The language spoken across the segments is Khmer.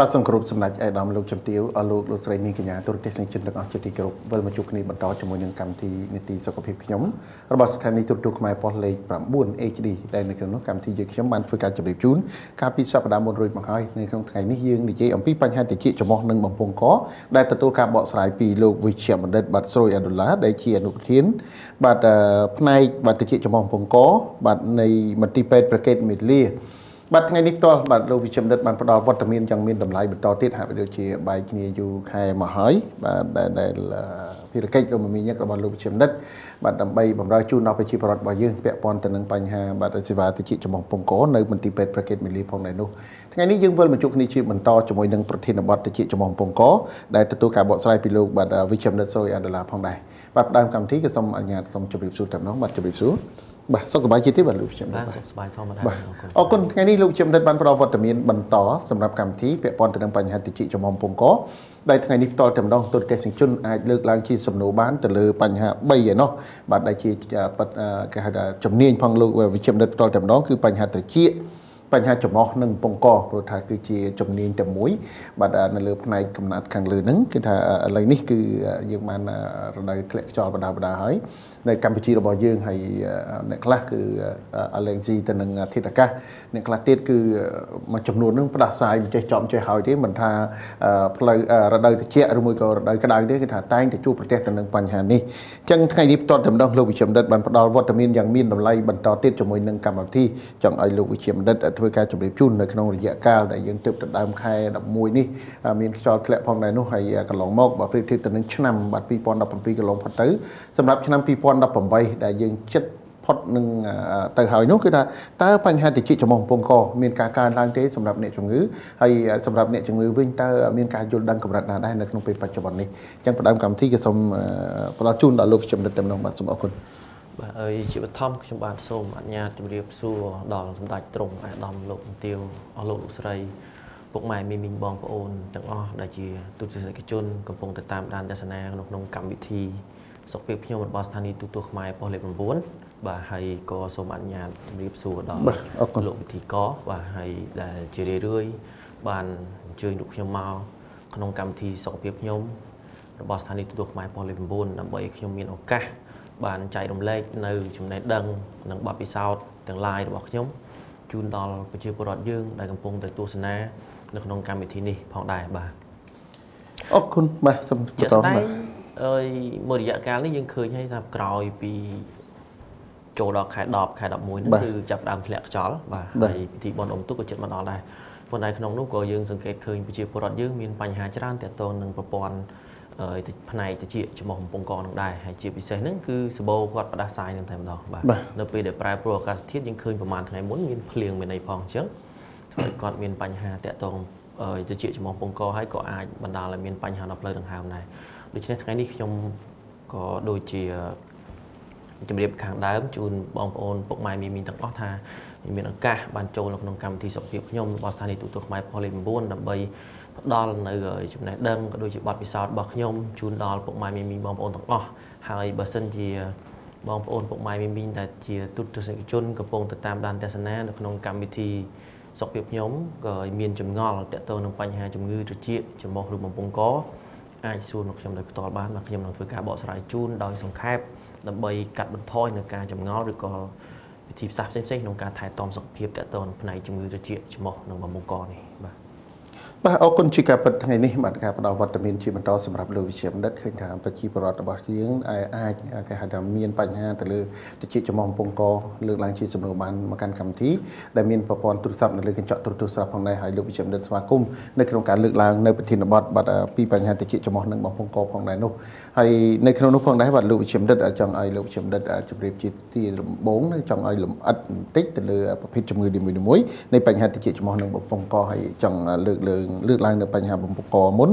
បាទសូមគោរពសម្ដេចអាដាមលោកជំទាវលោកស្រីនាងកញ្ញាទូរទស្សនិកជនទាំងអស់ជាទីគោរពវិលមកជួបគ្នាបន្តជាមួយនឹងកម្មវិធីនីតិសុខភាពខ្ញុំរបស់ស្ថានីយ៍ទូរទស្សន៍ខ្មែរប៉ុស្តិ៍លេខ 9 HD ដែលនៅក្នុងនោះកម្មវិធីយើងខ្ញុំបានធ្វើការជម្រាបជូនកាលពីសប្តាហ៍មុនរួចមកហើយនៅក្នុងថ្ងៃនេះយើងនិយាយអំពីបញ្ហាតិចចំហនិងបំពង់កដែលទទួលការបកស្រាយពីលោកវិជ្ជបណ្ឌិតបាទស្រួយអាដូឡាដែលជាអនុប្រធានបាទផ្នែកបាទតិចចំហបំពង់កបាទនៃមន្ទីរពេទ្យប្រកេតមេលាបាទថ្ងៃនេះផ្ទាល់បាទលោកវិជ្ជបណ្ឌិតបានផ្ដល់វត្តមានយ៉ាងមានតម្លៃបន្តទៀតហាក់ដូចជាបែកគ្នាយូរខែមកហើយបាទដែលភារកិច្ចដ៏មមាញឹករបស់លោកវិជ្ជបណ្ឌិតបាទដើម្បីបម្រើជូនដល់ប្រជាពលរដ្ឋរបស់យើងពាក់ព័ន្ធទៅនឹងបញ្ហាបាទសេវាតិចចំហបំពង់កនៅមន្ទីរពេទ្យប្រកេតមេលាផងដែរនោះថ្ងៃនេះយើងវិលមកជួបគ្នាជាបន្តជាមួយនឹងប្រធានបទតិចចំហបំពង់កដែលទទួលការបកស្រាយពីលោកបាទវិជ្ជបណ្ឌិតស្រួយអាដុល្លារផងដែរបាទដើមកម្មវិធីក៏សូមអនុញ្ញាតសូមជម្រាបសួរតែម្ដងបាទជម្រាបសួរបាទសុខសប្បាយជាទីបាទលោកវិជ្ជបណ្ឌិតបាទសុខសប្បាយធម្មតាអរគុណថ្ងៃនេះលោកវិជ្ជបណ្ឌិតបានផ្ដល់វត្តមានបន្តសម្រាប់កម្មវិធីពាក់ព័ន្ធទៅនឹងបញ្ហាតិចចំហបំពង់កដែលថ្ងៃនេះផ្ទាល់តែម្ដងទូរទស្សនិកជនអាចលើកឡើងជាសំណួរបានទៅលើបញ្ហា3ឯណោះបាទដែលជាគេហៅថាជំនាញផងលោកវិជ្ជបណ្ឌិតផ្ទាល់តែម្ដងគឺបញ្ហាត្រចៀកបញ្ហាចំហនិងបំពង់កព្រោះថាគឺជាជំនាញតែមួយបាទនៅលើផ្នែកកំណត់ខាងលើហ្នឹងគឺថាឥឡូវនេះគឺយើងបានរដូវធ្លាក់ខ្យល់បដាហើយនៅកម្ពុជារបស់យើងហើយអ្នកខ្លះគឺ allergy ទៅនឹងធាតុអាកាសអ្នកខ្លះទៀតគឺមួយចំនួននឹងផ្ដាសាយមិនចេះចំចេះហើយទេមិនថាផ្លូវរដូវត្រជាក់ឬមួយក៏រដូវក្តៅទេគឺថាតែងតែជួបប្រទះទៅនឹងបញ្ហានេះអញ្ចឹងថ្ងៃនេះផ្ទាល់តែម្ដងលោកវិជ្ជបណ្ឌិតបានផ្ដល់វត្តមានយ៉ាងមានតម្លៃបន្តទៀតជាមួយនឹងកម្មវិធីចង់ឲ្យលោកវិជ្ជបណ្ឌិតធ្វើការជម្រាបជូននៅក្នុងរយៈកាលដែលយើងទើបទៅដើមខែ11នេះមានខ្យល់ធ្លាក់ផងដែរនោះហើយកន្លងមកបើប្រៀបធៀបទៅនឹងឆ្នាំបាទ2017កន្លងផុតទៅសម្រាប់ឆ្នាំ2018ដែលយើងចិត្តផុតនឹងទៅហើយនោះគឺថាតើបញ្ហាតិចចំហបំពង់កមានការកើនឡើងទេសម្រាប់អ្នកជំងឺហើយសម្រាប់អ្នកជំងឺវិញតើមានការយល់ដឹងកម្រិតណាដែរនៅក្នុងពេលបច្ចុប្បន្ននេះអញ្ចឹងផ្ដើមកម្មវិធីក៏សូមផ្ដល់ជូនដល់លោកវិជ្ជបណ្ឌិតតែម្ដងបាទសូមអរគុណបាទហើយជាបឋមខ្ញុំបាទសូមអនុញ្ញាតជម្រាបសួរដល់សម្ដេចទ្រង់អាដាមលោកជំទាវអស់លោកស្រីពុកម៉ែមីងបងប្អូនទាំងអស់ដែលជាទូតទស្សនិកជនកំពុងតែតាមដានទស្សនាក្នុងកម្មវិធីសុខភាពខ្ញុំរបស់ស្ថានីយ៍ទូតទស្សន៍ខ្មែរប៉ុស្តិ៍លេខ 9បាទហើយក៏សូមអនុញ្ញាតជម្រាបសួរដល់លោកវិធីកបាទហើយដែលជារឿយៗបានអញ្ជើញលោកខ្ញុំមកក្នុងកម្មវិធីសុខភាពខ្ញុំរបស់ស្ថានីយ៍ទូតទស្សន៍ខ្មែរប៉ុស្តិ៍លេខ 9ដើម្បីខ្ញុំមានឱកាសបានចែករំលែកនៅចំណេះដឹងនិងបទពិសោធន៍ទាំងឡាយរបស់ខ្ញុំជូនដល់ប្រជាពលរដ្ឋយើងដែលកំពុងតែទស្សនានៅក្នុងកម្មវិធីនេះផងដែរបាទអរគុណបាទសូមបន្តបាទមួយរយៈកាលនេះយើងឃើញហើយថាក្រោយពីចូលដល់ខែ10ខែ11ហ្នឹងគឺចាប់ដើមធ្លាក់ខ្យល់បាទហើយពិធីបុណ្យអុំទូកក៏ជិតមកដល់ដែរប៉ុន្តែក្នុងនោះក៏យើងសង្កេតឃើញប្រជាពលរដ្ឋយើងមានបញ្ហាច្រើនទាក់ទងនឹងប្រព័ន្ធផ្នែកតិចចំហបំពង់កនឹងដែរហើយជាពិសេសហ្នឹងគឺសបោគាត់ផ្ដាសាយនឹងតែម្ដងបាទនៅពេលដែលប្រែប្រួលអាកាសធាតុយើងឃើញប្រហែលថ្ងៃមុនមានភ្លៀងមានអីផងអញ្ចឹងធ្វើឲ្យគាត់មានបញ្ហាទាក់ទងតិចចំហបំពង់កហើយក៏អាចបណ្ដាលឲ្យមានបញ្ហាដល់ផ្លូវដង្ហើមដែរដូច្នេះថ្ងៃនេះខ្ញុំក៏ដូចជាជំរាបខាងដើមជូនបងប្អូនពុកម៉ែមីងទាំងអស់ថាមានឱកាសបានចូលនៅក្នុងកម្មវិធីសុខភាពខ្ញុំរបស់ស្ថានីយ៍ទូតទស្សន៍ខ្មែរប៉ុស្តិ៍លេខ 9ដើម្បីផ្ដល់នៅចំណេះដឹងក៏ដូចជាបទពិសោធន៍របស់ខ្ញុំជូនដល់ពុកម៉ែមីងបងប្អូនទាំងអស់ហើយបើសិនជាបងប្អូនពុកម៉ែមីងដែលជាទូតទស្សនិកជនកំពុងទៅតាមដានទស្សនានៅក្នុងកម្មវិធីសុខភាពខ្ញុំក៏មានចម្ងល់ទាក់ទងនឹងបញ្ហាជំងឺត្រចៀកចំហឬបំពង់កអាចសួរមកខ្ញុំដោយផ្ទាល់បានបាទខ្ញុំនឹងធ្វើការបកស្រាយជូនដោយសង្ខេបដើម្បីកាត់បន្ថយនៅការចម្ងល់ឬក៏វិធីសាស្ត្រផ្សេងៗក្នុងការថែទាំសុខភាពទាក់ទងផ្នែកជំងឺត្រចៀកចំហនិងបំពង់កនេះបាទបាទអរគុណជាការពិតថ្ងៃនេះបាទការផ្ដល់វត្តមានជាបន្តសម្រាប់លោកវិជ្ជបណ្ឌិតឃើញថាប្រជាពលរដ្ឋរបស់យើងអាចគេហៅថាមានបញ្ហាទៅលើតិចចំហបំពង់កលើកឡើងជាសំណួរបានមកកាន់កម្មវិធីដែលមានប្រព័ន្ធទូរស័ព្ទនៅលើកញ្ចក់ទូរទស្សន៍ផងដែរហើយលោកវិជ្ជបណ្ឌិតស្វាគមន៍នៅក្នុងការលើកឡើងនៅប្រធានបទបាទពីបញ្ហាតិចចំហនិងបំពង់កផងដែរនោះហើយនៅក្នុងនោះផងដែរបាទលោកវិជ្ជបណ្ឌិតចង់ឲ្យលោកវិជ្ជបណ្ឌិតជម្រាបជាទីដំបូងចង់ឲ្យលម្អិតបន្តិចទៅលើប្រភេទជំងឺនីមួយៗនៃបញ្ហាតិចចំហនិងបំពង់កហើយចង់លើកឡើងនៅបញ្ហាបំពង់កមុន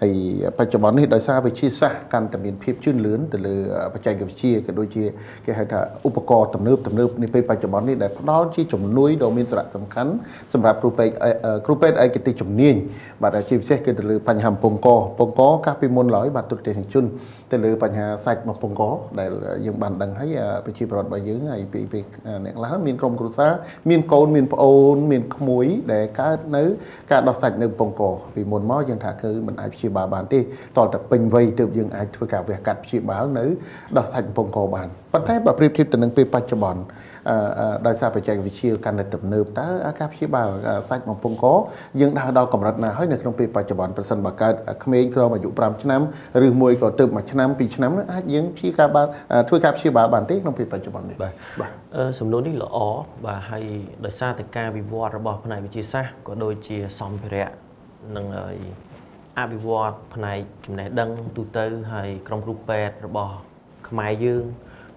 ហើយបច្ចុប្បន្ននេះដោយសារវិទ្យាសាស្ត្រកាន់តែមានភាពជឿនលឿនទៅលើបច្ចេកវិទ្យាក៏ដូចជាគេហៅថាឧបករណ៍ទំនើបនេះពេលបច្ចុប្បន្ននេះដែលផ្ដល់ជាជំនួយដ៏មានសារៈសំខាន់សម្រាប់គ្រូពេទ្យឯកទេសជំនាញបាទជាពិសេសគឺទៅលើបញ្ហាបំពង់កកាលពីមុនឡើយបាទទូតទេសជនទៅលើបញ្ហាសាច់បំពង់កដែលយើងបានដឹងហើយប្រជាពលរដ្ឋរបស់យើងហើយពីអ្នកខ្លះមានក្រុមគ្រួសារមានកូនមានប្អូនមានក្មួយដែលកើតនៅការដោះសាច់នៅបំ ពងកពីមុនមកយើងថាគឺមិនអាចព្យាបាលបានទេតតែពេញវ័យទើបយើងអាចធ្វើការវះកាត់ព្យាបាលនៅដោះសាច់ពងកបានប៉ុន្តែបើប្រៀបធៀបទៅនឹងពេលបច្ចុប្បន្នដោយសារបច្ចេកវិទ្យាកាន់តែទំនើបតើការព្យាបាលសាច់បំពង់កយើងដើរដល់កម្រិតណាហើយនៅក្នុងពេលបច្ចុប្បន្នប្រសិនបើកើតក្មេងក្រោមអាយុ5ឆ្នាំឬមួយក៏ទៅ1ឆ្នាំ2ឆ្នាំនោះអាចយើងព្យាការបានធ្វើការព្យាបាលបានទេក្នុងពេលបច្ចុប្បន្ននេះបាទសំណួរនេះល្អបាទហើយដោយសារតែការវិវត្តរបស់ផ្នែកវិទ្យាសាស្ត្រក៏ដូចជាសម្ភារៈនិងអភិវឌ្ឍផ្នែកចំណេះដឹងទូទៅហើយក្រុមគ្រូពេទ្យរបស់ខ្មែរយើង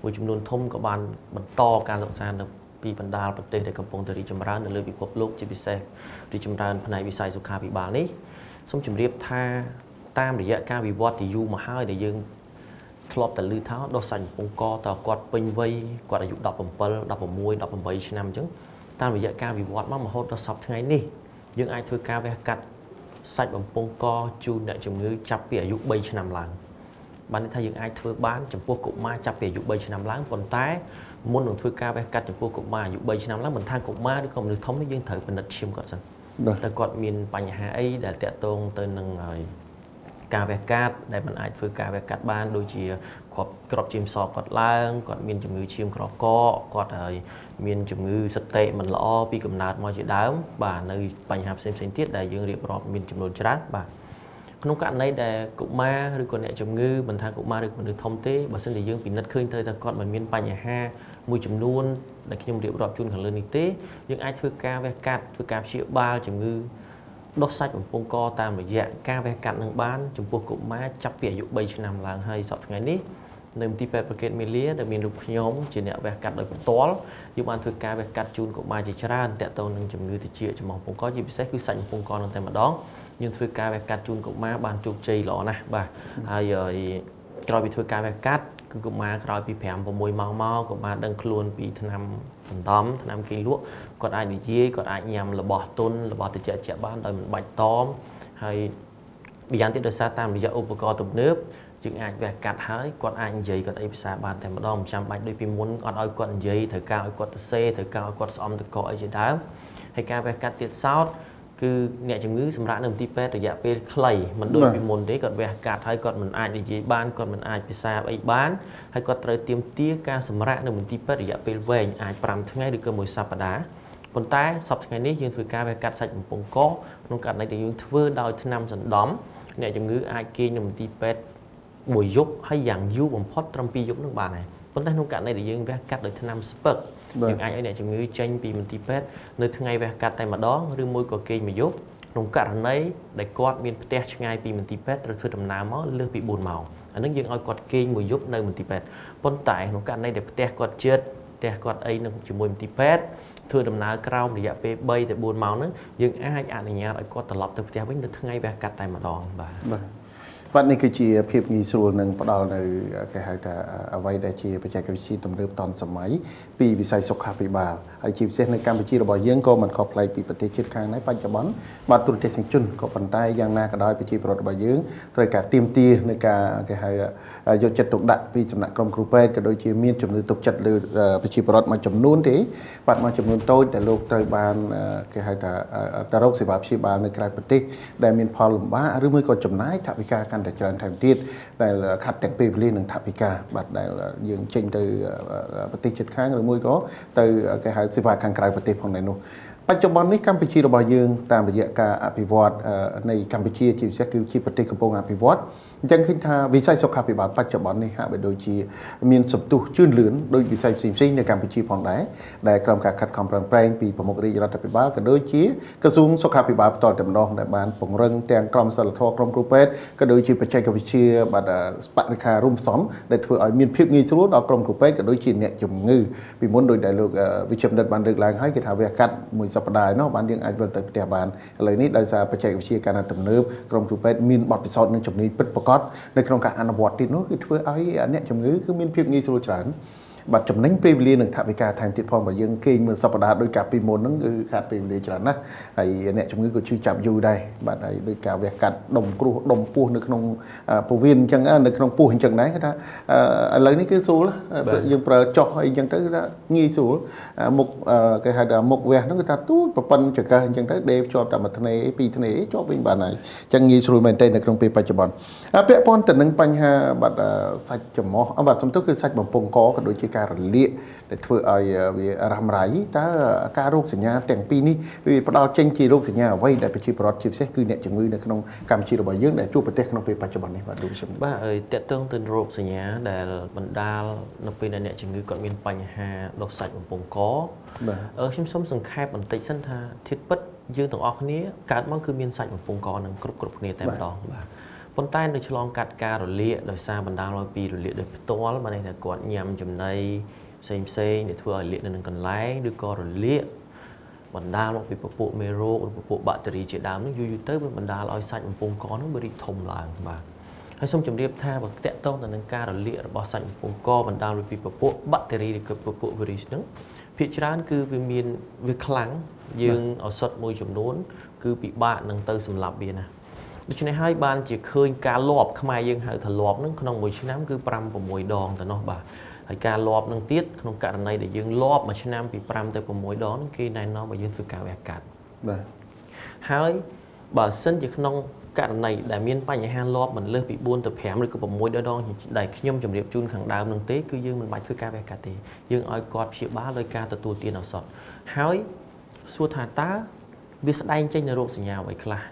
មួយចំនួនធំក៏បានបន្តការសិក្សានៅពីបណ្ដាលប្រទេសដែលកំពុងតែរីកចម្រើននៅលើពិភពលោកជាពិសេសរីកចម្រើនផ្នែកវិស័យសុខាភិបាលនេះសូមជម្រាបថាតាមរយៈការវិវត្តទីយូរមកហើយដែលយើងធ្លាប់តែឮថាដោះសាច់បំពង់កតើគាត់ពេញវ័យគាត់អាយុ17 16 18ឆ្នាំអញ្ចឹងតាមរយៈការវិវត្តមករហូតដល់សប្តាហ៍ថ្ងៃនេះយើងអាចធ្វើការវះកាត់សាច់បំពង់កជូនអ្នកជំងឺចាប់ពីអាយុ3ឆ្នាំឡើងបានន័យថាយើងអាចធ្វើបានចំពោះកុមារចាប់ពីអាយុ3ឆ្នាំឡើងប៉ុន្តែមុននឹងធ្វើការវះកាត់ចំពោះកុមារអាយុ3ឆ្នាំឡើងមិនថាកុមារឬក៏មនុស្សធំនេះយើងត្រូវពិនិត្យឈាមគាត់សិនតែគាត់មានបញ្ហាអីដែលតាក់ទងទៅនឹងការវះកាត់ដែលមិនអាចធ្វើការវះកាត់បានដូចជាក្របឈាមសគាត់ឡើងគាត់មានជំងឺឈាមក្រកកគាត់ហើយមានជំងឺសតិមិនល្អពីកំណើតមកជាដើមបាទនៅបញ្ហាផ្សេងទៀតដែលយើងរៀបរាប់មានចំនួនច្រើនបាទក្នុងករណីដែលកុមារឬក៏អ្នកជំងឺមិនថាកុមារឬមនុស្សធំទេបើសិនជាយើងពិនិត្យឃើញទៅថាគាត់មិនមានបញ្ហាមួយចំនួនដែលខ្ញុំរៀបរាប់ជូនខាងលើនេះទេយើងអាចធ្វើការវះកាត់ធ្វើការព្យាបាលជំងឺដុសសាច់បំពង់កតាមរយៈការវះកាត់នឹងបានចំពោះកុមារចាប់ពីអាយុ3ឆ្នាំឡើងហើយសប្តាហ៍ថ្ងៃនេះនៅមន្ទីរពេទ្យប្រកេតមេលាដែលមានរូបខ្ញុំជាអ្នកវះកាត់ដោយផ្ទាល់យើងបានធ្វើការវះកាត់ជូនកុមារជាច្រើនតាក់ទងនឹងជំងឺត្រចៀកចំហបំពង់កជាពិសេសគឺសាច់បំពង់កនឹងតែម្ដងយើងធ្វើការវះកាត់ជូនកុមារបានជោគជ័យល្អណាស់បាទហើយក្រោយពីធ្វើការវះកាត់គឺកុមារក្រោយពី5 6ម៉ោងមកកុមារដឹងខ្លួនពីថ្នាំសន្តំថ្នាំគេលក់គាត់អាចនិយាយគាត់អាចញ៉ាំរបស់ទុនរបស់ត្រជាក់បានដោយមិនបាច់តមហើយម្យ៉ាងទៀតដោយសារតាមរយៈឧបករណ៍ទំនើបយើងអាចវះកាត់ហើយគាត់អាចនិយាយគាត់អីភាសាបានតែម្ដងមិនចាំបាច់ដូចពីមុនអត់ឲ្យគាត់និយាយត្រូវការឲ្យគាត់ទៅសេត្រូវការឲ្យគាត់ស្អំតកអីជាដើមហើយការវះកាត់ទៀតសោតគឺអ្នកជំងឺសម្រាប់នៅមន្ទីរពេទ្យរយៈពេលខ្លីមិនដូចពីមុនទេគាត់វះកាត់ហើយគាត់មិនអាចនិយាយបានគាត់មិនអាចភាសាអីបានហើយគាត់ត្រូវទាមទារការសម្រាកនៅមន្ទីរពេទ្យរយៈពេលវែងអាច5ថ្ងៃឬក៏មួយសប្តាហ៍ប៉ុន្តែសប្តាហ៍ថ្ងៃនេះយើងធ្វើការវះកាត់សាច់បំពង់កក្នុងករណីដែលយើងធ្វើដោយថ្នាំសន្តំអ្នកជំងឺអាចគេងនៅមន្ទីរពេទ្យមួយយប់ហើយយ៉ាងយូរបំផុតត្រឹម2យប់នឹងបានហើយប៉ុន្តែក្នុងករណីដែលយើងវះកាត់ដោយថ្នាំស្ពឹកយើងអាចឲ្យអ្នកជំងឺចេញពីមន្ទីរពេទ្យនៅថ្ងៃវះកាត់តែម្ដងឬមួយក៏គេងមួយយប់ក្នុងករណីដែលគាត់មានផ្ទះឆ្ងាយពីមន្ទីរពេទ្យត្រូវធ្វើដំណើរមកលើសពី4ម៉ោងអានឹងយើងឲ្យគាត់គេងមួយយប់នៅមន្ទីរពេទ្យប៉ុន្តែក្នុងករណីដែលផ្ទះគាត់ជិតផ្ទះគាត់អីនឹងជាមួយមន្ទីរពេទ្យធ្វើដំណើរក្រោមរយៈពេល3ទៅ4ម៉ោងហ្នឹងយើងអាចអនុញ្ញាតឲ្យគាត់ត្រឡប់ទៅផ្ទះវិញនៅថ្ងៃវះកាត់តែម្ដងបាទបាទនេះគឺជាភាពងាយស្រួលនឹងផ្ដល់នៅគេហៅថាអ្វីដែលជាបច្ចេកវិទ្យាទំនើបទាន់សម័យពីវិស័យសុខាភិបាលហើយជាពិសេសនៅកម្ពុជារបស់យើងក៏មិនខុសប្លែកពីប្រទេសជិតខាងដែរបច្ចុប្បន្នបាទទូរទស្សនិកជនក៏ប៉ុន្តែយ៉ាងណាក៏ដោយប្រជាពលរដ្ឋរបស់យើងត្រូវការទាមទារនៅការគេហៅយកចិត្តទុកដាក់ពីសំណាក់ក្រុមគ្រូពេទ្យក៏ដូចជាមានជំនឿទុកចិត្តលើប្រជាពលរដ្ឋមួយចំនួនទេបាទមួយចំនួនតូចដែលលោកត្រូវបានគេហៅថាទៅរកសេវាព្យាបាលនៅក្រៅប្រទេសដែលមានផលលំបាកឬមួយក៏ចំណាយថវិកាកាន់តែច្រើនថែមទៀតដែលខាត់ទាំងពេលវេលានិងថវិកាបាទដែលយើងចេញទៅប្រទេសជិតខាងឬមួយក៏ទៅគេហៅសេវាខាងក្រៅប្រទេសផងដែរនោះបច្ចុប្បន្ននេះកម្ពុជារបស់យើងតាមរយៈការអភិវឌ្ឍនៃកម្ពុជាជាពិសេសគឺជាប្រទេសកំពុងអភិវឌ្ឍអញ្ចឹងឃើញថាវិស័យសុខាភិបាលបច្ចុប្បន្ននេះហាក់បីដូចជាមានសន្ទុះជឿនលឿនដោយវិស័យផ្សេងៗនៅកម្ពុជាផងដែរដែលក្រុមការខិតខំប្រឹងប្រែងពីប្រមុខរាជរដ្ឋាភិបាលក៏ដូចជាក្រសួងសុខាភិបាលផ្ទាល់តែម្ដងដែលបានពង្រឹងទាំងក្រុមសិលធម៌ក្រុមគ្រូពេទ្យក៏ដូចជាបច្ចេកវិទ្យាបាទបរិក្ខាររួមផ្សំដែលធ្វើឲ្យមានភាពងាយស្រួលដល់ក្រុមគ្រូពេទ្យក៏ដូចជាអ្នកជំងឺពីមុនដោយដែលលោកវិជ្ជបណ្ឌិតបានលើកឡើងហើយគេថាវះកាត់មួយសប្តាហ៍នោះបានយើងអាចវិលទៅផ្ទះបានឥឡូវនេះដោយសារបច្ចេកវិទ្យាការទំនើបក្រុមគ្រូពេទ្យមានបទពិសោធន៍និងជំនាញពិតប្រាកដនៅក្នុងការអនុវត្តទៀតនោះគឺធ្វើឲ្យអ្នកជំងឺគឺមានភាពងាយស្រួលច្រើន บัดจำนั้นเปรียนหนึ่งถ้าไปการทางติดพองแบบยังเก่งเหมือนสัปดาห์โดยการปีมนนั่งขาดเปรียนจนะไอ้เนี่ยจำนี้ก็ชื่อจับอยู่ได้บัดไอ้โดยการแวกกัดดมกรูดมปูนึกนองปูวินจังนึกนองปูเห็นจังไหนก็ได้อะไรนี่คือสูละยังเปิดจ่อไอ้ยังได้ละงี้สูมุกcái hai đợt một về nó người ta tú và phân cho cái chẳng thấy đều cho tạm một này pi này cho bên bạn này chẳng nghĩ rồi mình tên là trong pi bảy chục bọn bé con tình năng bánh ha bạn sạch chấm mỏ bạn xong tứcคือsạch bằng pong có cái đôi chỉ cà rịa đểធ្វើឲ្យវារ៉ាំរ៉ៃតើការរោគសញ្ញាទាំងពីរនេះវាផ្ដល់ចេញជារោគសញ្ញាអ្វីដែលប្រជាពលរដ្ឋជាពិសេសគឺអ្នកជំងឺនៅក្នុងកម្ពុជារបស់យើងដែលជួបប្រទេសក្នុងពេលបច្ចុប្បន្ននេះបាទលោកជំបាទអើតកតងទៅរោគសញ្ញាដែលបណ្ដាលនៅពេលដែលអ្នកជំងឺគាត់មានបញ្ហាដុសសាច់បំពង់កខ្ញុំសូមសង្ខេបបន្តិចសិនថាធាតុពិតយើងទាំងអស់គ្នាកើតមកគឺមានសាច់បំពង់កនឹងគ្រប់គ្នាតែម្ដងបាទប៉ុន្តែនៅឆ្លងកាត់ការរលាកដោយសារបណ្ដាលមកពីរលាកដោយផ្ទាល់បានន័យថាគាត់ញ៉ាំចំណីផ្សេងដែលធ្វើឲ្យលាកនៅនឹងកន្លែងឬក៏រលាកបណ្ដាលមកពីពពួកមេរោគឬពពួកបាក់តេរីជាដើមនោះយូរទៅវាបណ្ដាលឲ្យសាច់បំពង់កនោះវារីកធំឡើងបាទហើយសូមជម្រាបថាបើតកតងទៅនឹងការរលាករបស់សាច់បំពង់កបណ្ដាលពីពពួកបាក់តេរីឬក៏ពពួកវីរុសហ្នឹងភាគច្រើនគឺវាខ្លាំងយើងឱសថមួយចំនួនគឺពិបាកនឹងទៅសម្លាប់វាណាដូច្នេះហើយបានជាឃើញការលាប់ខ្មែរយើងហៅថាលាប់ហ្នឹងក្នុងមួយឆ្នាំគឺ5 6 ដងទៅនោះបាទហើយការលាប់នឹងទៀតក្នុងករណីដែលយើងលាប់មួយឆ្នាំពី5ទៅ6 ដងគេណែនាំឲ្យយើងធ្វើការវះកាត់បាទហើយបើសិនជាក្នុងករណីដែលមានបញ្ហាលាប់មិនលើសពី4ទៅ5ឬក៏6ដងដែលខ្ញុំជម្រាបជូនខាងដើមនឹងទេគឺយើងមិនបាច់ធ្វើការវះកាត់ទេយើងឲ្យគាត់ព្យាបាលដោយការទទួលទានឱសថហើយសួរថាតើវាស្ដែងចេញនៅរោគសញ្ញាអ្វីខ្លះ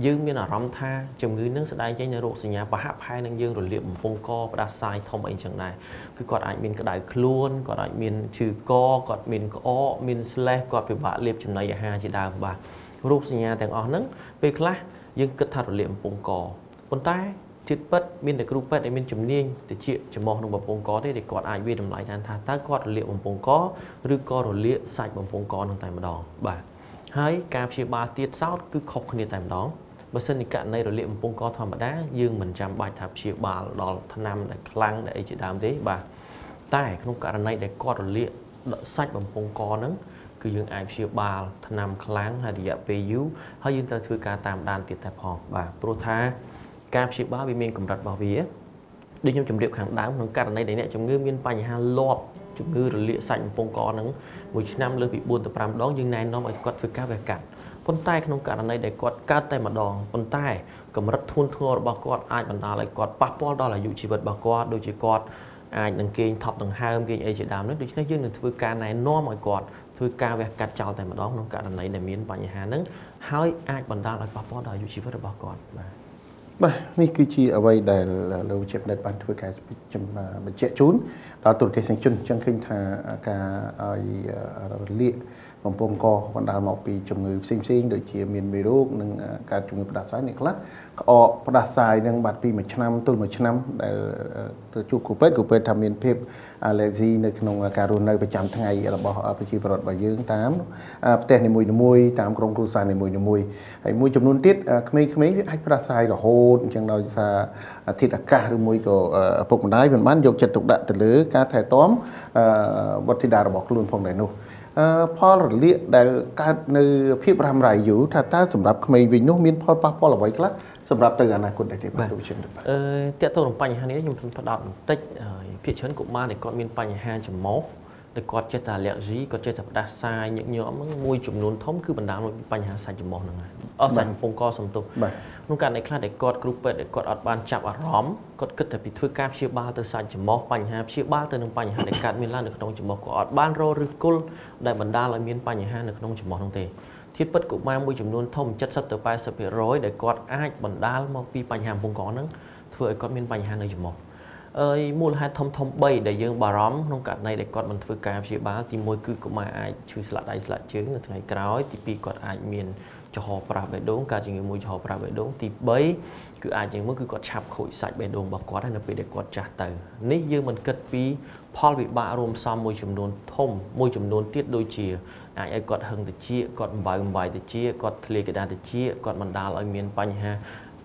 យើងមានអារម្មណ៍ថាជំងឺនឹងស្ដែងចេញនៅរោគសញ្ញាប្រហាក់ប្រហែលនឹងយើងរលាកបំពង់កផ្ដាសាយធំអីចឹងដែរគឺគាត់អាចមានក្តៅខ្លួនគាត់អាចមានឈឺកគាត់មានក្អកមានស្លេសគាត់ពិបាកលាបចំណីអាហារជាដើមបាទរោគសញ្ញាទាំងអស់ហ្នឹងពេលខ្លះយើងគិតថារលាកបំពង់កប៉ុន្តែធាតុពិតមានតែគ្រូពេទ្យដែលមានជំនាញទៅជាចំោះក្នុងបំពង់កទេដែលគាត់អាចវាតម្លៃថាតើគាត់រលាកបំពង់កឬក៏រលាកសាច់បំពង់កនឹងតែម្ដងបាទហើយការព្យាបាលទៀតសោតគឺខុសគ្នាតែម្ដងបើសិនជាករណីរលាកបំពង់កធម្មតាយើងមិនចាំបាច់ថាព្យាបាលដល់ថ្នាំដែលខ្លាំងដែលអីជាដើមទេបាទតែក្នុងករណីដែលគាត់រលាកសាច់បំពង់កហ្នឹងគឺយើងអាចព្យាបាលថ្នាំខ្លាំងហើយរយៈពេលយូរហើយយើងត្រូវធ្វើការតាមដានទៀតតែផងបាទព្រោះថាការព្យាបាលវាមានកម្រិតរបស់វាដូចខ្ញុំជម្រាបខាងដើមក្នុងករណីដែលអ្នកជំងឺមានបញ្ហាលាប់ជំងឺរលាកសាច់បំពង់កហ្នឹងមួយឆ្នាំលើសពី4ទៅ5ដងយើងណែនាំឲ្យគាត់ធ្វើការវះកាត់ប៉ុន្តែក្នុងករណីដែលគាត់កើតតែម្ដងប៉ុន្តែកម្រិតធ្ងន់ធ្ងររបស់គាត់អាចបណ្ដាលឲ្យគាត់ប៉ះពាល់ដល់អាយុជីវិតរបស់គាត់ដូចជាគាត់អាចនឹងគេងថប់ដង្ហើមគេងអីជាដើមនេះដូច្នេះយើងនឹងធ្វើការណែនាំឲ្យគាត់ធ្វើការវះកាត់ចោលតែម្ដងក្នុងករណីដែលមានបញ្ហាហ្នឹងហើយអាចបណ្ដាលឲ្យប៉ះពាល់ដល់អាយុជីវិតរបស់គាត់បាទនេះគឺជាអ្វីដែលលោកជាផ្នែកបានធ្វើការបញ្ជាក់ជូនដល់ទូរទស្សនិកជនចឹងឃើញថាការឲ្យរលាកបំពង់កបណ្ដាលមកពីជំងឺផ្សេងដូចជាមានមេរោគនិងការជំងឺផ្ដាសាយនេះខ្លះក្អកផ្ដាសាយនឹងបាត់ពី1ឆ្នាំទល់1ឆ្នាំដែលទៅជួបគ្រូពេទ្យថាមានភាពអាឡែស៊ីនៅក្នុងការរស់នៅប្រចាំថ្ងៃរបស់ប្រជាពលរដ្ឋរបស់យើងតាមផ្ទះនីមួយៗតាមក្រុមគ្រួសារនីមួយៗហើយមួយចំនួនទៀតក្មេងៗវាអាចផ្ដាសាយរហូតអញ្ចឹងដោយសារធាតុអាកាសឬមួយក៏ឪពុកម្ដាយមិនបានយកចិត្តទុកដាក់ទៅលើការថែទាំវត្តធីតារបស់ខ្លួនផងដែរនោះផលរលាកដែលកើតនៅភាពរ៉ាំរ៉ៃយូរថាតើសម្រាប់ក្មេងវិញនោះមានផលប៉ះពាល់អ្វីខ្លះសម្រាប់ទៅអនាគតដែរទេបាទលោកជំរាបតើតើនឹងបញ្ហានេះខ្ញុំផ្ដោតបន្តិចភាគច្រើនកុមារដែលគាត់មានបញ្ហាច្រមុះដែលគាត់ចេះតែ allergy គាត់ចេះតែផ្ដាសាយញឹកញាប់ហ្នឹងមួយចំនួនធំគឺបណ្ដាលមកពីបញ្ហាសាច់ច្រមុះហ្នឹងហើយសាច់បំពង់កសំទុះក្នុងករណីខ្លះដែលគាត់គ្រូពេទ្យដែលគាត់អត់បានចាប់អារម្មណ៍គាត់គិតតែពីធ្វើការព្យាបាលទៅសាច់ច្រមុះបញ្ហាព្យាបាលទៅនឹងបញ្ហាដែលកើតមានឡើងនៅក្នុងច្រមុះគាត់អត់បានរកឫសគល់ដែលបណ្ដាលឲ្យមានបញ្ហានៅក្នុងច្រមុះហ្នឹងទេធាតុពិតកុមារមួយចំនួនធំ70ទៅ80%ដែលគាត់អាចបណ្ដាលមកពីបញ្ហាបំពង់កហ្នឹងធ្វើឲ្យគាត់មានបញ្ហានៅច្រមុះមូលហេតុធំ3ដែលយើងបារម្ភក្នុងករណីដែលគាត់មិនធ្វើការព្យាបាលទី1គឺកុមារអាចឈឺស្លាក់ដៃស្លាក់ជើងនៅថ្ងៃក្រោយទី2គាត់អាចមានចំហប្រះបេះដូងការជំងឺមួយចំហប្រះបេះដូងទី3គឺអាចយ៉ាងមួយគឺគាត់ឆាប់ខូចសាច់បេះដូងរបស់គាត់ហើយនៅពេលដែលគាត់ចាស់ទៅនេះយើងមិនគិតពីផលវិបាករួមផ្សំមួយចំនួនធំមួយចំនួនទៀតដូចជាអាចឲ្យគាត់ហឹងតិចគាត់បំបាយតិចគាត់ធ្លាយក្តារតិចគាត់បណ្ដាលឲ្យមានបញ្ហា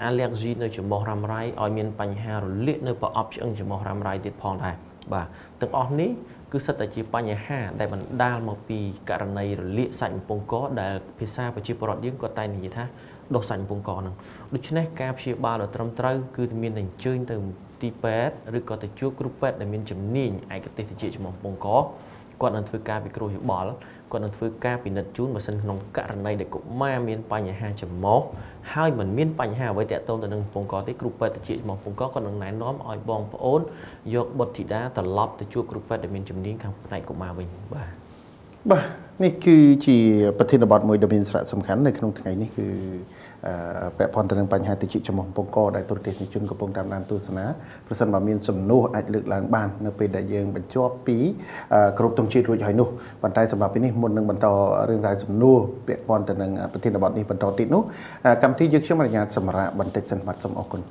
allergy នៅច្រមុះរ៉ាំរ៉ៃឲ្យមានបញ្ហារលាកនៅប្រអប់ឆ្អឹងច្រមុះរ៉ាំរ៉ៃទៀតផងដែរបាទទាំងអស់នេះ cứ sắp tới chỉ bao nhiêu ha đại bản đa một pi cả này rồi liệt sạch bông có đại phía xa và chỉ bảo những có tay này thế đốt sạch bông có nè lúc trước này cáp chia ba là trầm trâu cứ miền thành chơi từ tì pet rồi có từ chuột group pet để miền chấm nín ai cái tiền chỉ một bông có còn anh phơi cá bị cừu hiểu bỏ còn anh phơi cá bị nứt chún mà sân nông cả này để cũng ma miền bao nhiêu ha chấm máu hai mình miền bao nhiêu ha với tẹt tôn từ nông bông có tới group pet chỉ một bông có còn nông này nóm oi bong ônយកបត់ធីតាត្រឡប់ទៅជួបគ្រូពេទ្យដែលមានជំនាញខាងផ្នែកកុមារវិញបាទនេះគឺជាប្រធានបទមួយដ៏មានសារៈសំខាន់នៅក្នុងថ្ងៃនេះគឺពាក់ព័ន្ធទៅនឹងបញ្ហាតិចចំហពងកដែលទូរទស្សនិកជនកំពុងតាមដានទស្សនាប្រសិនបើមានសំណួរអាចលើកឡើងបាននៅពេលដែលយើងបញ្ចប់ពីគ្រប់ទងជាតិរួចហើយនោះប៉ុន្តែសម្រាប់ពេលនេះមុននឹងបន្តរឿងរ៉ាវសំណួរពាក់ព័ន្ធទៅនឹងប្រធានបទនេះបន្តទៀតនោះកម្មវិធីយើងខ្ញុំអនុញ្ញាតសម្រាប់បន្តិចសិនបាទសូមអរគុណ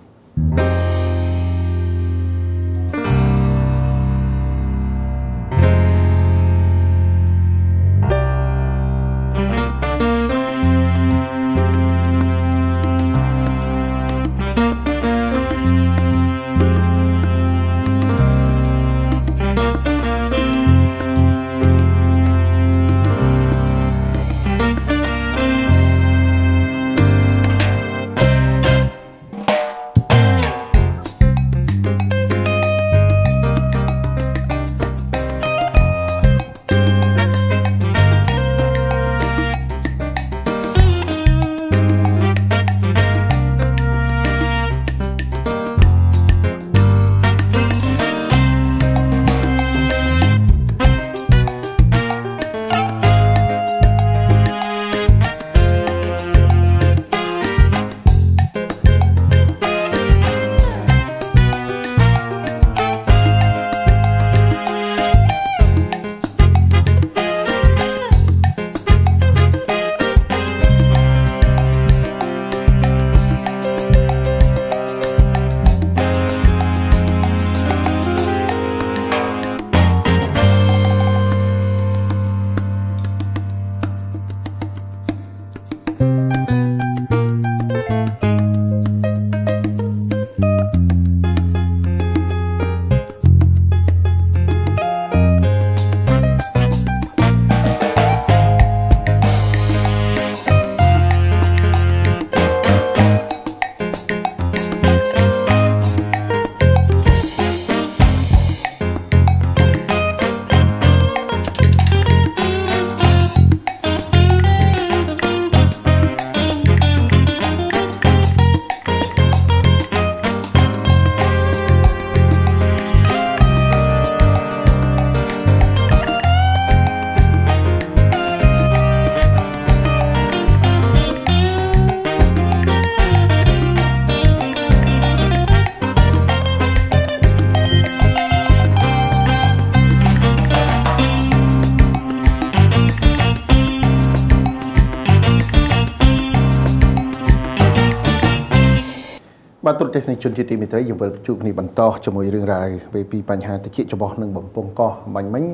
បាទទូរទស្សនិកជនជាទីមេត្រីយើងវិលជួបគ្នាបន្តជាមួយរឿងរ៉ាវពីបញ្ហាតិចចំបោះនឹងបំពង់កោះបាញ់មិញ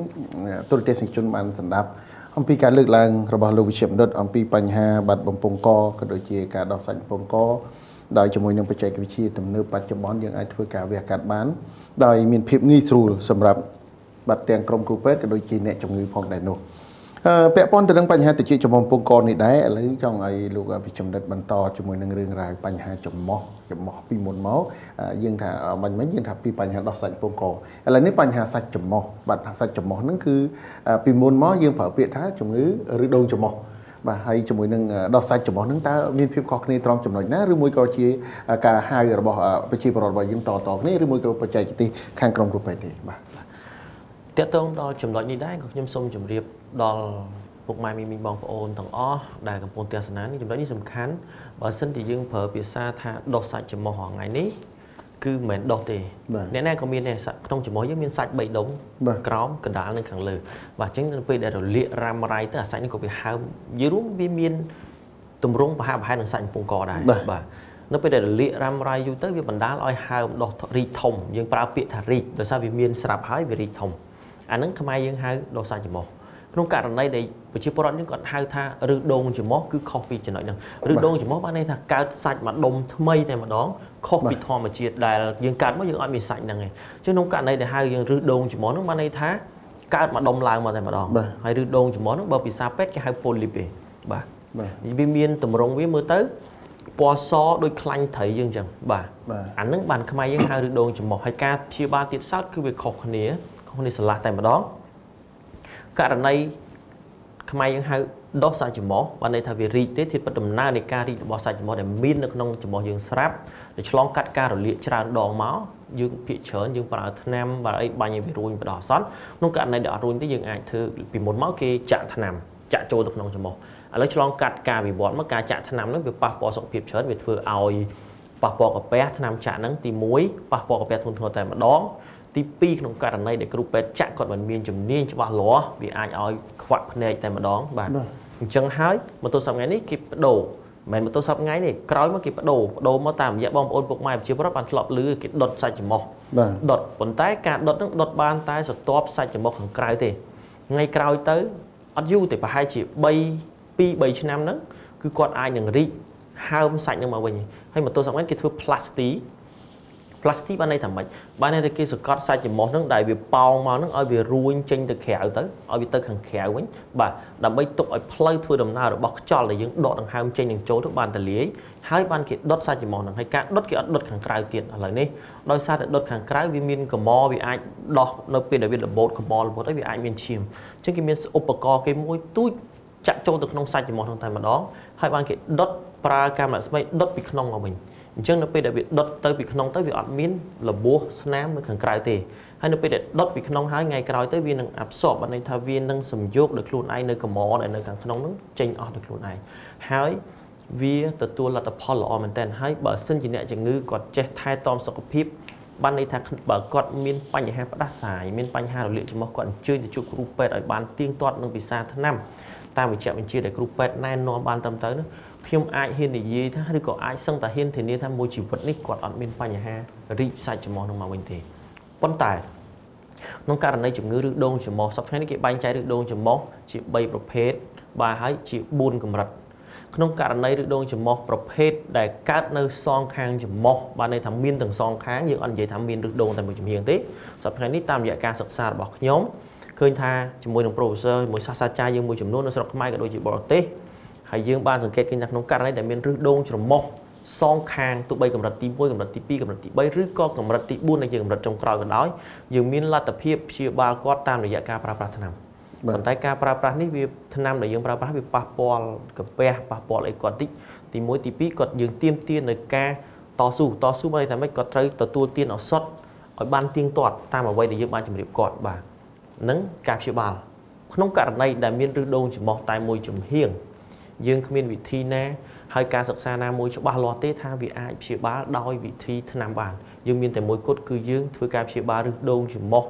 ទូរទស្សនិកជនបានស្ដាប់អំពីការលើកឡើងរបស់លោកវិជ្ជបណ្ឌិតអំពីបញ្ហាបាត់បំពង់កក៏ដូចជាការដោះសាច់បំពង់កដោយជាមួយនឹងបច្ចេកវិទ្យាទំនើបបច្ចុប្បន្នយើងអាចធ្វើការវះកាត់បានដោយមានភាពងាយស្រួលសម្រាប់បាត់ទាំងក្រុមគ្រូពេទ្យក៏ដូចជាអ្នកជំងឺផងដែរនោះពាក់ព័ន្ធទៅនឹងបញ្ហាតិចចំហពងកនេះដែរឥឡូវចង់ឲ្យលោកវិជ្ជបណ្ឌិតបន្តជាមួយនឹងរឿងរ៉ាវបញ្ហាចំហពីមុនមកយើងថាមិញយើងថាពីបញ្ហាដោះសាច់ពងកឥឡូវនេះបញ្ហាសាច់ចំហបាត់សាច់ចំហហ្នឹងគឺពីមុនមកយើងប្រើពាក្យថាជំងឺឬដងចំហបាទហើយជាមួយនឹងដោះសាច់ចំហហ្នឹងតើមានភាពខុសគ្នាត្រង់ចំណុចណាឬមួយក៏ជាការហៅរបស់ប្រជាពលរដ្ឋរបស់យើងតគ្នាឬមួយក៏បច្ចេកទេសខាងក្រមគ្រូពេទ្យទេបាទតើតើដល់ចំណុចនេះដែរក៏ខ្ញុំសូមជម្រាបដល់ពុកម៉ែមីមីបងប្អូនទាំងអស់ដែលកំពុងទស្សនានេះចំណុចនេះសំខាន់បើសិនជាយើងប្រើភាសាថាដោះសាច់ចំហថ្ងៃនេះគឺមិនមែនដោះទេអ្នកណាក៏មានដែរក្នុងចំហយើងមានសាច់3ដុំក្រោមកណ្ដាលនិងខាងលើបាទអញ្ចឹងនៅពេលដែលរលាករ៉ាំរ៉ៃទៅអាសាច់នេះក៏វាហើមយីរួមវាមានទម្រង់ប្រហាក់ប្រហែលនឹងសាច់ពងកដែរបាទនៅពេលដែលរលាករ៉ាំរ៉ៃយូរទៅវាបណ្ដាលឲ្យហើមដោះរីកធំយើងប្រើពាក្យថារីកដោយសារវាមានស្រាប់ហើយវារីកធំអាហ្នឹងខ្មែរយើងហៅដោះសាច់ចំហក្នុងករណីដែលប្រជាពលរដ្ឋយើងគាត់ហៅថាឬដងចំហគឺខុសពីចំណុចហ្នឹងឬដងចំហបានន័យថាកើតសាច់មួយដុំថ្មីតែម្ដងខុសពីធម្មជាតិដែលយើងកើតមកយើងអត់មានសាច់ហ្នឹងទេអញ្ចឹងក្នុងករណីដែលហៅយើងឬដងចំហហ្នឹងបានន័យថា កើតមកដុំឡើងមកតែម្ដងហើយឬដងច្រមុះហ្នឹងបើភាសាពេទ្យគេហៅ polyp ទេបាទវាមានតម្រង់វាមើលទៅពណ៌សដូចខ្លាញ់ត្រីយើងអញ្ចឹងបាទអាហ្នឹងបានខ្មែរយើងហៅឬដងច្រមុះហើយការព្យាបាលទៀតសោតគឺវាខុសគ្នាស្រឡះតែម្ដងករណីខ្មែរយើងហៅដុសសាច់ច្រមុះបានន័យថាវារីកទេធាតុពិតដំណើរនៃការរីករបស់សាច់ច្រមុះដែលមាននៅក្នុងច្រមុះយើងស្រាប់ដែលឆ្លងកាត់ការរលាកច្រើនដងមកយើងភាគច្រើនយើងប្រើថ្នាំបាទអីបាញ់ឲ្យវារួញបណ្ដោះអាសន្នក្នុងករណីដែលអត់រួញទេយើងអាចធ្វើពីមុនមកគេចាក់ថ្នាំចាក់ចូលទៅក្នុងច្រមុះឥឡូវឆ្លងកាត់ការវិវត្តមកការចាក់ថ្នាំហ្នឹងវាប៉ះពាល់សុខភាពច្រើនវាធ្វើឲ្យប៉ះពាល់កាពះថ្នាំចាក់ហ្នឹងទី1ប៉ះពាល់កាពះធ្ងន់ធ្ងរតែម្ដងទី2ក្នុងករណីដែលគ្រូពេទ្យចាក់គាត់មិនមានជំនាញច្បាស់លាស់វាអាចឲ្យខ្វាក់ភ្នែកតែម្ដងបាទអញ្ចឹងហើយម៉ូតូសប្តាហ៍ថ្ងៃនេះគេបដូរមិនមែនម៉ូតូសប្តាហ៍ថ្ងៃនេះក្រោយមកគេបដូរមកតាមរយៈបងប្អូនពុកម៉ែប្រជាពលរដ្ឋបានធ្លាប់ឮគេដុតសាច់ច្រមុះដុតប៉ុន្តែការដុតហ្នឹងដុតបានតែស្រទាប់សាច់ច្រមុះខាងក្រៅទេថ្ងៃក្រោយទៅអត់យូរទេប្រហែលជា2-3 ឆ្នាំហ្នឹងគឺគាត់អាចនឹងរីកហើមសាច់ហ្នឹងមកវិញហើយម៉ូតូសប្តាហ៍ថ្ងៃគេធ្វើផ្លាស្ទីបានន័យថាម៉េចបានន័យថាគេសកាត់សាច់ច្រមុះហ្នឹងដែលវាប៉ោងមកហ្នឹងឲ្យវារួញចេញទៅក្រៅទៅឲ្យវាទៅខាងក្រៅវិញបាទដើម្បីទុកឲ្យផ្លូវធ្វើដំណើររបស់ខ្យល់ដែលយើងដកដង្ហើមចេញនឹងចូលទៅបានទលាយហើយបានគេដុតសាច់ច្រមុះហ្នឹងហើយការដុតគេអត់ដុតខាងក្រៅទៀតឥឡូវនេះដោយសារតែដុតខាងក្រៅវាមានកម្មវាអាចដោះនៅពេលដែលវារបូតកម្មរបូតឲ្យវាអាចមានឈាមអញ្ចឹងគេមានឧបករណ៍គេមួយទូចចាក់ចូលទៅក្នុងសាច់ច្រមុះហ្នឹងតែម្ដងហើយបានគេដុតប្រើកាមេរ៉ាស្មីដុតពីក្នុងមកវិញអញ្ចឹងនៅពេលដែលវាដុតទៅពីក្នុងទៅវាអត់មានរបួសស្នាមនៅខាងក្រៅទេហើយនៅពេលដែលដុតពីក្នុងហើយថ្ងៃក្រោយទៅវានឹងអាប់សបបានន័យថាវានឹងសំយោគដោយខ្លួនឯងនៅកម្មដែលនៅខាងក្នុងហ្នឹងចេញអស់ដោយខ្លួនឯងហើយវាទទួលលទ្ធផលល្អមែនទែនហើយបើសិនជាអ្នកជំងឺគាត់ចេះថែទាំសុខភាពបានន័យថាបើគាត់មានបញ្ហាផ្ដាសាយមានបញ្ហារលាកច្រមុះគាត់អញ្ជើញទៅជួបគ្រូពេទ្យឲ្យបានទៀងទាត់នឹងពិសាថ្នាំតាមវិជ្ជាបញ្ជាដែលគ្រូពេទ្យណែនាំបានត្រឹមត្រូវនោះខ្ញុំអាចហ៊ាននិយាយថាឬក៏អាចសឹងតែហ៊ានធានាថាមួយជីវិតនេះគាត់អត់មានបញ្ហារីកសាច់ច្រមុះនឹងមកវិញទេប៉ុន្តែក្នុងករណីជំងឺឬដងច្រមុះសប្តាហ៍នេះគេបែងចែកឬដងច្រមុះជា3ប្រភេទបាទហើយជា4កម្រិតក្នុងករណីឬដងច្រមុះប្រភេទដែលកើតនៅសងខាងច្រមុះបានន័យថាមានទាំងសងខាងយើងអត់និយាយថាមានឬដងតែមួយចំហៀងទេសប្តាហ៍នេះតាមរយៈការសិក្សារបស់ខ្ញុំឃើញថាជាមួយនឹង professor មួយសាស្ត្រាចារ្យយើងមួយចំនួននៅស្រុកខ្មែរក៏ដូចជាបរទេសហើយយើងបានសង្កេតឃើញថាក្នុងករណីដែលមានឬដងច្រមុះសងខាងទោះបីកម្រិតទី1កម្រិតទី2កម្រិតទី3ឬក៏កម្រិតទី4ដែលជាកម្រិតចុងក្រោយក៏ដោយយើងមានលទ្ធភាពព្យាបាលគាត់តាមរយៈការប្រើប្រាស់ថ្នាំប៉ុន្តែការប្រើប្រាស់នេះវាថ្នាំដែលយើងប្រើប្រាស់វាប៉ះពាល់កាពះប៉ះពាល់អីគាត់តិចទី1ទី2គាត់យើងទាមទារនៅការតស៊ូមកន័យថាម៉េចគាត់ត្រូវទទួលទានឱសថឲ្យបានទៀងទាត់តាមអ្វីដែលយើងបានជម្រាបគាត់បាទនឹងការព្យាបាលក្នុងករណីដែលមានឬដងច្រមុះតែមួយចំហៀងយើងគ្មានវិធីណាហើយការសិក្សាណាមួយច្បាស់លាស់ទេថាវាអាចព្យាបាលដោយវិធីថ្នាំបានយើងមានតែមួយគត់គឺយើងធ្វើការព្យាបាលឬដងច្រមុះ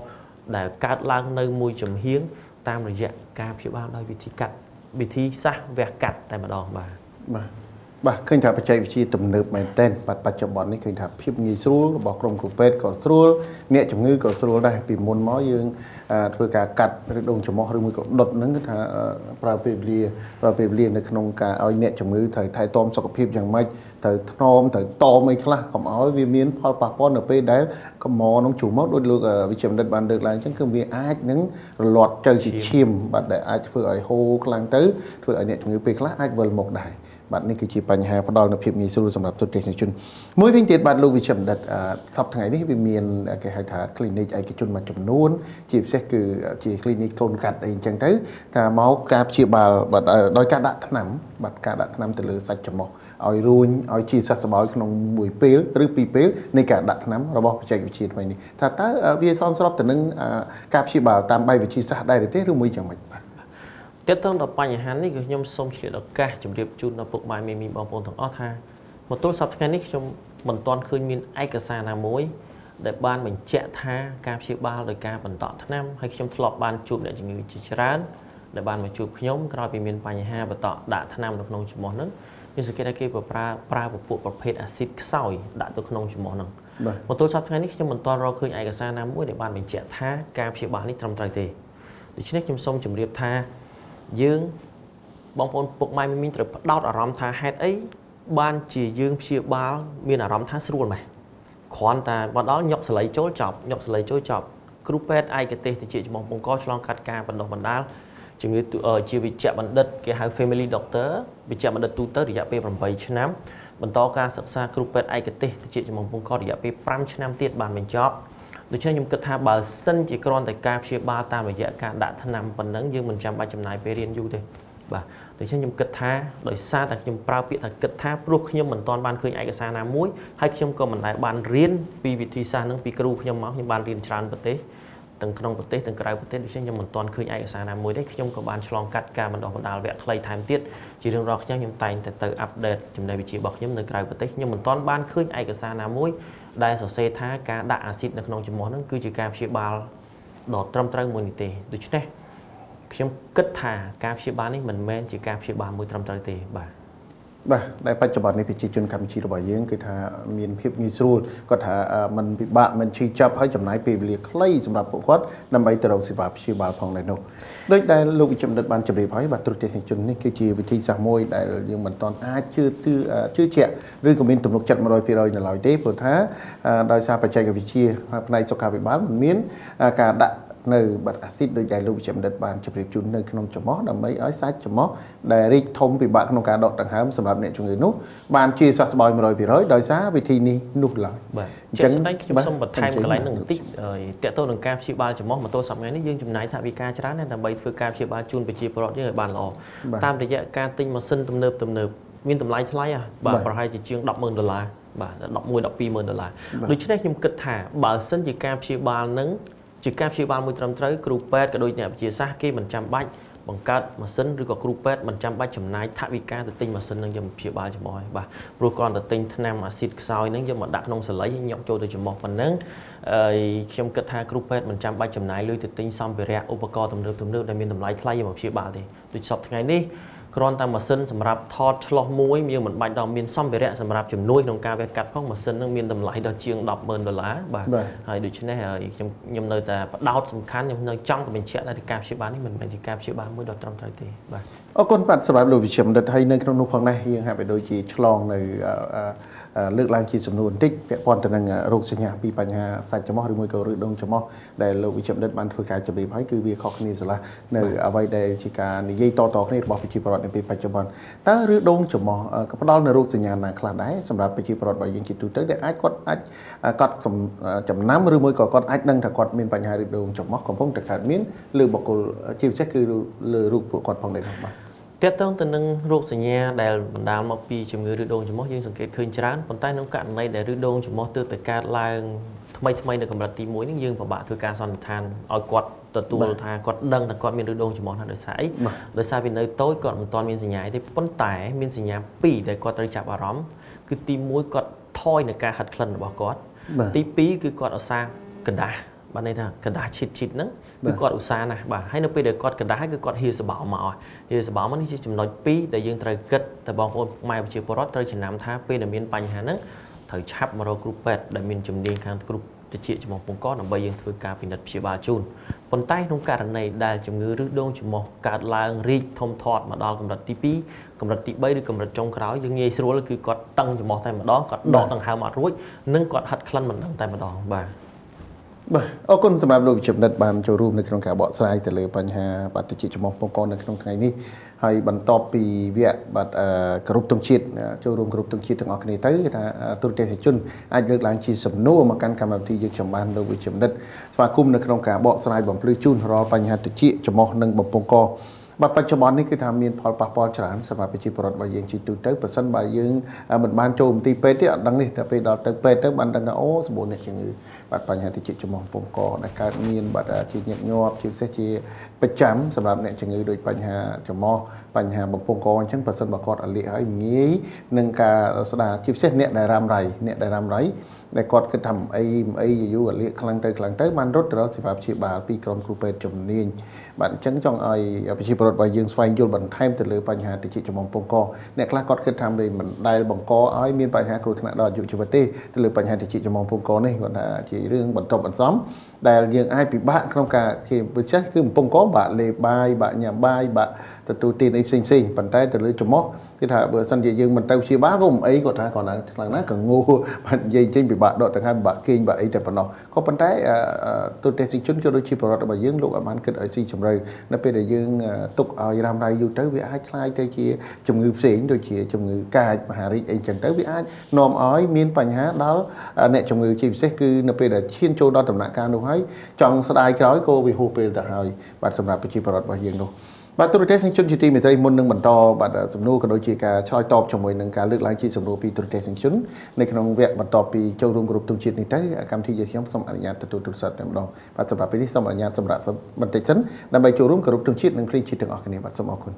ដែលកើតឡើងនៅមួយចំហៀងតាមរយៈការព្យាបាលដោយវិធីកាត់វិធីសាស្ត្រវះកាត់តែម្ដងបាទឃើញថាបច្ចេកវិទ្យាទំនើបមែនទែនបច្ចុប្បន្ននេះឃើញថាភាពងាយស្រួលរបស់ក្រុមគ្រូពេទ្យក៏ស្រួលអ្នកជំងឺក៏ស្រួលដែរពីមុនមកយើងធ្វើការកាត់ឬដងច្រមុះឬមួយក៏ដុតហ្នឹងគឺថាប្រើពេលវេលានៅក្នុងការឲ្យអ្នកជំងឺត្រូវថែទាំសុខភាពយ៉ាងម៉េចត្រូវថ្នមត្រូវតមអីខ្លះកុំឲ្យវាមានផលប៉ះពាល់នៅពេលដែលកម្មនឹងជ្រុះមកដោយលោកវិជ្ជបណ្ឌិតបានលើកឡើងអញ្ចឹងគឺវាអាចនឹងរលាត់ទៅជាឈាមបាទដែលអាចធ្វើឲ្យហូរខ្លាំងទៅធ្វើឲ្យអ្នកជំងឺពេលខ្លះអាចវិលមកដែរបាទនេះគឺជាបញ្ហាផ្ដល់នូវភាពងាយស្រួលសម្រាប់ទូទៅជនមួយវិញទៀតបាទលោកវិជ្ជបណ្ឌិតសប្តាហ៍ថ្ងៃនេះវាមានគេហៅថា clinic ឯកជនមួយចំនួនជាពិសេសគឺជា clinic កូនកាត់អីអញ្ចឹងទៅថាមកការព្យាបាលបាទដោយការដាក់ថ្នាំបាទការដាក់ថ្នាំទៅលើសាច់ច្រមុះឲ្យរួញឲ្យជាសះស្បើយក្នុងមួយពេលឬពីរពេលនៃការដាក់ថ្នាំរបស់បច្ចេកវិទ្យាថ្មីនេះថាតើវាសមស្របទៅនឹងការព្យាបាលតាមបែបវិទ្យាសាស្ត្រដែរទេឬមួយយ៉ាងម៉េចបាទទាក់ទងដល់បញ្ហានេះគឺខ្ញុំសូមឆ្លៀតឱកាសជម្រាបជូនដល់ពុកម៉ែមីបងប្អូនទាំងអស់ថាមកទល់សប្តាហ៍ថ្ងៃនេះខ្ញុំមិនទាន់ឃើញមានឯកសារណាមួយដែលបានបញ្ជាក់ថាការព្យាបាលដោយការបន្តថ្នាំហើយខ្ញុំធ្លាប់បានជួបអ្នកជំងឺជាច្រើនដែលបានមកជួបខ្ញុំក្រោយពីមានបញ្ហាបន្តដាក់ថ្នាំនៅក្នុងច្រមុះហ្នឹងមានសង្កេតថាគេប្រើពពួកប្រភេទអាស៊ីតខ្សោយដាក់ទៅក្នុងច្រមុះហ្នឹងមកទល់សប្តាហ៍ថ្ងៃនេះខ្ញុំមិនទាន់រកឃើញឯកសារណាមួយដែលបានបញ្ជាក់ថាការព្យាបាលនេះត្រឹមត្រូវទេដូច្នេះខ្ញុំសូមជម្រាបថាយើងបងប្អូនពុកម៉ែមីមីត្រូវផ្ដោតអារម្មណ៍ថាហេតុអីបានជាយើងព្យាបាលមានអារម្មណ៍ថាស្រួលម៉េះគ្រាន់តែមកដល់ញុកសលៃចូលចប់ គ្រូពេទ្យឯកទេសទៅជាចំពោះបង្កឆ្លងកាត់ការបណ្ដុះបណ្ដាលជំងឺជាវិជ្ជបណ្ឌិតគេហៅ family doctor វិជ្ជបណ្ឌិតទូទៅរយៈពេល8ឆ្នាំបន្តការសិក្សាគ្រូពេទ្យឯកទេសទៅជាចំពោះបង្ករយៈពេល5ឆ្នាំទៀតបានបញ្ចប់ដូច្នេះខ្ញុំគិតថាបើសិនជាគ្រាន់តែការព្យាបាលតាមរយៈការដាក់ថ្នាំប៉ុណ្ណឹងយើងមិនចាំបាច់ចំណាយពេលរៀនយូរទេបាទដូច្នេះខ្ញុំគិតថាដោយសារតែខ្ញុំប្រើពាក្យថាគិតថាព្រោះខ្ញុំមិនទាន់បានឃើញឯកសារណាមួយហើយខ្ញុំក៏មិនដែលបានរៀនពីវិធីសាស្ត្រហ្នឹងពីគ្រូខ្ញុំមកខ្ញុំបានរៀនច្រើនប្រទេសទាំងក្នុងប្រទេសទាំងក្រៅប្រទេសដូច្នេះខ្ញុំមិនទាន់ឃើញឯកសារណាមួយទេខ្ញុំក៏បានឆ្លងកាត់ការបណ្ដុះបណ្ដាលវគ្គខ្លីថែមទៀតជារៀងរាល់ខ្ញុំតែងតែទៅអាប់ដេតចំណេះវិជ្ជារបស់ខ្ញុំនៅក្រៅប្រទេសខ្ញុំមិនទាន់បានឃើញឯកសារណាមួយដែលសរសេរថាការដាក់អាស៊ីតនៅក្នុងចំហហ្នឹងគឺជាការព្យាបាលដ៏ត្រឹមត្រូវមួយនេះទេដូច្នេះខ្ញុំគិតថាការព្យាបាលនេះមិនមែនជាការព្យាបាលមួយត្រឹមត្រូវទេបាទដែលបច្ចុប្បន្ននេះប្រជាជនកម្ពុជារបស់យើងគឺថាមានភាពងាយស្រួលគាត់ថាมันពិបាកមិនឈឺចាប់ហើយចំណាយពេលវេលាខ្លីសម្រាប់ពួកគាត់ដើម្បីទៅរកសេវាព្យាបាលផងដែរនោះដូចដែលលោកវិជ្ជបណ្ឌិតបានជម្រាបហើយបាទទ្រុឌទេសនិកជននេះគឺជាវិធីសាស្ត្រមួយដែលយើងមិនទាន់អាចជឿជាក់ឬក៏មានទំនុកចិត្ត 100% នៅឡើយទេព្រោះថាដោយសារបច្ចេកវិទ្យាផ្នែកសុខាភិបាលមិនមានការដាក់នៅបាត់អាស៊ីតដោយដែលលោកវិជ្ជបណ្ឌិតបានជម្រាបជូននៅក្នុងចំហដើម្បីឲ្យសាច់ចំហដែលរីកធំពិបាកក្នុងការដកដង្ហើមសម្រាប់អ្នកជំងឺនោះបានជាសះស្បើយ 100% ដោយសារវិធីនេះនោះឡើយបាទអញ្ចឹងខ្ញុំសូមបន្ថែមកន្លែងនឹងបន្តិចតើតើនឹងការព្យាបាលចំហម៉ូតូសប្តាហ៍នេះយើងចំណាយថវិកាច្រើនណាស់ដើម្បីធ្វើការព្យាបាលជូនប្រជាពលរដ្ឋយើងឲ្យបានល្អតាមរយៈការទិញម៉ាស៊ីនទំនើបមានតម្លៃថ្លៃបាទប្រហែលជាជាង$10,000បាទ$11,000-12,000ដូច្នេះខ្ញុំគិតថាបើសិនជាការព្យាបាលនឹងជាការព្យាបាលមួយត្រឹមត្រូវគ្រូពេទ្យក៏ដូចអ្នកវិទ្យាសាស្ត្រគេមិនចាំបាច់បង្កើតម៉ាស៊ីនឬក៏គ្រូពេទ្យមិនចាំបាច់ចំណាយថវិកាទៅទិញម៉ាស៊ីននឹងយកមកព្យាបាលចំហហើយបាទព្រោះគ្រាន់តែទិញថ្នាំអាស៊ីតខ្សោយនឹងយកមកដាក់ក្នុងសលៃញាក់ចូលទៅចំហប៉ុណ្ណឹងខ្ញុំគិតថាគ្រូពេទ្យមិនចាំបាច់ចំណាយលុយទៅទិញសម្ភារៈឧបករណ៍ទំនើបដែលមានតម្លៃថ្លៃយកមកព្យាបាលទេដូចសពថ្ងៃនេះគ្រាន់តែម៉ាស៊ីនសម្រាប់ថតឆ្លោះមួយយើងមិនបាច់ដល់មានសម្ភារៈសម្រាប់ជំនួយក្នុងការវះកាត់ផងម៉ាស៊ីននឹងមានតម្លៃដល់ជាង$10,000បាទហើយដូច្នេះខ្ញុំនៅតែបដោតសំខាន់ខ្ញុំនៅចង់បញ្ជាក់ថាការព្យាបាលនេះមិនមែនជាការព្យាបាលមួយដ៏ត្រឹមត្រូវទេបាទអរគុណបាទសម្រាប់លោកវិជ្ជបណ្ឌិតហើយនៅក្នុងនោះផងដែរយើងហាក់បីដូចជាឆ្លងនៅលើកឡើងជាសំណួរបន្តិចពាក់ព័ន្ធទៅនឹងរោគសញ្ញាពីបញ្ហាសាច់ច្រមុះឬមួយក៏ឬដងច្រមុះដែលលោកវិជ្ជបណ្ឌិតបានធ្វើការជម្រាបហើយគឺវាខុសគ្នាស្រឡះនៅអ្វីដែលជាការនិយាយតគ្នារបស់ប្រជាពលរដ្ឋនៅពេលបច្ចុប្បន្នតើឬដងច្រមុះក៏ផ្ដល់នៅរោគសញ្ញាណាខ្លះដែរសម្រាប់ប្រជាពលរដ្ឋរបស់យើងជាទូទៅដែលគាត់អាចកត់ចំណាំឬមួយក៏គាត់អាចដឹងថាគាត់មានបញ្ហាឬដងច្រមុះកំពុងតែកើតមានលើបុគ្គលជាពិសេសគឺលើរូបពួកគាត់ផងដែរបាទទាក់ទងទៅនឹងរោគសញ្ញាដែលបណ្ដាលមកពីជំងឺឬដងច្រមុះយើងសង្កេតឃើញច្រើនប៉ុន្តែក្នុងករណីដែលឬដងច្រមុះទើបតែកើតឡើងថ្មីនៅកម្រិតទី1នេះយើងពិបាកធ្វើការសន្និដ្ឋានឲ្យគាត់ទទួលថាគាត់ដឹងថាគាត់មានឬដងច្រមុះណាដោយសារអីដោយសារវានៅតូចគាត់មិនទាន់មានសញ្ញាទេប៉ុន្តែមានសញ្ញា2ដែលគាត់ត្រូវចាប់អារម្មណ៍គឺទី1គាត់ថយនៅការហិតក្លិនរបស់គាត់ទី2គឺគាត់ឧស្សាហ៍កណ្ដាស់បានន័យថាកណ្ដាស់ឈិតហ្នឹងគឺគាត់ឧស្សាហ៍ណាស់បាទហើយនៅពេលដែលគាត់កណ្ដាស់គឺគាត់ហៀសបោមកហៀសបោមកនេះជាចំណុច2ដែលយើងត្រូវគិតតែបងប្អូនម៉ែប្រជាពលរដ្ឋត្រូវចំណាំថាពេលដែលមានបញ្ហាហ្នឹងត្រូវឆាប់មករកគ្រូពេទ្យដែលមានជំនាញខាងគ្រូតិចចំពោះពងកដើម្បីយើងធ្វើការពិនិត្យព្យាបាលជូនប៉ុន្តែក្នុងករណីដែលជំងឺឬដងច្រមុះកើតឡើងរីកធំធាត់មកដល់កម្រិតទី2កម្រិតទី3ឬកម្រិតចុងក្រោយយើងងាយស្រួលគឺគាត់តឹងច្រមុះតែម្ដងគាត់ដកដង្ហើមអត់រួចនិងគាត់ហិតក្លិនមិនដឹងតែម្ដងបាទអរគុណសម្រាប់លោកវិជ្ជបណ្ឌិតបានចូលរួមនៅក្នុងការបកស្រាយទៅលើបញ្ហាបាតុភិច្រមុះពងកនៅក្នុងថ្ងៃនេះហើយបន្ទាប់ពីវគ្គបាទគ្រប់ទងជាតិចូលរួមគ្រប់ទងជាតិទាំងអស់គ្នាទៅគឺថាទូរទស្សនិកជនអាចលើកឡើងជាសំណួរមកកាន់កម្មវិធីយើងខ្ញុំបានលោកវិជ្ជបណ្ឌិតស្វាគមន៍នៅក្នុងការបកស្រាយបំភ្លឺជូនរាល់បញ្ហាតិចច្រមុះនិងបំពង់កបាទបច្ចុប្បន្ននេះគឺថាមានផលប៉ះពាល់ច្រើនសម្រាប់ប្រជាពលរដ្ឋរបស់យើងជាទូទៅប្រសិនបើយើងមិនបានចូលមន្ទីរពេទ្យទេអត់ដឹងនេះតែពេលដល់ទៅពេទ្យទៅបានដឹងថាអូសម្បូរអ្នកជំងឺបាទបញ្ហាតិចច្រមុះពងកដែលកើតមានបាទជាញឹកញាប់ជាពិសេសជាប្រចាំសម្រាប់អ្នកជំងឺដូចបញ្ហាច្រមុះបញ្ហាបំពង់កអញ្ចឹងប្រសិនបើគាត់អលាកហើយងាយនឹងការស្ដារជាពិសេសអ្នកដែលរ៉ាំរ៉ៃដែលគាត់គិតថាអីយូរអលាកខ្លាំងទៅបានរត់ទៅរកសេវាព្យាបាលពីក្រុមគ្រូពេទ្យជំនាញបាទអញ្ចឹងចង់ឲ្យប្រជាពលរដ្ឋរបស់យើងស្វែងយល់បន្ថែមទៅលើបញ្ហាតិចច្រមុះពងកអ្នកខ្លះគាត់គិតថាមិនដែលបង្កឲ្យមានបញ្ហាគ្រោះថ្នាក់ដល់អាយុជីវិតទេទៅលើបញ្ហាតិចច្រមុះពងកនេះគាត់ថាជារឿងបន្ទាប់បន្សំដែលយើងអាចពិបាកក្នុងការគេពិសេសគឺបំពង់កបាក់លេបាយបាក់ញ៉ាំបាយបាក់ទទួលទានអីផ្សេងប៉ុន្តែទៅលើច្រមុះគឺ cái thà bữa sân gì dương mình tao chia bá gồm ấy còn là nó còn ngu bạn dây trên bị bạn đội tầng hai bạn kinh bạn ấy tại phần nào có vấn đề tôi testing chung cho đôi chi bảo rồi dương lúc ở ban kết ở si chồng rồi nó bây giờ dương tục ở làm đây dù tới với ai khai tới chia chồng ngư sĩ đôi chia chồng ngư cài mà hà ri chẳng tới với ai nôm ói miên bánh há đó nè chồng ngư chim sẽ cứ nó bây giờ chiên châu đó tầm nã ca đâu hay trong slide cái cô bị hụt về tại hơi bạn sầm rạp chi bảo rồi dương đâu bạn tôi test sinh chung chỉ mình thấy môn nâng bản to bạn sầm nô còn đôi chỉ cả choi top trong môi nâng cả lực lái chi sầm nô pi tôi test sinh chungในขนมvẹn bản to pi châu rung group tung chuyện này tới cam thi giờ khiếm xong ảnh nhạt từ từ sợt em đâu bạn sầm rạpไปที่xong ảnh nhạt sầm rạpมันติดชั้นนำไปchâu rung group tung chuyện nângคลีนชิดถึงออกกันนี่bạnสมอคุณ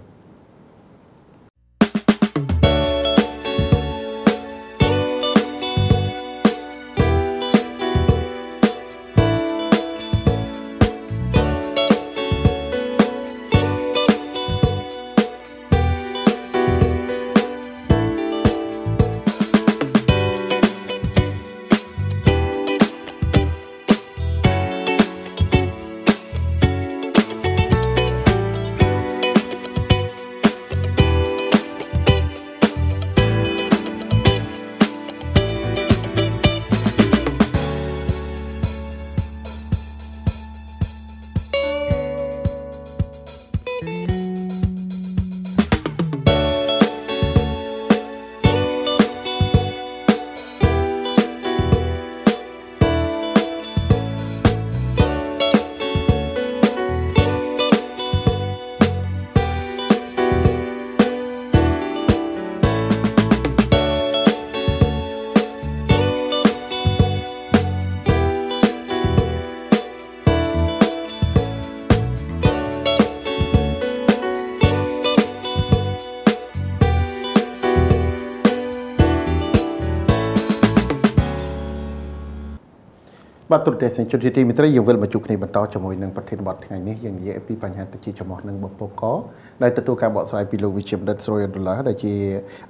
បាទទូរទស្សនិកជនជាទីមេត្រីយើងវិលមកជួបគ្នាបន្តជាមួយនឹងប្រធានបទថ្ងៃនេះយើងនិយាយពីបញ្ហាទឹកជាចំហនឹងបំពង់កដែលទទួលការបកស្រាយពីលោកវិជ្ជបណ្ឌិត Sroy Adolar ដែលជា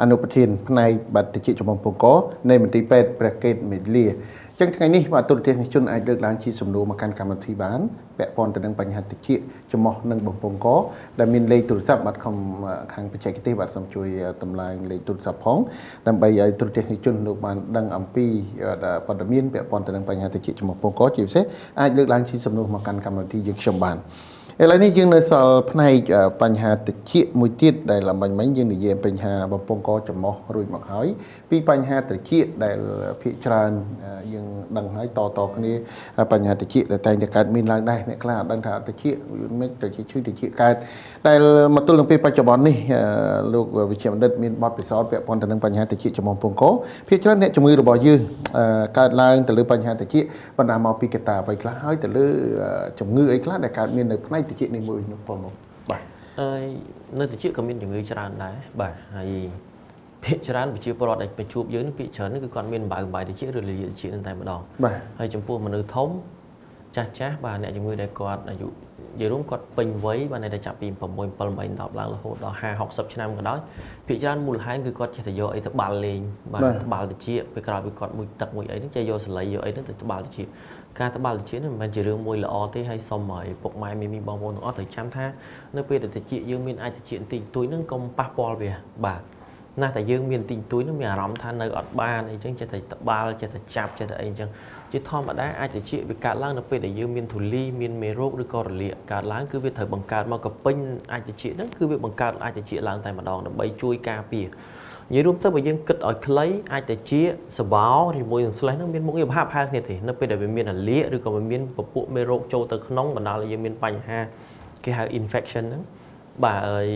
អនុប្រធានផ្នែកបាត់ទឹកជាចំហបំពង់កនៃមន្ទីរពេទ្យព្រះកេតមេលាចឹងថ្ងៃនេះបាទទូរទស្សនិកជនអាចលើកឡើងជាសំណួរមកកាន់កម្មវិធីបានពាក់ព័ន្ធទៅនឹងបញ្ហាទឹកជាចំហនឹងបំពង់កដែលមានលេខទូរស័ព្ទបាទខាងបច្ចេកទេសបាទសូមជួយតម្លើងលេខទូរស័ព្ទផងដើម្បីឲ្យទូរទស្សនិកជនលោកបានដឹងអំពីព័ត៌មានពាក់ព័ន្ធទៅនឹងបញ្ហាទឹកជាចំហបំពង់កជាពិសេសអាចលើកឡើងជាសំណួរមកកាន់កម្មវិធីយើងខ្ញុំបានឥឡូវនេះយើងនៅសល់ផ្នែកបញ្ហាតិចមួយទៀតដែលឡើងមិញយើងនិយាយបញ្ហាបំពង់កចំោះរួចមកហើយពីបញ្ហាតិចដែលភាគច្រើនយើងដឹងហើយតគ្នាបញ្ហាតិចដែលតែងតែកើតមានឡើងដែរអ្នកខ្លះអត់ដឹងថាតិចមិនតិចឈឺតិចកើតដែលមកទល់នឹងពេលបច្ចុប្បន្ននេះលោកវិជ្ជបណ្ឌិតមានបទពិសោធន៍ពាក់ព័ន្ធទៅនឹងបញ្ហាតិចចំោះបំពង់កភាគច្រើនអ្នកជំងឺរបស់យើងកើតឡើងទៅលើបញ្ហាតិចបណ្ដាលមកពីកត្តាអ្វីខ្លះហើយទៅលើជំងឺអីខ្លះដែលកើតមាននៅផ្នែកតិចនេះមួយនោះបងបាទនៅតិចក៏មានជំងឺច្រើនដែរបាទហើយភាគច្រើនប្រជាពលរដ្ឋដែលបញ្ជួបយើងភាគច្រើនគឺគាត់មានបាយតិចឬលាតិចនឹងតែម្ដងបាទហើយចំពោះមនុស្សធំចាស់បាទអ្នកជំងឺដែលគាត់អាយុនិយាយរួមគាត់ពេញវ័យបាទតែចាប់ពី6 7 8 10ឡើងរហូតដល់50 60ឆ្នាំក៏ដោយភាគច្រើនមូលហេតុគឺគាត់ចេះតែយកអីទៅបាល់លេងបាទបាល់តិចពេលក្រោយពីគាត់មួយទឹកមួយអីហ្នឹងចេះយកសលៃយកអីហ្នឹងទៅបាល់តិចការត្បាល់តិចនេះមិនមែនជារឿងមួយល្អទេហើយសូមឲ្យពុកម៉ែមីបងប្អូនទាំងអស់ត្រូវចាំថានៅពេលដែលតិចយើងមានអាចតិចបន្តិចតួយហ្នឹងកុំប៉ះពាល់វាបាទណាស់តែយើងមានតិចតួយហ្នឹងមានអារម្មណ៍ថានៅអត់បានអីចឹងចេះតែត្បាល់ចេះតែចាប់ចេះតែអីចឹងជាធម្មតាអាចតិចវាកើតឡើងនៅពេលដែលយើងមានធូលីមានមេរោគឬក៏រលាកកើតឡើងគឺវាត្រូវបង្កើតមកកពេញអាចតិចហ្នឹងគឺវាបង្កើតអាចតិចឡើងតែម្ដងដើម្បីជួយការពារនិយាយរួមទៅបើយើងគិតឲ្យខ្លីអាចតែជាសបោជាមួយនឹងស្លេះហ្នឹងមានមុខងារប្រហាក់ប្រហែលគ្នាទេនៅពេលដែលវាមានអាលាកឬក៏វាមានពពួកមេរោគចូលទៅក្នុងបណ្ដាលឲ្យយើងមានបញ្ហាគេហៅ infection ហ្នឹងបាទហើយ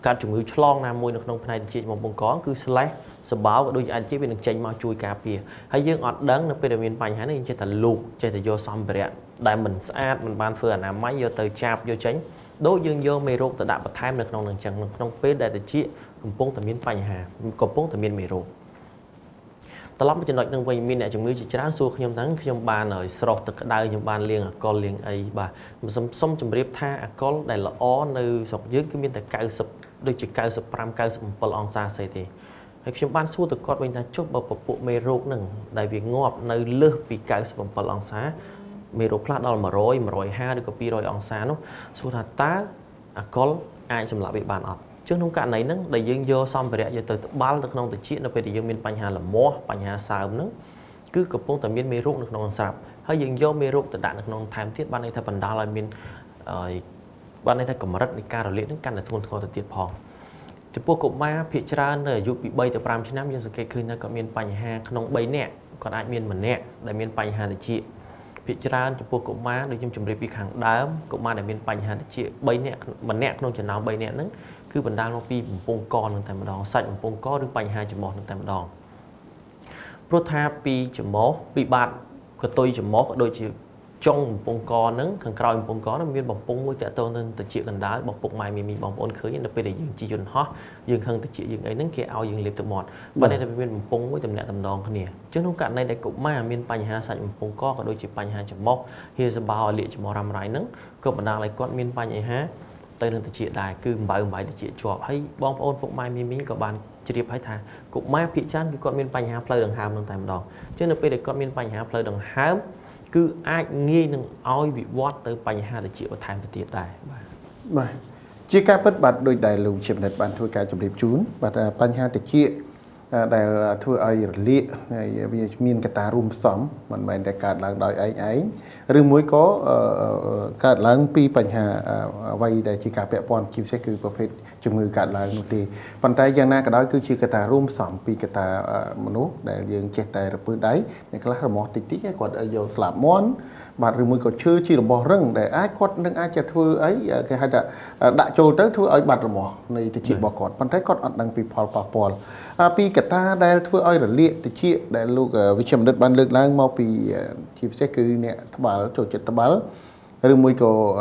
កើតជំងឺឆ្លងណាមួយនៅក្នុងផ្នែកតិចបំពង់កគឺស្លេះសបោក៏ដូចអាចជាវានឹងចេញមកជួយការពារហើយយើងអត់ដឹងនៅពេលដែលមានបញ្ហានេះយើងចេះតែលូកចេះតែយកសម្ភារៈដែលមិនស្អាតមិនបានធ្វើអនាម័យយកទៅចាប់យកចេញដូចយើងយកមេរោគទៅដាក់បន្ថែមនៅក្នុងនឹងចឹងក្នុងពេលដែលតិចកំពុងតែមានបញ្ហាកំពុងតែមានមេរោគត្រឡប់មកចំណុចនឹងវិញមានអ្នកជំងឺជាច្រើនសួរខ្ញុំថាខ្ញុំបានហើយស្រោះទឹកក្តៅខ្ញុំបានលាងអាល់កុលលាងអីបាទសុំជម្រាបថាអាល់កុលដែលល្អនៅស្រុកយើងគឺមានតែ90ដូចជា95 97អង្សាសេទេហើយខ្ញុំបានសួរទៅគាត់វិញថាចុះបើពពួកមេរោគហ្នឹងដែលវាងាប់នៅលើសពី97អង្សាមេរោគខ្លះដល់100 150ឬក៏200អង្សានោះសួរថាតើអាល់កុលអាចសម្លាប់វាបានអត់ chứ không cả này nắng để dương vô xong về giờ từ bao được không từ chuyện nó về thì dương miền Pành Hà là mỏ Pành Hà sao nắng cứ cặp phong từ miền mê rút được non sạp hay dương vô mê rút từ đạn được non tham thiết ban này thay phần đa là miền ban này thay cầm rất đi ca rồi liên đến căn là thôn kho từ tiệt phong chỉพวก cụm ma phía trên này giúp bị bay từ pram trên năm dương sự kiệnคือcó miền Pành Hà non bay nè còn ai miền mình nè đại miền Pành Hà thì chị phía trên chỉพวก cụm ma được trong chuẩn bị bị hàng đám cụm ma đại miền Pành Hà thì chị bay nè mình nè non chừng nào bay nè nắngคือบรรดาลงปีปงกรตั้งแต่มาดองใส่ปงกรหรือปัญหาจมอตั้งแต่มาดองเพราะถ้าปีจมอปีบาทก็ตัวจมอก็โดยจงปงกรนั้นขังกรอยปงกรนั้นมีบอกปงมวยแต่ตัวนั้นแต่เชี่ยกันได้บอกปงไม้มีบอกปนเคยยันไปได้ยังจีจนฮะยังขังแต่เชี่ยยังไอ้นั้นแกเอายังเล็บตัวหมดวันนี้เราเป็นปงมวยตำแหน่งตำดองเขาเนี่ยจึงต้องการในได้กุมามีปัญหาใส่ปงกรก็โดยจีปัญหาจมอเฮียสบายเลี้ยจมอรำไรนั้นก็บรรดาอะไรก็มีปัญหาtới nên chị đại cứ bảy để chị chọn hay bom ôn phục mai mi có bàn chỉ điệp hay thà cục mai phía chân cứ con miền Pành Hà plei đường hàm đường tạm đòn chứ nó bây giờ con miền Pành Hà plei đường hàm cứ ai nghi nâng oi bị vót tới Pành Hà để chị vào tham tiệt đại chỉ các bất bát đôi đại lục chìm nét bàn thôi cả chụp điệp chún và Pành Hà để chị đại thôi ai liệt vì miền cái ta rum sắm mình để cả làng đòi ấy rừng muối có cả làng pi Pành Hà vay để chỉ cả bẹ pon chim sẽ cứประเภทchùm người cả làng một tí bàn tay giang na cái đó cứ chỉ cái ta rum sắm pi cái ta mนุษย์để dương chết tay rồi bữa đấy để cái lá mỏ tí tí cái quạt ở dầu slab món mà rừng muối có chưa chỉ là bỏ rừng để ai quạt nâng ai chặt thưa ấy cái hai đã trôi tới thưa ấy bạt rồi mỏ này thì chỉ bỏ cọt bàn tay cọt đang pi pol pi cái ta đây thưa ấy rồi liệt thì chị để lúc với chấm đất ban lực lang mau pi chim sẽ cứ nè tháp bảo chỗ chết tháp bảo rồi mới có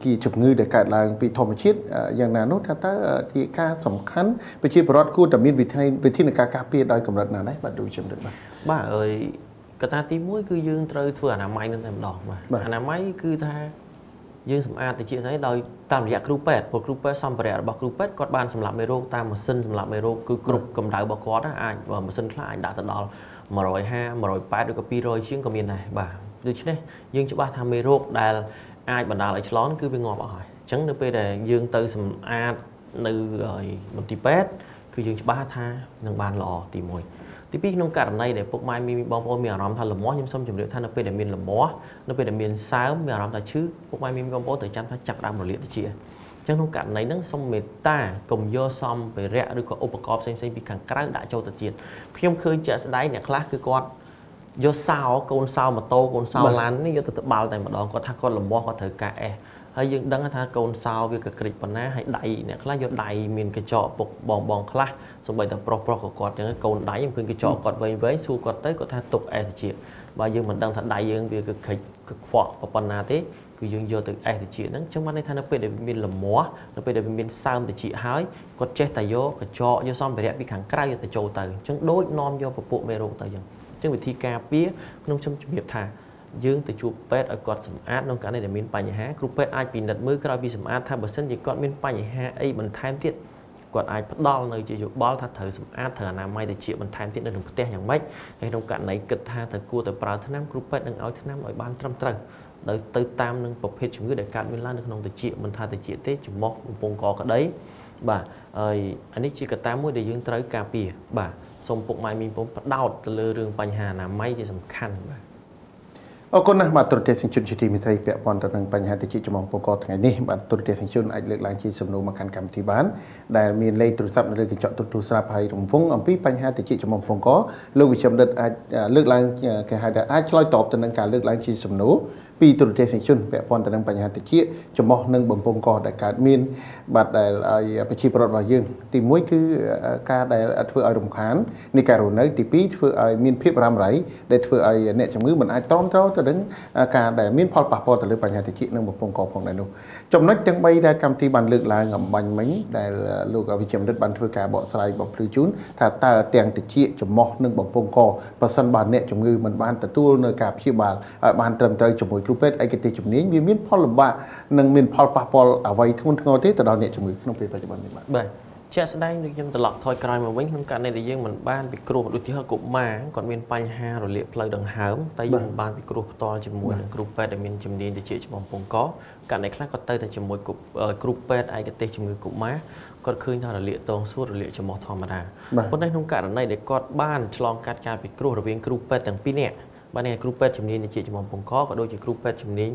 kỳ chụp ngư để cài lang pi thom chếtอย่างนั้นนู้นถ้าที่ค่าสำคัญไปชีพรอดกู้แต่มีวิธีในการการเปลี่ยนโดยกำหนดนั้นได้บัดดูชมđượcบ้าเอ้ยกระตาตีมุ้ยคือยืนเตยเถื่ออนามัยนั่นแต่ดอกมาอนามัยคือถ้ายืนสำอาแต่เชี่ยใช้โดยตามระยะครูเป็ดพวกครูเป็ดซ้ำไปแล้วบอกครูเป็ดกอดบานสำหรับเมโรตามมาซึ่งสำหรับเมโรคือกรุบกำไดบอกกอดนะอ่านว่ามาซึ่งคล้ายด่าตลอดมาร้อยห้ามาร้อยแปดด้วยกับปีร้อยเชี่ยงก็มีไหนบ่าดูชิเนี่ยยืนจะบ้าทำเมโรได้อ่านบรรดาอะไรฉลองคือไปงอบ่อยจังนึกไปแต่ยืนเตยสำอาในมันตีเป็ดคือยืนจะบ้าท่าหนังบานหล่อตีมวยที่พี่น้องการในเดี๋ยวพวกไม้มีบอมโอมีอารมณ์ทันหล่อม้อยังซ้ำจำเดือดท่านนับเป็นเดี๋ยวมีหล่อม้อนับเป็นเดี๋ยวมีสาวมีอารมณ์แต่ชื่อพวกไม้มีบอมโอแต่จำท่าจักรดำหล่อเลี้ยตะเชียจังน้องการในนั่งซ้ำเมตตากลมย่อซ้ำไปแร่หรือก็อุปกรณ์เซ็งๆปีขังกระด่าโจตะเจียนขยมเคยจะสไลด์เนี่ยคลาสคือก้อนย่อสาวโกนสาวมาโตโกนสาวล้านนี่ย่อตัวบาลแต่มาดองก็ถ้าก้อนหล่อม้อก็เถอะกะให้ยังดังถ้าโกนสาววิกกริบปนนะให้ได้เนี่ยคลาย่อได้มีนกระจอกปกบองคลาสมัยแต่โปรก็กอดอย่างโกนได้ยังเพิ่งกระจอกกอดไว้สู้กอดเต้ก็ถ้าตกตะเจียว่ายังมันดังถ้าได้ยังวิกกริบฟอกปนนาเต้คือยังโยตึกตะเจียนั้นจังหวะในท่านเป็นเดี๋ยวมีหล่อม้อเป็นเดี๋ยวมีซ้ำตะเจียหายกดเจตโยกระจอกย่อซ้ำไปเดี๋ยวปีขังใกล้แต่โจตะจังโดยนอมโยปปุเมโรตะยังจังวิธีการเปี้ยน้องชมเบียบท่ายืงแต่จูเป็ดเอากอดสมาร์ทน้องการในเดี๋ยวมีปัญหาครูเป็ดไอปีนัดมือก็เราปีสมาร์ทถ้าเบอร์เซนต์ยังกอดมีปัญหาไอ้มันแทมเทียดกอดไอพัดดอลเลยจะอยู่บอลถ้าเธอสมาร์ทเธอนาไม่แต่เชี่ยมันแทมเทียดในหนึ่งประเทศอย่างไม่ในน้องการในกึศท่าเธอกู้แต่ปลาท่าน้ำครูเป็ดนั่งเอาท่าน้ำเอาบ้านตรำตรึโดยตื่นตามนั่งประเภทជំงือเด็กการเวลาหนึ่งน้องแต่เชี่ยมันท่าแต่เชี่ยเต้จุ่มมอกปงกอก็ได้บ่าอันนี้จีกตามมือเดี๋ยวยืงเตยกาเปียบ่าสมปกไม้มีปมพัดดาวตะลือเรื่องปัญหานาไม่ที่สำคัญเอาคนนะมาตรวจเทสิงชุนชิติมิไทยเปียปอนต่างปัญหาที่จีจมองปกติไงนี่มาตรวจเทสิงชุนไอเลือกลายจีสมนุมาการกรรมที่บ้านได้มีเลขตรวจสอบในเรื่องเจาะตรวจสอบภัยหลงฟงอัมพีปัญหาที่จีจมองปกติเลือกวิชาเลือกลายแค่หาได้อาจลอยตอบต่างการเลือกลายจีสมนุปีตรวจเทสิงชุนเปียปอนต่างปัญหาที่จีจมองหนึ่งบ่มปกติได้การมีบัดได้ไปชีพรถมายื่นตีมวยคือการได้เพื่ออารมณ์ขันในการรุ่นนี้ตีปีเพื่อมีเพียบรำไรได้เพื่อเนี่ยจมือมันไอตรอมเท่าจะถึงการได้มีพอลปะพอแต่เรื่องปัญหาที่จีนั่งบ่ปงกอพงได้นู่จมนักจังใบได้กำที่บันเลือกลายกับบันมิ้งได้ลูกวิจารณ์ดัดบันเพื่อการบ่สไลบ่พลือจุนถ้าตาเตียงที่จีจมมนึ่งบ่ปงกอประสันบันเนี่ยจมือมันบันแต่ตัวเนื้อกาบชีบาลบันเติมเตยจมวยครูเป็ดไอกติจมนี้มีพอลบะนั่งมีพอลปะพอลเอาไว้ทั้งทั้งที่แต่เราเนี่ยจมือน้องเป็นปัจจุบันนี้บ้าง ជាក់ស្ដែងដូចខ្ញុំត្រឡប់ថយក្រោយមកវិញក្នុងករណីដែលយើងមិនបានពិគ្រោះដូចជាកុមារគាត់មានបញ្ហារលាកផ្លូវដង្ហើមតែយើងមិនបានពិគ្រោះផ្ទាល់ជាមួយនឹងគ្រូពេទ្យដែលមានជំនាញទៅជាច្បងពងកករណីខ្លះគាត់ទៅតែជាមួយគ្រូពេទ្យឯកទេសជំងឺកុមារគាត់ឃើញថារលាកតងសួតរលាកច្រមុះធម្មតាប៉ុន្តែក្នុងករណីដែលគាត់បានឆ្លងកាត់ការពិគ្រោះរវាងគ្រូពេទ្យទាំងពីរនាក់បាទនេះគ្រូពេទ្យជំនាញទៅជាច្បងពងកក៏ដូចជាគ្រូពេទ្យជំនាញ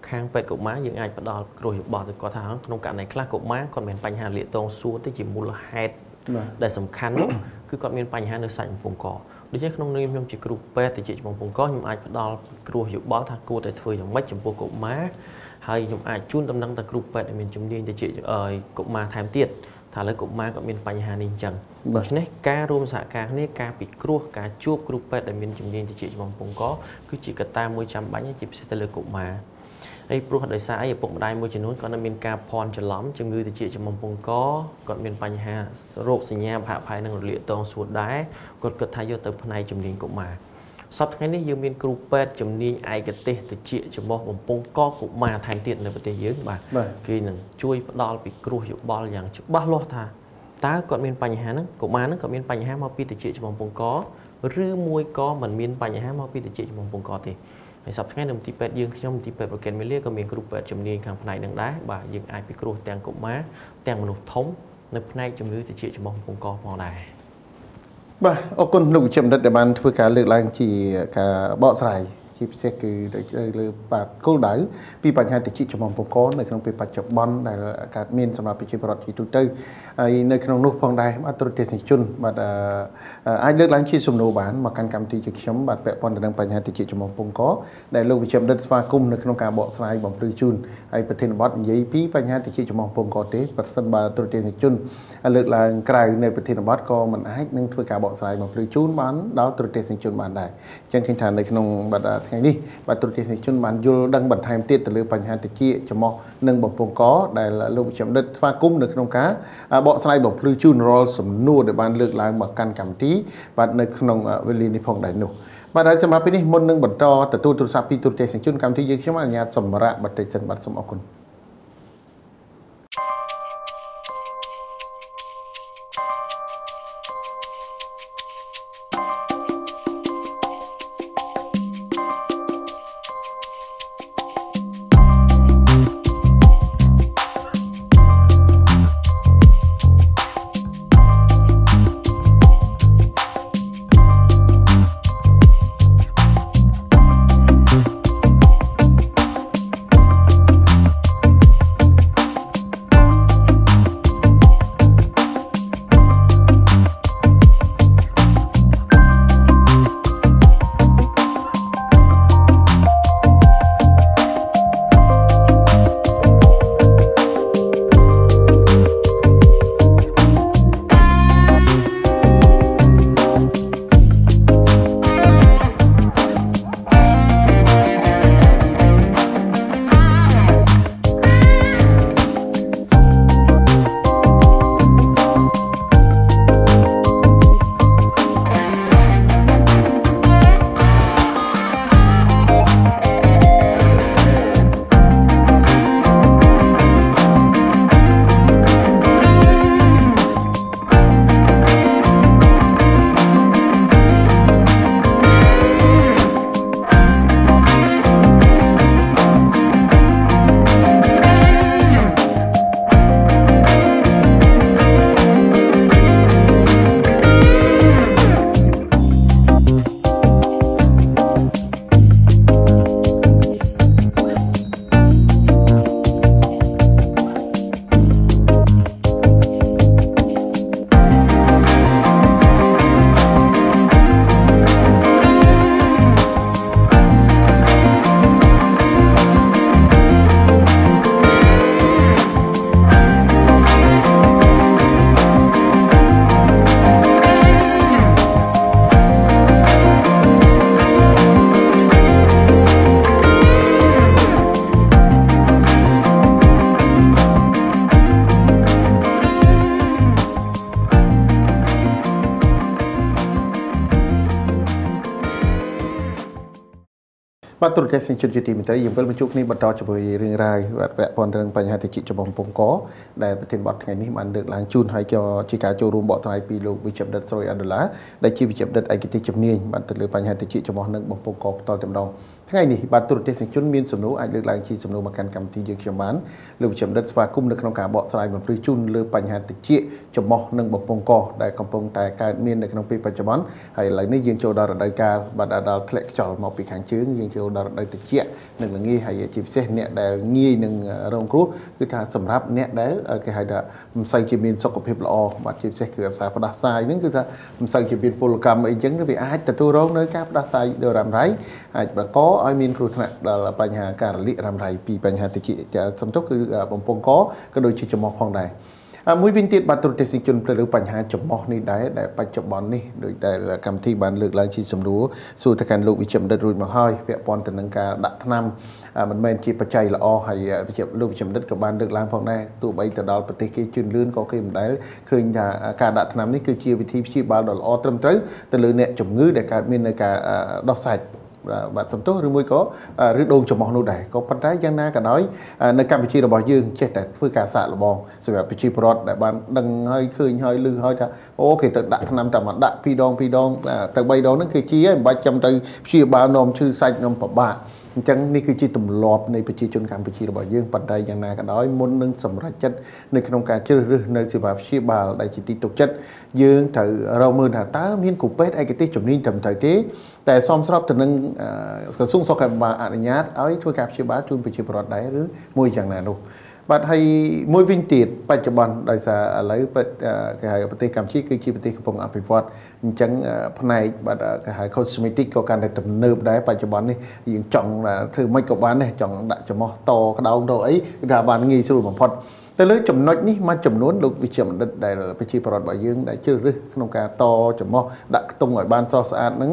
ខាងពេទ្យកុមារយើងអាចផ្ដល់គ្រោះយោបល់ទៅគាត់ថាក្នុងករណីខ្លះកុមារគាត់មានបញ្ហាលាកតងសួតទៅជាមូលហេតុដែលសំខាន់នោះគឺគាត់មានបញ្ហានៅសាច់បំពង់កដូច្នេះក្នុងនាមខ្ញុំជាគ្រូពេទ្យទៅជាបំពង់កខ្ញុំអាចផ្ដល់គ្រោះយោបល់ថាគួរតែធ្វើយ៉ាងម៉េចចំពោះកុមារហើយខ្ញុំអាចជូនដំណឹងទៅគ្រូពេទ្យដែលមានជំនាញទៅជាកុមារថែមទៀតថាលើកុមារក៏មានបញ្ហានេះអញ្ចឹងដូច្នេះការរួមសហការគ្នាការពិគ្រោះការជួបគ្រូពេទ្យដែលមានជំនាញទៅជាបំពង់កគឺជាកត្តាមួយចាំបាច់ជាពិសេសទៅលើកុមារហើយព្រោះដោយសារឪពុកម្ដាយមួយចំនួនគាត់នៅមានការភ័ន្តច្រឡំជំងឺទៅជាច្បំពង់កគាត់មានបញ្ហារោគសញ្ញាផាកផាយនឹងរលាកតងសួតដែរគាត់គិតថាយកទៅផ្នែកជំនាញកុមារសប្តាហ៍ថ្ងៃនេះយើងមានគ្រូពេទ្យជំនាញឯកទេសទៅជាច្រមុះបំពង់កកុមារថែមទៀតនៅប្រទេសយើងបាទគេនឹងជួយផ្ដល់ពិគ្រោះយោបល់យ៉ាងច្បាស់លាស់ថាតើគាត់មានបញ្ហាហ្នឹងកុមារហ្នឹងគាត់មានបញ្ហាមកពីទៅជាច្បំពង់កឬមួយក៏មិនមានបញ្ហាមកពីទៅជាច្បំពង់កទេហើយសប្តាហ៍ថ្ងៃនៅមន្ទីរពេទ្យយើងខ្ញុំមន្ទីរពេទ្យប្រកែនមេលាក៏មានគ្រូពេទ្យជំនាញខាងផ្នែកហ្នឹងដែរបាទយើងអាចពិគ្រោះទាំងកុមារទាំងមនុស្សធំនៅផ្នែកជំងឺទៅជាច្រមុះបំពង់កផងដែរបាទអរគុណលោកវិជ្ជបណ្ឌិតដែលបានធ្វើការលើកឡើងជាការបកស្រាយជាពិសេសគឺលើបាទគោលដៅពីបញ្ហាតិចច្រមុះបំពង់កនៅក្នុងពេលបច្ចុប្បន្នដែលកើតមានសម្រាប់ប្រជាពលរដ្ឋជាទូទៅហើយនៅក្នុងនោះផងដែរបាទទូរទស្សនិកជនបាទអាចលើកឡើងជាសំណួរបានមកកាន់កម្មវិធីជាខ្ញុំបាទពាក់ព័ន្ធទៅនឹងបញ្ហាតិចច្រមុះបំពង់កដែលលោកវិជ្ជបណ្ឌិតស្វាគមន៍នៅក្នុងការបកស្រាយបំភ្លឺជូនហើយប្រធានបទនិយាយពីបញ្ហាតិចច្រមុះបំពង់កទេប្រសិនបើទូរទស្សនិកជនលើកឡើងក្រៅនៅប្រធានបទក៏មិនអាចនឹងធ្វើការបកស្រាយបំភ្លឺជូនបានដល់ទូរទស្សនិកជនបានដែរអញ្ចឹងឃើញថានៅក្នុងបាទថ្ងៃនេះបាទទូរទស្សនិកជនបានយល់ដឹងបន្ថែមទៀតទៅលើបញ្ហាតិចច្រមុះនិងបំពង់កដែលលោកវិជ្ជបណ្ឌិតស្វាគមន៍នៅក្នុងការបកស្រាយបំភ្លឺជូនរាល់សំណួរដែលបានលើកឡើងមកកាន់កម្មវិធីបាទនៅក្នុងវេលានេះផងដែរនោះបាទហើយសម្រាប់ពេលនេះមុននឹងបន្តទទួលទូរស័ព្ទពីទូរទស្សនិកជនកម្មវិធីយើងខ្ញុំអនុញ្ញាតសម្រាប់បន្តិចសិនបាទសូមអរគុណ បាទទូរទស្សន៍ជនជាតិមីត្រីយើងវិលមកជួបគ្នាបន្តជាមួយរឿងរ៉ាវពាក់ព័ន្ធនឹងបញ្ហាតិចចំបងពងកដែលប្រធានបទថ្ងៃនេះបានលើកឡើងជូនឲ្យជាការចូលរួមបកស្រាយពីលោកវិជ្ជបណ្ឌិត Sroy Adolar ដែលជាវិជ្ជបណ្ឌិតឯកទេសជំនាញបានទៅលើបញ្ហាតិចចំបងនឹងបងពងកផ្ទាល់តែម្ដងថ្ងៃនេះបាទទូរទស្សន៍ជនមានសំណួរអាចលើកឡើងជាសំណួរមកកាន់កម្មវិធីយើងខ្ញុំបានលោកវិជ្ជបណ្ឌិតស្វាគមន៍នៅក្នុងការបកស្រាយបំភ្លឺជូនលើបញ្ហាតិចចំបងនឹងបងពងកដែលកំពុងតែកើតមាននៅក្នុងពេលបច្ចុប្បន្នហើយឥឡូវនេះយើងចូលដល់រដូវកាលបាទដល់ធ្លាក់ខ្យល់មកពីខាងជើងយើងចូលដល់រដូវតិចនឹងល្ងាចហើយជាពិសេសអ្នកដែលងាយនឹងរងគ្រោះគឺថាសម្រាប់អ្នកដែលគេហៅថាមិនសូវជាមានសុខភាពល្អបាទជាពិសេសគឺអាសាផ្ដាសាយហ្នឹងគឺថាមិនសូវជាមានពលកម្មអីចឹងវាអាចទទួលរងនៅការផ្ដាសាយដោយរ៉ាំរ៉ៃអាចបង្កឲ្យមានគ្រោះថ្នាក់ដល់បញ្ហាការរលាករ៉ាំរ៉ៃពីបញ្ហាតិចសំទុះគឺបំពង់កក៏ដូចជាច្រមុះផងដែរមួយវិញទៀតបាទទូរទស្សនិកជនទៅលើបញ្ហាច្រមុះនេះដែរដែលបច្ចុប្បន្ននេះដោយដែលកម្មវិធីបានលើកឡើងជាសំណួរសួរទៅកាន់លោកវិជ្ជបណ្ឌិតរួចមកហើយពាក់ព័ន្ធទៅនឹងការដាក់ថ្នាំមិនមែនជាបច្ច័យល្អហើយលោកវិជ្ជបណ្ឌិតក៏បានលើកឡើងផងដែរទោះបីទៅដល់ប្រទេសគេជឿនលឿនក៏គេមិនដែលឃើញថាការដាក់ថ្នាំនេះគឺជាវិធីព្យាបាលដ៏ល្អត្រឹមត្រូវទៅលើអ្នកជំងឺដែលកើតមាននៅការដោះសាច់បាទសំទោសឬមួយក៏ឬដងច្រមុះនោះដែរក៏ប៉ុន្តែយ៉ាងណាក៏ដោយនៅកម្ពុជារបស់យើងចេះតែធ្វើការសាកល្បងសម្រាប់ប្រជាពលរដ្ឋដែលបានដឹងហើយឃើញហើយឮហើយថាអូគេទៅដាក់ថ្នាំតែមកដាក់2 ដងទៅ3 ដងហ្នឹងគេជាហើយមិនបាច់ចាំទៅព្យាបាលនាំឈឺសាច់នាំពិបាកអញ្ចឹងនេះគឺជាទម្លាប់នៃប្រជាជនកម្ពុជារបស់យើងប៉ុន្តែយ៉ាងណាក៏ដោយមុននឹងសម្រេចចិត្តនៅក្នុងការជ្រើសរើសនៅសេវាព្យាបាលដែលជាទីទុកចិត្តយើងត្រូវរកមើលថាតើមានគ្រូពេទ្យឯកទេសជំនាញត្រឹមត្រូវទេតែសមស្របទៅនឹងក្រសួងសុខាភិបាលអនុញ្ញាតឲ្យធ្វើការព្យាបាលជូនប្រជាពលរដ្ឋដែរឬមួយយ៉ាងណានោះបាទហើយមួយវិញទៀតបច្ចុប្បន្នដោយសារឥឡូវគេហៅប្រទេសកម្ពុជាគឺជាប្រទេសកំពុងអភិវឌ្ឍអញ្ចឹងផ្នែកបាទគេហៅ cosmetic ក៏កាន់តែទំនើបដែរបច្ចុប្បន្ននេះយើងចង់ធ្វើមិនក៏បានដែរចង់ដាក់ច្រមុះតក្តោងទៅអីគឺថាបានងាយស្រួលបំផុតទៅលើចំណុចនេះមួយចំនួនលោកវិជ្ជបណ្ឌិតដែលប្រជាពលរដ្ឋរបស់យើងដែលជ្រើសរើសក្នុងការតច្រមុះដាក់ខ្ទង់ឲ្យបានស្រស់ស្អាតហ្នឹង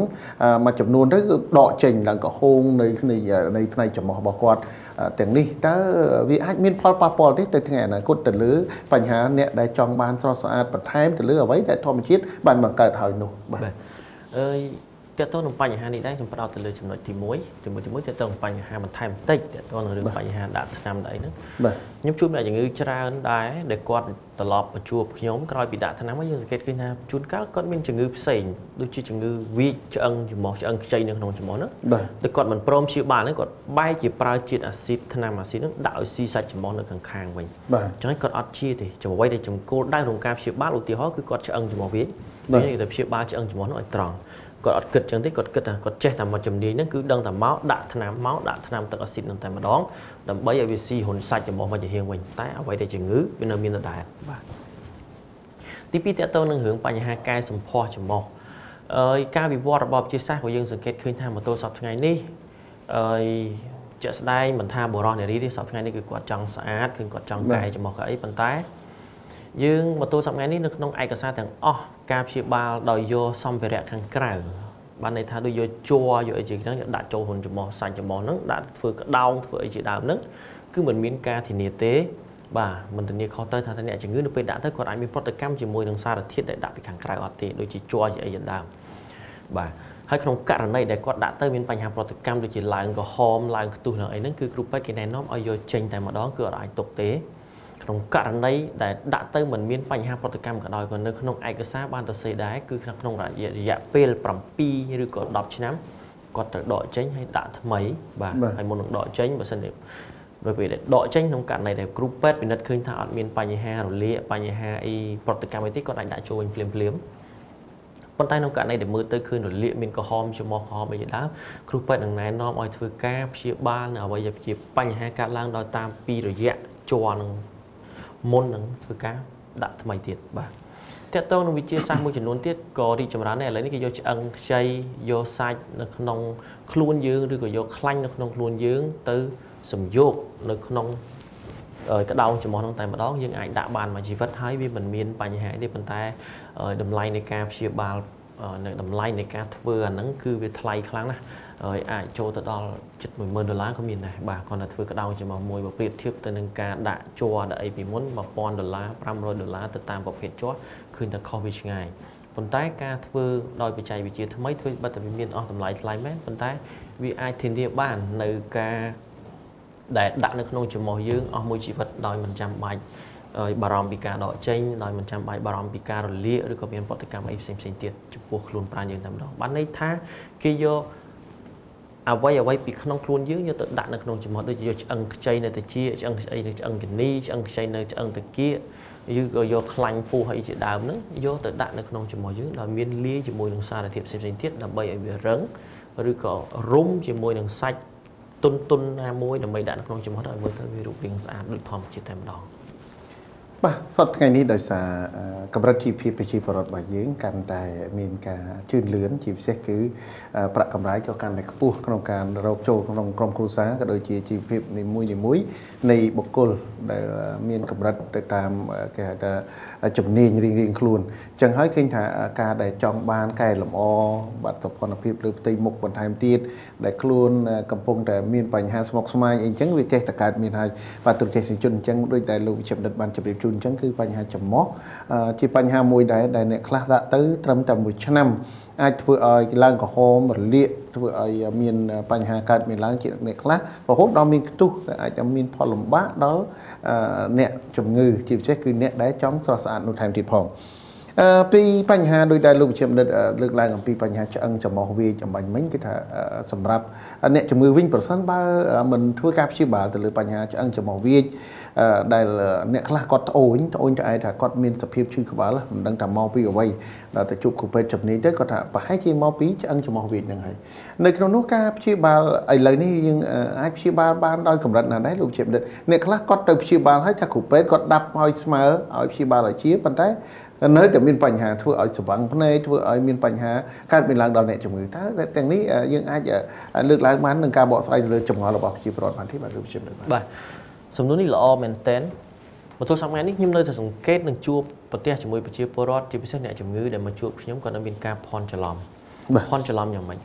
មួយចំនួនទៅគឺដកចេញឡើងកំហូងនៅផ្នែកច្រមុះរបស់គាត់ទាំងនេះតើវាអាចមានផលប៉ះពាល់ទេទៅថ្ងៃអនាគតទៅលើបញ្ហាអ្នកដែលចង់បានស្រស់ស្អាតបន្ថែមទៅលើអ្វីដែលធម្មជាតិបានបង្កើតហើយនោះបាទអើយតើតើនឹងបញ្ហានេះដែរខ្ញុំផ្ដោតទៅលើចំណុចទី1ជាមួយតើតើបញ្ហាបន្ថែមបន្តិចតើតើនឹងរឿងបញ្ហាដាក់ថ្នាំដែរហ្នឹងខ្ញុំជួបអ្នកជំងឺច្រើនដែរដែលគាត់ត្រឡប់មកជួបខ្ញុំក្រោយពីដាក់ថ្នាំហើយយើងសង្កេតឃើញថាជួនកាលគាត់មានជំងឺផ្សេងដូចជាជំងឺវាចឆ្អឹងច្រមុះឆ្អឹងខ្ចីនៅក្នុងច្រមុះហ្នឹងតែគាត់មិនព្រមព្យាបាលហ្នឹងគាត់បែរជាប្រើជាតិអាស៊ីតថ្នាំអាស៊ីតហ្នឹងដាក់ឲ្យស៊ីសាច់ច្រមុះនៅខាងវិញអញ្ចឹងគាត់អត់ជាទេចំអ្វីដែលចំគោលដៅក្នុងការព្យាបាលឧទាហរណ៍គឺគាត់ឆ្អឹងច្រមុះវាចគេទៅព្យាបាលឆ្អឹងច្រមុះហ្នឹងឲ្យត្រង់គាត់អត់គិតចឹងទេគាត់គិតថាគាត់ចេះតែមកជំនាញហ្នឹងគឺដឹងតែមកដាក់ថ្នាំទឹកអាស៊ីតហ្នឹងតែម្ដងដើម្បីឲ្យវាស៊ីហ៊ុនសាច់របស់មកជាហៀងវិញតែអ្វីដែលជំងឺវានៅមានដដែលបាទទី2តើតើនឹងរឿងបញ្ហាកែសម្ផស្សច្រមុះការវិវត្តរបស់វិទ្យាសាស្ត្ររបស់យើងសង្កេតឃើញថាមកទល់សប្តាហ៍ថ្ងៃនេះជាក់ស្ដែងមិនថាបុរសនារីទេសប្តាហ៍ថ្ងៃនេះគឺគាត់ចង់ស្អាតគឺគាត់ចង់កែច្រមុះក៏អីប៉ុន្តែយើងមកទល់សប្តាហ៍ថ្ងៃនេះនៅក្នុងឯកសារទាំងអស់ការព្យាបាលដោយយកសម្ភារៈខាងក្រៅបានន័យថាដូចយកជ័រយកអីជាហ្នឹងដាក់ចូលហ៊ុនច្រមុះសាច់ច្រមុះហ្នឹងដាក់ធ្វើក្តោងធ្វើអីជាដើមហ្នឹងគឺមិនមានការធានាទេបាទមិនធានាខុសទៅថាអ្នកជំងឺនៅពេលដាក់ទៅគាត់អាចមានប្រតិកម្មជាមួយនឹងសារធាតុដែលដាក់ពីខាងក្រៅអត់ទេដូចជាជ័រជាអីជាដើមបាទហើយក្នុងករណីដែលគាត់ដាក់ទៅមានបញ្ហាប្រតិកម្មដូចជាឡើងក្រហមឡើងខ្ទុះឡើងអីហ្នឹងគឺគ្រូពេទ្យគេណែនាំឲ្យយកចេញតែម្ដងគឺអត់អាចទុកទេក្នុងករណីដែលដាក់ទៅមិនមានបញ្ហាប្រតិកម្មក៏ដោយក៏នៅក្នុងឯកសារបានទៅសេដែរគឺក្នុងរយៈពេល7ឬក៏10ឆ្នាំគាត់ត្រូវដកចេញហើយដាក់ថ្មីបាទហើយមុននឹងដកចេញបើសិនដោយពេលដែលដកចេញក្នុងករណីដែលគ្រូពេទ្យពិនិត្យឃើញថាអត់មានបញ្ហារលាកបញ្ហាអីប្រតិកម្មអីទេគាត់អាចដាក់ចូលវិញភ្លាមប៉ុន្តែក្នុងករណីដែលមើលទៅឃើញរលាកមានក្រហមច្រមុះក្រហមអីជាដើមគ្រូពេទ្យនឹងណែនាំឲ្យធ្វើការព្យាបាលនៅអ្វីដែលជាបញ្ហាកើតឡើងដោយតាមពីរយៈជ័រនឹងមុននឹងធ្វើការដាក់ថ្មីទៀតបាទតើតើនឹងវិទ្យាសាស្ត្រមួយចំនួនទៀតក៏រីកចម្រើនដែរឥឡូវនេះគេយកឆ្អឹងខ្ចីយកសាច់នៅក្នុងខ្លួនយើងឬក៏យកខ្លាញ់នៅក្នុងខ្លួនយើងទៅសំយោគនៅក្នុងក្តោងច្រមុះហ្នឹងតែម្ដងយើងអាចដាក់បានមួយជីវិតហើយវាមិនមានបញ្ហាទេប៉ុន្តែតម្លៃនៃការព្យាបាលនៅតម្លៃនៃការធ្វើអាហ្នឹងគឺវាថ្លៃខ្លាំងណាស់ហើយអាចចូលទៅដល់ជិត$10000ក៏មានដែរបាទគាត់តែធ្វើក្តោងច្រមុះមួយបើប្រៀបធៀបទៅនឹងការដាក់ជ័រដាក់អីពីមុន$1000 $500ទៅតាមប្រភេទជ័រឃើញតែខុសវាឆ្ងាយ ប៉ុន្តែការធ្វើដោយបច្ចេកវិទ្យាថ្មីធ្វើបិទតែមានអស់តម្លៃថ្លៃមែនប៉ុន្តែវាអាចធានាបាននៅការដែលដាក់នៅក្នុងច្រមុះយើងអស់មួយជីវិតដោយមិនចាំបាច់បារម្ភពីការដកចេញដោយមិនចាំបាច់បារម្ភពីការរលាកឬក៏មានប្រតិកម្មអីផ្សេងទៀតចំពោះខ្លួនប្រាណយើងតែម្ដងបានន័យថាគេយកអ្វីពីក្នុងខ្លួនយើងយកទៅដាក់នៅក្នុងច្រមុះដូចយកឆ្អឹងខ្ចីនៅតិចឆ្អឹងខ្ចីនៅឆ្អឹងគនីឆ្អឹងខ្ចីនៅឆ្អឹងតាគៀឬក៏យកខ្លាញ់ពោះអីជាដើមហ្នឹងយកទៅដាក់នៅក្នុងច្រមុះយើងដោយមានលាយជាមួយនឹងសារធាតុផ្សេងទៀតដើម្បីឲ្យវារឹងឬក៏រុំជាមួយនឹងសាច់ទុនណាមួយដើម្បីដាក់នៅក្នុងច្រមុះឲ្យមើលទៅវារូបរាងស្អាតដូចធម្មជាតិតែម្ដងបាទសប្តាហ៍ថ្ងៃនេះដោយសារកម្រិតជីវភាពប្រជាពលរដ្ឋរបស់យើងកាន់តែមានការជឿនលឿនជាពិសេសគឺប្រាក់កម្រៃក៏កាន់តែខ្ពស់ក្នុងការរកចូលក្នុងក្រុមគ្រួសារក៏ដូចជាជីវភាពនីមួយនៃបុគ្គលដែលមានកម្រិតទៅតាមគេហៅថាជំនាញរៀងខ្លួនអញ្ចឹងហើយឃើញថាការដែលចង់បានកែលម្អបាត់សុខភាពលើផ្ទៃមុខបន្ថែមទៀតដែលខ្លួនកំពុងតែមានបញ្ហាស្មុគស្មាញអីអញ្ចឹងវាចេះតែកើតមានហើយបាទទូរទស្សនិកជនអញ្ចឹងដូចដែលលោកវិជ្ជបណ្ឌិតបានជម្រាបជូនអញ្ចឹងគឺបញ្ហាច្រមុះជាបញ្ហាមួយដែលអ្នកខ្លះដាក់ទៅត្រឹមតែ1ឆ្នាំអាចធ្វើឲ្យឡើងក្រហមរលាកធ្វើឲ្យមានបញ្ហាកើតមានឡើងជាអ្នកខ្លះរហូតដល់មានខ្ទុះអាចមានផលលំបាកដល់អ្នកជំងឺជាពិសេសគឺអ្នកដែលចង់ស្រស់ស្អាតនោះថែមទៀតផងពីបញ្ហាដោយដែលលោកវិជ្ជបណ្ឌិតលើកឡើងអំពីបញ្ហាឆ្អឹងច្រមុះវាចំបាញ់មិញគឺថាសម្រាប់អ្នកជំងឺវិញប្រសិនបើមិនធ្វើការព្យាបាលទៅលើបញ្ហាឆ្អឹងច្រមុះវាដែលអ្នកខ្លះគាត់ត្អូញទៅឯថាគាត់មានសភាពឈឺក្បាលមិនដឹងថាមកពីអ្វីដល់ទៅជួបគ្រូពេទ្យជំនាញទៅគាត់ថាប្រហែលជាមកពីឆ្អឹងច្រមុះវាហ្នឹងហើយនៅក្នុងនោះការព្យាបាលឥឡូវនេះយើងអាចព្យាបាលបានដោយកម្រិតណាដែរលោកវិជ្ជបណ្ឌិតអ្នកខ្លះគាត់ទៅព្យាបាលហើយថាគ្រូពេទ្យគាត់ដាប់ឲ្យស្មើឲ្យព្យាបាលឲ្យជាប៉ុន្តែនៅតែមានបញ្ហាធ្វើឲ្យស្វាំងភ្នែកធ្វើឲ្យមានបញ្ហាកើតមានឡើងដល់អ្នកជំងឺតើទាំងនេះយើងអាចលើកឡើងបាននឹងការបកស្រាយទៅលើចម្ងល់របស់ប្រជាពលរដ្ឋបានទេបាទលោកវិជ្ជបណ្ឌិតបាទសំណួរនេះល្អមែនតើមកទល់សប្តាហ៍នេះខ្ញុំនៅតែសង្កេតនឹងជួបប្រទេសជាមួយប្រជាពលរដ្ឋជាពិសេសអ្នកជំងឺដែលមកជួបខ្ញុំគាត់នៅមានការភ័ន្តច្រឡំយ៉ាងម៉េច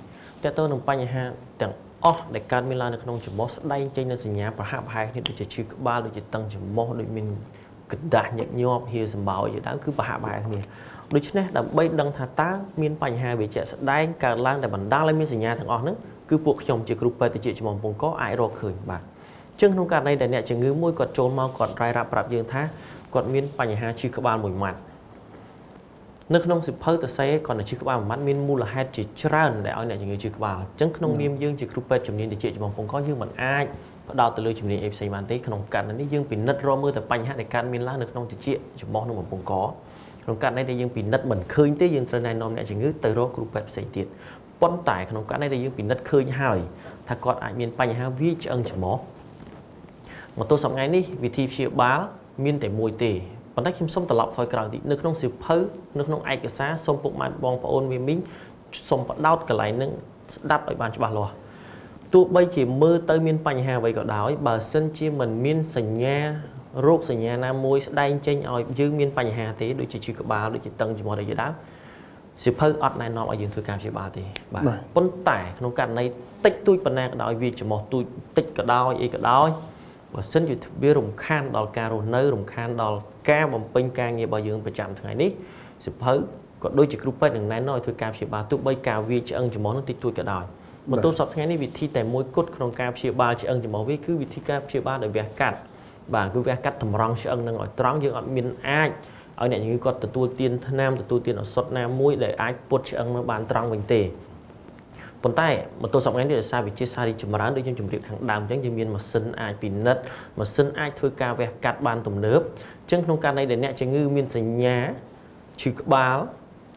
តើទៅនឹងបញ្ហាទាំងអស់ដែលកើតមានឡើងនៅក្នុងច្រមុះស្ដែងចេញនៅសញ្ញាប្រហាក់ប្រហែលគ្នាដូចជាឈឺក្បាលដូចជាតឹងច្រមុះដូចមានកណ្ដាស់ញឹកញាប់ហៀសម្បោរជាដើមគឺប្រហាក់ប្រហែលគ្នាដូច្នេះដើម្បីដឹងថាតើមានបញ្ហាវាជាក់ស្ដែងកើតឡើងតែបណ្ដាលឲ្យមានសញ្ញាទាំងអស់ហ្នឹងគឺពួកខ្ញុំជាគ្រូពេទ្យទៅជាច្រមុះកំពង់កអាចរកឃើញបាទចឹងក្នុងករណីដែលអ្នកជំងឺមួយគាត់ចូលមកគាត់រាយរាប់ប្រាប់យើងថាគាត់មានបញ្ហាឈឺក្បាលមួយម៉ាត់នៅក្នុងសិភៅតសេគាត់នៅឈឺក្បាលមួយម៉ាត់មានមូលហេតុជាច្រើនដែលឲ្យអ្នកជំងឺឈឺក្បាលចឹងក្នុងនាមយើងជាគ្រូពេទ្យជំនាញទៅជាច្រមុះកំពង់កយើងមិនអាចផ្ដោតទៅលើជំនាញអីផ្សេងបានទេក្នុងករណីនេះយើងពិនិត្យរកមើលតែបញ្ហាដែលកើតមានឡើងនៅក្នុងតិចច្រមុះនិងកំពង់កក្នុងករណីដែលយើងពិនិត្យមិនឃើញទេយើងត្រូវណែនាំអ្នកជំងឺទៅរកគ្រូពេទ្យផ្សេងទៀតប៉ុន្តែក្នុងករណីដែលយើងពិនិត្យឃើញហើយថាគាត់អាចមានបញ្ហាវាឆ្អឹងច្រមុះមកទល់សប្តាហ៍នេះវិធីព្យាបាលមានតែមួយទេប៉ុន្តែខ្ញុំសូមត្រឡប់ថយក្រោយតិចនៅក្នុងសៀវភៅនៅក្នុងឯកសារសូមពុកម៉ែបងប្អូនមីងសូមបដោតកន្លែងហ្នឹងស្ដាប់ឲ្យបានច្បាស់លាស់ទោះបីជាមើលទៅមានបញ្ហាអ្វីក៏ដោយបើសិនជាមិនមានសញ្ញារោគសញ្ញាណាមួយស្ដែងចេញឲ្យយើងមានបញ្ហាទេដូចជាឈឺក្បាលដូចជាតឹងច្រមុះអីជាដើមសៀវភៅអត់ណែនាំឲ្យយើងធ្វើការព្យាបាលទេបាទប៉ុន្តែក្នុងករណីតិចតួចប៉ុណ្ណាក៏ដោយវាច្រមុះតូចតិចក៏ដោយអីក៏ដោយបើសិនជាវារំខានដល់ការរស់នៅរំខានដល់ការបំពេញការងាររបស់យើងប្រចាំថ្ងៃនេះសៀវភៅក៏ដូចជាគ្រូពេទ្យនឹងណែនាំឲ្យធ្វើការព្យាបាលទោះបីការវាឆ្អឹងច្រមុះនោះតិចតួចក៏ដោយមកទល់សប្តាហ៍ថ្ងៃនេះវិធីតែមួយគត់ក្នុងការព្យាបាលឆ្អឹងច្រមុះវាគឺវិធីការព្យាបាលដោយវះកាត់បាទគឺវះកាត់តម្រង់ឆ្អឹងនឹងឲ្យត្រង់យើងអត់មានអាចឲ្យអ្នកជំងឺគាត់ទទួលទានថ្នាំទទួលទានឱសថណាមួយដែលអាចពុតឆ្អឹងនៅបានត្រង់វិញទេប៉ុន្តែមកទល់សប្តាហ៍នេះដោយសារវិទ្យាសាស្ត្ររីចម្រើនដូចខ្ញុំជម្រាបខាងដើមអញ្ចឹងយើងមានម៉ាស៊ីនអាចពិនិត្យម៉ាស៊ីនអាចធ្វើការវះកាត់បានទំនើបអញ្ចឹងក្នុងករណីដែលអ្នកជំងឺមានសញ្ញាឈឺក្បា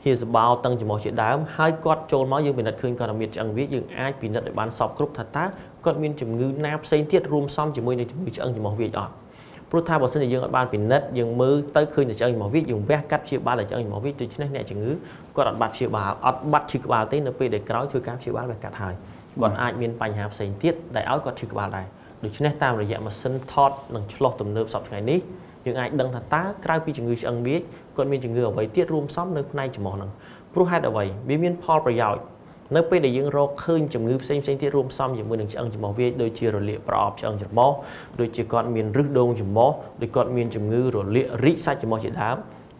លហៀសបោតឹងច្រមុះជាដើមហើយគាត់ចូលមកយើងពិនិត្យឃើញគាត់មានឆ្អឹងវាយើងអាចពិនិត្យឲ្យបានសពគ្រប់ថាតើគាត់មានជំងឺណាផ្សេងទៀតរួមផ្សំជាមួយនឹងជំងឺឆ្អឹងច្រមុះវាអត់ព្រោះថាបើសិនជាយើងអត់បានពិនិត្យយើងមើលទៅឃើញតែឆ្អឹងច្រមុះវាយើងវះកាត់ព្យាបាលតែឆ្អឹងច្រមុះវាដូច្នេះអ្នកជំងឺគាត់អត់បាត់ព្យាបាលអត់បាត់ឈឺក្បាលទេនៅពេលដែលក្រោយធ្វើការព្យាបាលវះកាត់ហើយគាត់អាចមានបញ្ហាផ្សេងទៀតដែលឲ្យគាត់ឈឺក្បាលដែរដូច្នេះតាមរយៈម៉ាស៊ីនថតនិងឆ្លុះទំនើបសពថ្ងៃនេះយើងអាចដឹងថាតើក្រៅពីជំងឺឆ្អឹងវាគាត់មានជំងឺអ្វីទៀតរួមផ្សំនៅផ្នែកច្រមុះហ្នឹងព្រោះហេតុអ្វីវាមានផលប្រយោជន៍នៅពេលដែលយើងរកឃើញជំងឺផ្សេងទៀតរួមផ្សំជាមួយនឹងឆ្អឹងច្រមុះវាដូចជារលាកប្រអប់ឆ្អឹងច្រមុះដូចជាគាត់មានរឹសដូងច្រមុះដូចគាត់មានជំងឺរលាករីកសាច់ច្រមុះជាដើម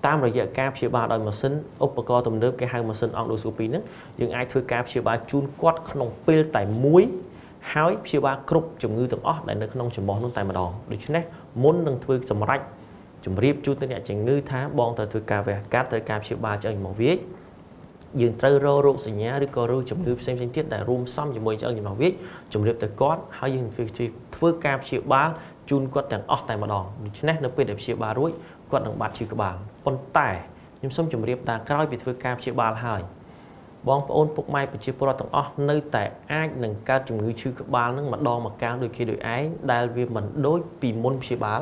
តាមរយៈការព្យាបាលដោយម៉ាស៊ីនឧបករណ៍ទំនើបគេហៅម៉ាស៊ីនអង់ដូស្កូពីហ្នឹងយើងអាចធ្វើការព្យាបាលជូនគាត់ក្នុងពេលតែមួយហើយព្យាបាលគ្រប់ជំងឺទាំងអស់ដែលនៅក្នុងច្រមុះនោះតែម្ដងដូច្នេះមុននឹងធ្វើសម្រេចជម្រាបជូនទៅអ្នកជំងឺថាបងត្រូវធ្វើការវះកាត់ត្រូវការព្យាបាលឆ្អឹងច្រមុះវាចយើងត្រូវរករោគសញ្ញាឬក៏រោគជំងឺផ្សេងៗទៀតដែលរួមផ្សំជាមួយឆ្អឹងច្រមុះវាចជម្រាបទៅគាត់ហើយយើងធ្វើការព្យាបាលជូនគាត់ទាំងអស់តែម្ដងដូច្នេះនៅពេលដែលព្យាបាលរួចគាត់នឹងបាត់ឈឺក្បាលប៉ុន្តែខ្ញុំសូមជម្រាបថាក្រោយពីធ្វើការព្យាបាលហើយបងប្អូនពុកម៉ែប្រជាពលរដ្ឋទាំងអស់នៅតែអាចនឹងកើតជំងឺឈឺក្បាលនឹងម្ដងម្កាលដូចគេដូចឯងដែលវាមិនដូចពីមុនព្យាបាល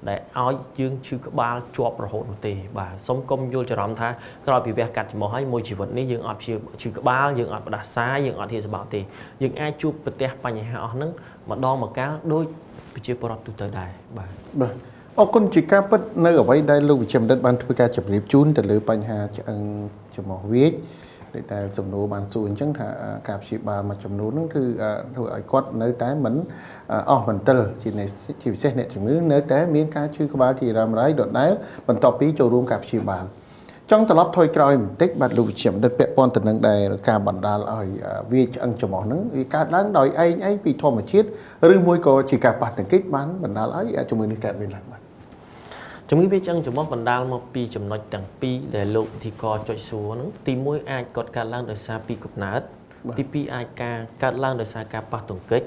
ដែលឲ្យយើងឈឺក្បាលជាប់រហូតនោះទេបាទសូមកុំយល់ច្រឡំថាក្រោយពីវះកាត់ច្រមុះហើយមួយជីវិតនេះយើងអត់ឈឺក្បាលយើងអត់ផ្ដាសាយយើងអត់ហ៊ានសបោទេយើងអាចជួបប្រទះបញ្ហាអស់ហ្នឹងម្ដងម្កាលដូចប្រជាពលរដ្ឋទូទៅដែរបាទអរគុណជាការពិតនៅអ្វីដែលលោកវិជ្ជបណ្ឌិតបានធ្វើការជម្រាបជូនទៅលើបញ្ហាឆ្អឹងច្រមុះវាចដែលសំណួរបានសួរអញ្ចឹងថាការព្យាបាលមួយចំនួនហ្នឹងគឺធ្វើឲ្យគាត់នៅតែមិនអស់មន្ទិលជាពិសេសអ្នកជំងឺនៅតែមានការឈឺក្បាលជារ៉ាំរ៉ៃដដែលបន្ទាប់ពីចូលរួមការព្យាបាលចង់ត្រឡប់ថយក្រោយបន្តិចបាទលោកវិជ្ជបណ្ឌិតពាក់ព័ន្ធទៅនឹងដែលការបណ្ដាលឲ្យវាឆ្អឹងច្រមុះហ្នឹងវាកើតឡើងដោយឯងពីធម្មជាតិឬមួយក៏ជាការប៉ះទង្គិចបានបណ្ដាលឲ្យជំងឺនេះកើតមានឡើងបាទជំងឺវាឆ្អឹងច្រមុះបណ្ដាលមកពីចំណុចទាំងពីរដែលលោកវិធីករចុចសួរហ្នឹងទី1អាចកើតកើតឡើងដោយសារពីកំណើតទី2អាចកើតឡើងដោយសារការប៉ះទង្គិច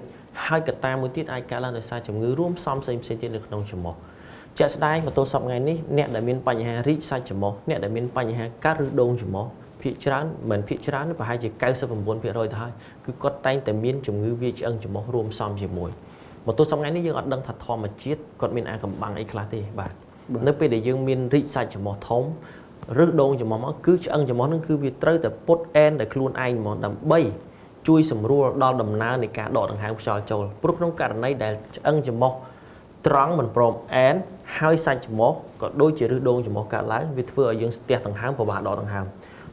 ហើយកត្តាមួយទៀតអាចកើតឡើងដោយសារជំងឺរួមផ្សំផ្សេងៗទៀតនៅក្នុងច្រមុះជាក់ស្ដែងមកទល់សប្តាហ៍នេះអ្នកដែលមានបញ្ហារីកសាច់ច្រមុះអ្នកដែលមានបញ្ហាកាត់ឬដងច្រមុះភាគច្រើនមិនភាគច្រើនប្រហែលជា 99% ទៅហើយគឺគាត់តែងតែមានជំងឺវាឆ្អឹងច្រមុះរួមផ្សំជាមួយមកទល់សប្តាហ៍នេះយើងអត់ដឹងថាធម្មជាតិគាត់មានអាកំបាំងអីខ្លះទេបាទនៅពេលដែលយើងមានរីកសាច់ច្រមុះធំឬដងច្រមុះមកគឺឆ្អឹងច្រមុះហ្នឹងគឺវាត្រូវតែពុតអែនដោយខ្លួនឯងហ្មងដើម្បីជួយសម្រួលដល់ដំណើរនៃការដកដង្ហើមខ្យល់ចូលព្រោះក្នុងករណីដែលឆ្អឹងច្រមុះត្រង់មិនព្រមអែនហើយសាច់ច្រមុះក៏ដូចជាឬដងច្រមុះកើតឡើងវាធ្វើឲ្យយើងស្ទះដង្ហើមពិបាកដកដង្ហើម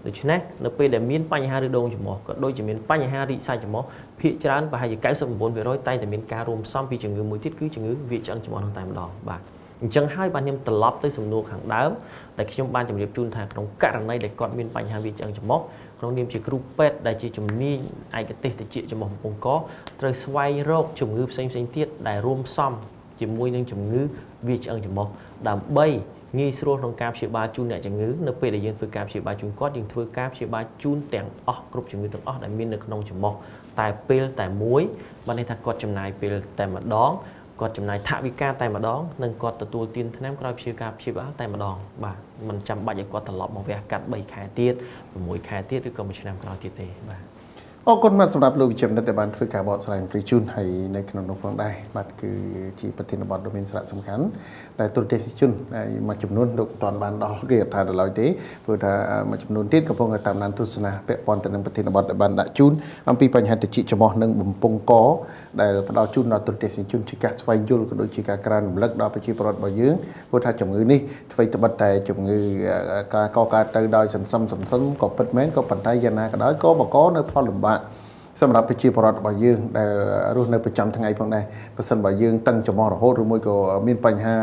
ដូច្នេះនៅពេលដែលមានបញ្ហាឬដងច្រមុះក៏ដូចជាមានបញ្ហារីកសាច់ច្រមុះភាគច្រើនប្រហែលជា 99% តែងតែមានការរួមផ្សំពីជំងឺមួយទៀតគឺជំងឺវាឆ្អឹងច្រមុះនោះតែម្ដងបាទអញ្ចឹងហើយបានខ្ញុំត្រឡប់ទៅសំណួរខាងដើមដែលខ្ញុំបានជម្រាបជូនថាក្នុងករណីដែលគាត់មានបញ្ហាវាឆ្អឹងច្រមុះក្នុងនាមជាគ្រូពេទ្យដែលជាជំនាញឯកទេសតិចច្រមុះបំពង់កត្រូវស្វែងរកជំងឺផ្សេងៗទៀតដែលរួមផ្សំជាមួយនឹងជំងឺវាឆ្អឹងច្រមុះដើម្បីងាយស្រួលក្នុងការព្យាបាលជូនអ្នកជំងឺនៅពេលដែលយើងធ្វើការព្យាបាលជូនគាត់យើងធ្វើការព្យាបាលជូនទាំងអស់គ្រប់ជំងឺទាំងអស់ដែលមាននៅក្នុងច្រមុះតែពេលតែមួយបានន័យថាគាត់ចំណាយពេលតែម្ដងគាត់ចំណាយថវិកាតែម្ដងនិងគាត់ទទួលទានថ្នាំក្រោយព្យាបាលតែម្ដងបាទមិនចាំបាច់ឲ្យគាត់ត្រឡប់មកវះកាត់3ខែទៀត6ខែទៀតឬក៏1ឆ្នាំក្រោយទៀតទេបាទអរគុណមកសម្រាប់លោកវិជ្ជបណ្ឌិតដែលបានធ្វើការបកស្រាយព្រៃជូនហើយនៅក្នុងនោះផងដែរបាទគឺជាប្រធានបទដ៏មានសារៈសំខាន់ដែលទូរទស្សនិកជនមួយចំនួនលោកមិនទាន់បានដល់គេអត្ថាដល់ឡើយទេព្រោះថាមួយចំនួនទៀតកំពុងតែតាមដានទស្សនាពាក់ព័ន្ធទៅនឹងប្រធានបទដែលបានដាក់ជូនអំពីបញ្ហាតិចច្រមុះនិងបំពង់កដែលផ្ដល់ជូនដល់ទូរទស្សនិកជនជាការស្វែងយល់ក៏ដូចជាការក្រើនរំលឹកដល់ប្រជាពលរដ្ឋរបស់យើងព្រោះថាជំងឺនេះអ្វីត្បិតតែជំងឺការកកើតទៅដោយសន្សំក៏ពិតមែនក៏ប៉ុន្តែយ៉ាងណាក៏ដោយក៏បង្កនៅផលលំបាកសម្រាប់ប្រជាពលរដ្ឋរបស់យើងដែលរស់នៅប្រចាំថ្ងៃផងដែរបើសិនបើយើងតឹងច្រមុះរហូតឬមួយក៏មានបញ្ហា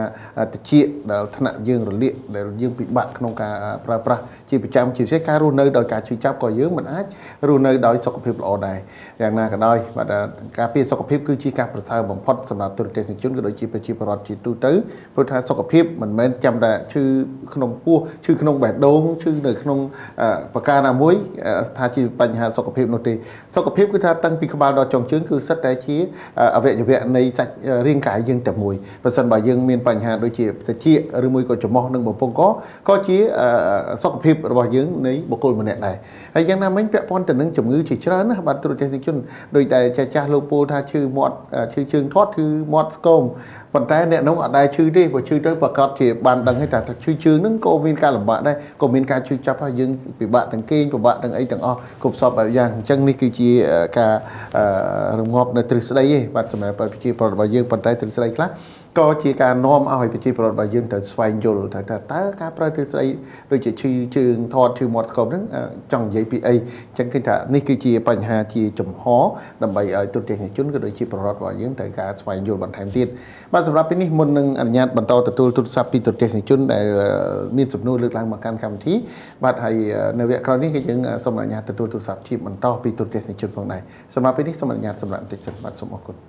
តិចដែលថ្នាក់យើងរលាកដែលយើងពិបាកក្នុងការប្រើប្រាស់ជាប្រចាំជាពិសេសការរស់នៅដោយការឈឺចាប់ក៏យើងមិនអាចរស់នៅដោយសុខភាពល្អដែរយ៉ាងណាក៏ដោយបាទការពារសុខភាពគឺជាការប្រសើរបំផុតសម្រាប់ទូរទស្សនិកជនក៏ដូចជាប្រជាពលរដ្ឋជាទូទៅព្រោះថាសុខភាពមិនមែនចាំតែឈឺក្នុងពោះឈឺក្នុងបេះដូងឈឺនៅក្នុងប្រការណាមួយថាជាបញ្ហាសុខភាពនោះទេសុខភាពគឺថាតាំងពីក្បាលដល់ចុងជើងគឺសិតតែជាអវយវៈនៃសាច់រាងកាយយើងតែមួយបើសិនបើយើងមានបញ្ហាដូចជាតិចឬមួយក៏ច្រមុះនិងបំពង់កក៏ជាសុខភាពរបស់យើងនៃបុគ្គលម្នាក់ដែរហើយយ៉ាងណាមិញពាក់ព័ន្ធទៅនឹងជំងឺជាច្រើនណាបាទទូរទស្សនិកជនដោយតែចាស់លោកពូលថាឈឺមាត់ឈឺជើងធាត់ឈឺមាត់ស្គមប៉ុន្តែអ្នកនោះអត់ដែរឈឺទេបើឈឺទៅប្រកាសជាបានដឹងហើយថាឈឺជើងហ្នឹងក៏មានការលំបាកដែរក៏មានការឈឺចាប់ហើយយើងពិបាកទាំងគេងពិបាកទាំងអីទាំងអស់គ្រប់សពបែបយ៉ាងអញ្ចឹងនេះគឺជាការរងាប់នៅទ្រឹស្ដីទេបាទសម្រាប់ប្រជាពលរដ្ឋរបស់យើងប៉ុន្តែទ្រឹស្ដីខ្លះ có chỉ cả nom ao bị chỉ bảo bà dương từ xoay dồn từ từ ta cá pra từ xây đôi chỉ trường thọt trừ một cổng đó trong giấy PA chẳng kinh thà ní cứ chỉបញ្ហាchỉ chấm hó đầm bày ở tuần tiền chúng cái đôi chỉ bảo bà dương từ cá xoay dồn bằng thêm tiền màสำหรับปีนี้มันนึงอันญาตบรรเทาตัวตุลทรัพย์ปีตุเจสิจุนได้มีสมนุนเลือกลางมาการคำที่บัดให้ในเวลาคราวนี้ก็ยังสมัยญาตตัวตุลทรัพย์ที่บรรเทาปีตุเจสิจุนพวกใดสำหรับปีนี้สมัยญาตสำหรับติดสมบัติสมบูรณ์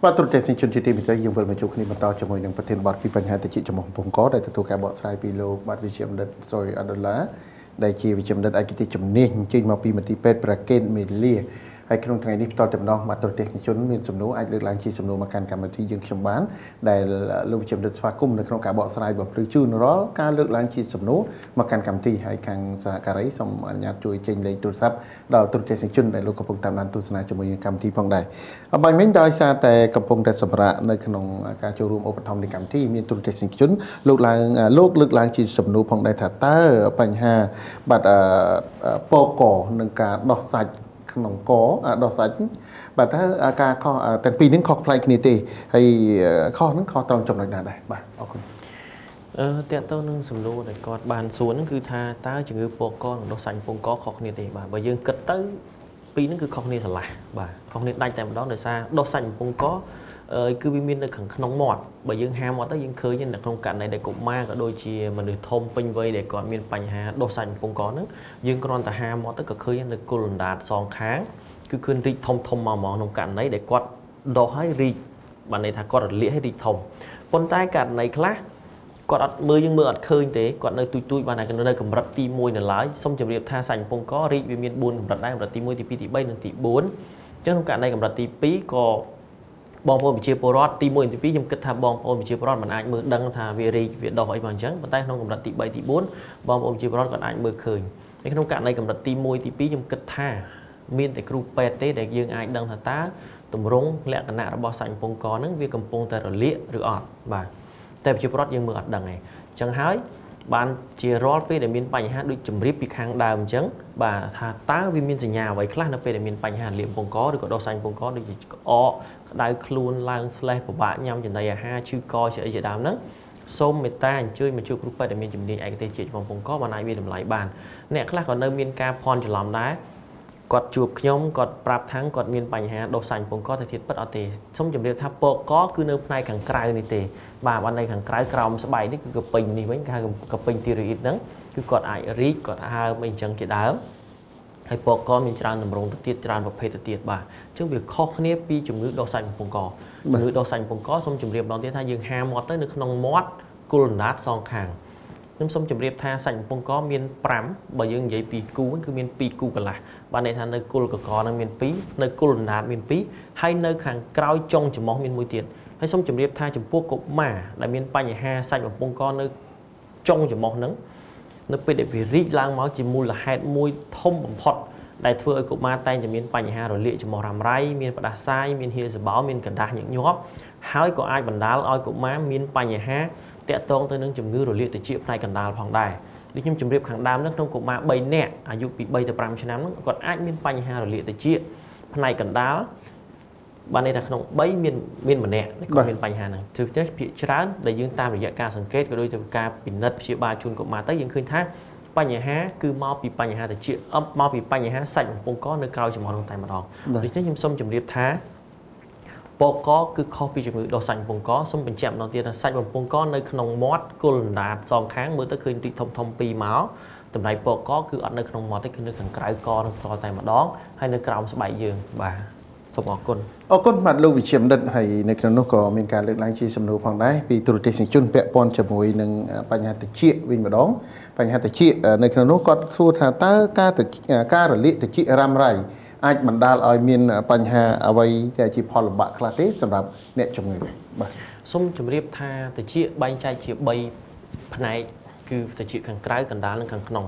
ว่าตุรเตสิชนจิตมิตรยังเวลมาจุกนี้มาต่อจมูกหนึ่งประเทศบอดปีปัญหาแต่จิตจมูกผมก็ได้ตัวการบอกสายปีโลบัดวิเชียมเด็ดซอยอดลาได้ชีวิเชียมเด็ดไอกิติจำเนียงจริงมาปีมันตีเป็ดประเกณฑ์เมเลียไอ้ขนมไทยนี่ต่อจำนองมาตุรเตสิชนมีสำนูไอ้เลือกล้างชีสำนูมาการการมาที่ยังชมบ้านได้ลูกวิเชียมเด็ดสฟากุ้มในขนมการบอกสายบอกพลือจูนร้อการเลือกล้างชีสำนูมาการการที่ให้การสหการสมอัญญาช่วยเจนเลยตัวซับดาวตุรเตสิชนได้ลูกกระพงตามนั้นตุสนาจมูกการที่พองได้บางเม้นได้ซาแต่กระพงแต่สำหรับในขนมการโจรวมอุปธรรมในการที่มีตุรเตสิชนลูกล้างลูกเลือกล้างชีสำนูพองได้ถัดเตอร์ปัญหาบัดโปโกหนึ่งการดอกสัจขนมโกดอกสัจบัดถ้าอาการข้อแต่ปีนึงข้อพลายคณิตีให้ข้อนั้นข้อตรงจมหน่อยได้บ้างเอาคุณแต่ต้นนึงสำนูแต่ก่อนบานสวนคือท่าตาจึงคือโปโกดอกสัจโปโกข้อคณิตีบ้างบางยังกึศเตอร์ปีนึงคือข้อคณิตสลายบ้างข้อคณิตได้แต่มาดอกเดือดซาดอกสัจโปโกคือวิมินในขังขนมหมอดบางยังหาหมอดตั้งยังเคยยังในโครงการในได้กบมากก็โดยเชียมันđược thông pin với để còn miềnปัญหาดอกสัจโปโกนึงยังกรอนแต่หาหมอดตั้งก็เคยยังในกุลดาสองครั้งคือคืนรีทมมาหมองโครงการในได้กอดดอกให้รีบันในทางกอดเลี้ยให้รีทมปนใต้การในคลาสกอดมือยังมืออัดเคยเตะกอดในตุยๆบันในกันในกำรัดตีมวยในหลายส่งจำเรียบท่าสัญโปโกรีวิมินบุญกำรัดได้กำรัดตีมวยตีปีตีใบหนึ่งตีบุญเจ้าโครงการในกำรัดตีปีก็บองโพมิเชียโปรอดตีมวยตีปียังกึศทาบองโพมิเชียโปรอดมันอาจมือดังทาเวรีเวียดดอกไอ้บางจังปนใต้น้องกำรัดตีใบตีบุญบองโพมิเชียโปรอดก่อนอาจมือเคย ในขณะการในกำหนดตีมวยตีปียังกึศท่ามีแต่ครูเปเต้เด็กยังไอ้ดังท่าตาตุ่มรงและขณะระบอบสังปงกรนั้นวิกำปงแต่ระเลี้ยหรืออดบ่าแต่ปัจจุบันยังมืออดดังไงจังหายบานเชียร์รอดไปเดี๋ยวมีปัญหาด้วยจุ่มริบปีข้างดาวจังบ่าท่าตาวิมีสัญญาไว้คลาดนับไปเดี๋ยวมีปัญหาเหลี่ยมปงกรหรือก็ดอกสังปงกรหรืออ้อได้คลูนลางสไลด์ผมบ่ายำจนได้5ชื่อกอเฉยจะดาวนั้นส้มเมตาช่วยมาช่วยครูไปเดี๋ยวมีจุ่มดีไอ้กระเตจิของปงกรมาในมีทำลายบานเนี่ยคลาดก่อนเดิมมีการพรจะล้อมได้กดจูบขยมกดปรับทั้งกดมีปัญหาดอกสังปงกรแต่ทิศปัดเอาเตะส้มจุ่มเรียบทับโปก็คือเนื้อในขังกลายในเตะบ่าวันในขังกลายกราวสบายนี่คือกระปิงนี่ไว้กระปิงตีรีดนั้นคือกดไอรีกดอาไม่จังเกดาวให้โปก็มีจานดำรงติดจานประเภทติดบ่าจึงเบียข้อนี้ปีจุ่มเนื้อดอกสังปงกรเนื้อดอกสังปงกรส้มจุ่มเรียบลองเตี้ยท่ายืง5 มอเตอร์นึกขนมมอดกุลนัดซองขางส้มจุ่มเรียบท่าสังปงกรมีนปรำบ่ยังใหญ่ปีกูนั่นคือมีนปีกูกันละบ้านในทางในกุลกับกอนั่งมีนปีในกุลนาดมีนปีให้ในขังกราวจงจุ่มมองมีนมวยเตียนให้ส้มจุ่มเรียบท่าจุ่มพวกกบมาและมีนปัญหาสังปงกรในจงจุ่มมองนั้นในเป็นเด็กวิริล้างเมาจิมูลละแหดมวยทมผมพอดได้เพื่อกบมาแต่จะมีนปัญหาเราเลี้ยจุ่มมองรำไรมีนประดาไซมีนเฮียสบาวมีนกระดาษอย่างยอบหายก็อายบรรดาอายกบมามีนปัญหาแต่ตรงตัวนึงจุ่มเงือเราเลี้ยแต่เจี๊ยบในกันดาลพองได้ดิฉันจุ่มเรียบขังดามนักท่องกบมาใบแน่อายุปีใบแต่ปรามชนะนั้นกดอาจมีปัญหาเราเลี้ยแต่เจี๊ยบในกันดาลบ้านในทางขนมใบมีนเหมือนแน่ในก็มีปัญหาหนึ่งถือจะพิจารณาได้ยืนตามระยะการสังเกตก็โดยการปิดนัดเชียบาชุนกบมาแต่ยังคืนท่าปัญหาคือมาปีปัญหาแต่เจี๊ยบมาปีปัญหาใส่ของปงก้อนในกราวจุ่มหอลงไตมาดองดิฉันยิ้มส้มจุ่มเรียบท้าปกก็คือข้อพิจารณาดอกสังปงก้อส้มเป็นแจมนองเตียนสังปงก้อในขนมมอดกุลดาดสองครั้งมือตะคืนติดทมปีเมาส์แต่ในปกก็คืออันในขนมมอดตะคืนในขังกลายกอในตอแต่มาดองให้ในกราวสบายยืงบ่าสมองกุลก้นมัดลูกวิเชียมดันให้ในขนมก็มีการเลือกล้างชีสมนูพองได้ปีตุรเตสิจุนเปะปอนจมวยหนึ่งปัญญาตะเชี่ยวินมาดองปัญญาตะเชี่ยในขนมก็สู้ทางตากาตะกาหรือลิตะเชี่ยรำไรอาจบรรดาเอามีนปัญหาเอาไว้แต่จีพอลบะคลาเต้สำหรับเนี่ยจมูกส้มจุ่มเรียบท่าแต่เชี่ยใบใจเชี่ยใบภายในคือแต่เชี่ยขังกลายกันดาลและขังขนม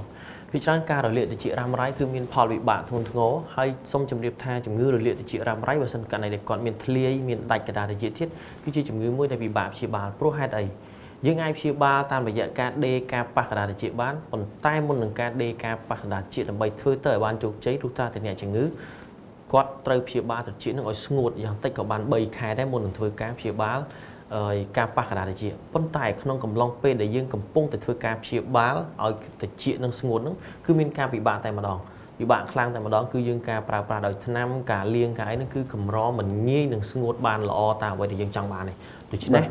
พิจารณาการเราเรียกแต่เชี่ยรำไรคือมีนพอลวิบะทุนโง่ให้ส้มจุ่มเรียบท่าจุ่มงือเราเรียกแต่เชี่ยรำไรว่าสนกันในเด็กก่อนมีนทะเลมีนได้กระดาษแต่เชี่ยทิศคือเชี่ยจุ่มงือมวยในวิบะเชี่ยบาลโปรให้ได้ยังไงเชี่ยบาตามระยะการเดการปักกระดาษแต่เชี่ยบ้านผลใต้มุนหนึ่งการเดการปักกระดาษเชี่ยลำใบเทื่อเตยบ้านจุกใจทุกตาแต่เนี่ยจุ่มงือก็เตยเพียบาตัดชิ้นเอาสงบอย่างติดกับบานใบคายได้หมดหนึ่งถ้วยกาเพียบาการปักกระดาษเจียป้นไต่ขนมกำลังเป็นได้ยื่นกำปุ้งแต่ถ้วยกาเพียบาเอาแต่เจียนั่งสงบนั่งคือมีการปีบาแต่มาดองปีบาคลางแต่มาดองคือยื่นการปลาโดยน้ำการเลี้ยงกายนั่นคือกำร้อนเหมือนงี้หนึ่งสงบบานละอตาไว้ได้ยังจังบานเลยดูชิ้นนี้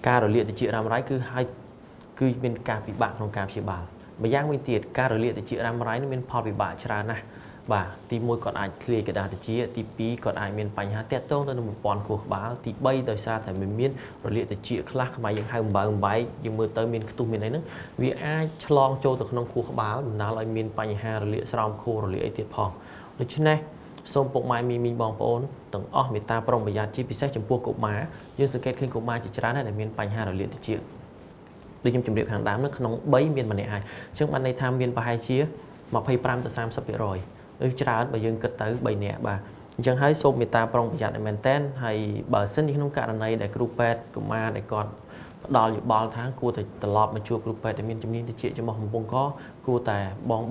การเราเลี้ยแต่เจียรำไรคือให้คือเป็นการปีบาของการเพียบาไม่ย่างไม่เตียดการเราเลี้ยแต่เจียรำไรนี่เป็นพอปีบาชรานะบ่าตีมวยก่อนอาจเคลียกระดาษจีตีปีก่อนอาจมีปัญหาแต่ต้องต้องมันปอนขวบบ้าตีใบโดยซาแต่ไม่มีเราเรียกแต่จีคลาขมายังให้ใบยังมือเติมมีตุ้มมีอะไรนึงวิอาชลองโจตัวขนมขวบบ้ามันน่าเรามีปัญหาเราเรียกสลามคูเราเรียกไอเตียพองโดยเฉพาะส้มปกไม้มีบองโอนต่างอ้อมีตาปรองประหยัดจีพิเศษจำพวกกบม้ายืนสังเกตขึ้นกบม้าจีจราได้มีปัญหาเราเรียกแต่จีโดยจำเรียบทางดำนั่นขนมใบมีมันเนี่ยไอซึ่งมันในทางมีปลายเชี่ยมาพายปรามแต่3 สัปดาห์จราใบยังกระตือใบเนี่ยบ่ายังให้ส้มมีตาปรองประหยัดในแมนเทนให้บ่าเส้นที่น้องกาในได้กรุ๊ปแปดกุมาได้ก่อนดอลอยู่บอลทั้งกูแต่ตลอดมาชัวกรุ๊ปแปดแต่มีจำนวนที่เชี่ยจะมองปงก็กูแต่บอง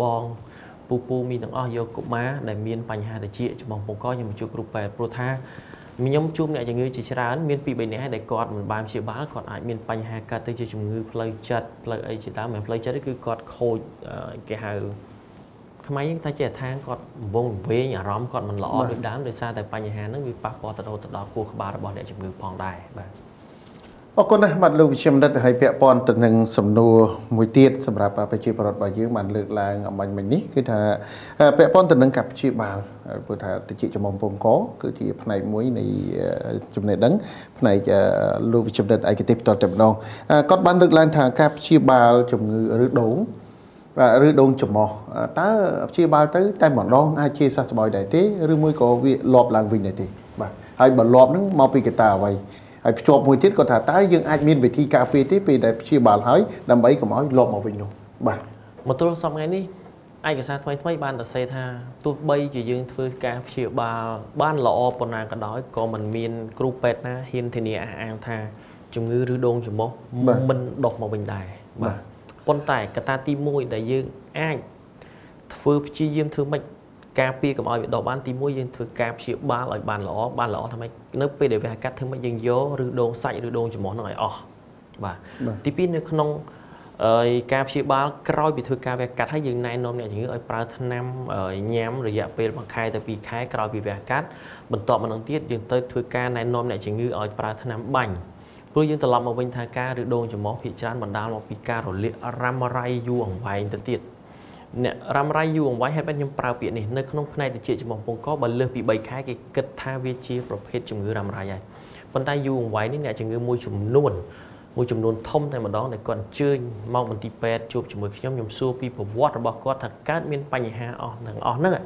ปูมีต่างอ้อยกุมาได้มีปัญหาแต่เชี่ยจะมองปงก็ยังมาชัวกรุ๊ปแปดโปรธามียมจุ่มเนี่ยจะเงยจีจรามีปีใบเนี่ยให้ได้ก่อนมันบางเชี่ยบ้าก่อนอาจมีปัญหาการตื่นจุ่มเงยเพลย์จัดเพลย์ไอจีตาเหมือนเพลย์จัดก็คือกอดโคแกหาทำไมยังตาเจตทางกอดวงเวียนร้อมกอดมันหล่อโดยด้านโดยซาแต่ปัญหานั้นมีปากปอตะโดตะดอกกูขบาระบอลเนี่ยจะมือพองได้ก็นะมันลูกวิเชียมดัดให้เปียปอนตัวหนึ่งสำนูมวยเตี้ยสำหรับไปชีพรถบายืมมันเลือกลางมันนี้คือถ้าเปียปอนตัวหนึ่งกับชีบาลเพื่อถ้าติจิจะมองปมก้อคือที่ภายในมวยในจุดไหนดังภายในจะลูกวิเชียมดัดไอเกติปต่อเต็มน้องก็บันเลือกลางทางกับชีบาลจุ่มเงือหรือโด่งหรือโดนจุ่มหมอตาชีบาลtới tayหมอนร้องไอชีสัสบอยได้ที่หรือมวยก็วิหลบลางวิ่งได้ที่บ่ไอ้บอลหลบนั้นมองไปกตาไว้ไอ้จบมวยทิศก็ถ้าตายยังอาจมีวิธีการปีที่ปีได้ชีบาลหายดำใบก็หมอหลบมาวิ่งลงบ่มาตัวสอบไงนี่ ai cái sao thay thay ban ta xây tha tôi bay chỉ dương thưa ca chiều ban lọ bọn nàng cái đói còn mình miền grupet na hiên thì nè an tha chủng ngư rư đôn chủng mốt mình đọc một bình đài và con tài cái ta tim môi đại dương ai thưa chi dương thưa mệnh ca pi cầm ai bị đọc ban tim môi dương thưa ca chiều lại ban lọ tham ấy nước pi để về cắt thương mệnh dương gió rư đôn sậy rư đôn chủng món này và tí pin nó không ca phi ba cõi bị thưa ca về cắt hay dừng này nôm này chỉ ở pra thân năm ở nhám rồi dạ về bằng khai từ vì khai cõi bị về cắt mình tọt mình đang tiết dừng tới thưa ca này nôm này chỉ ngư ở pra thân năm bành tôi dừng từ lòng một bên thay ca được đôn cho món thị trấn bản đảo một pi ca rồi liệt ramarai du ở vài tới tiết nè ramarai du ở vài hay bên nhom pra bị này nơi không này thì chị chỉ mong phong có bật lửa bị bay khai cái kết tha vi chi prophet chủng ngư ramarai này bên tay du ở vài này chỉ ngư môi chủng nuôn môi trường nôn thông tại mà đó này còn chơi mong mình đi pet chụp cho một nhóm nhom xua people what about có thật cát miền Pành ha thằng nữa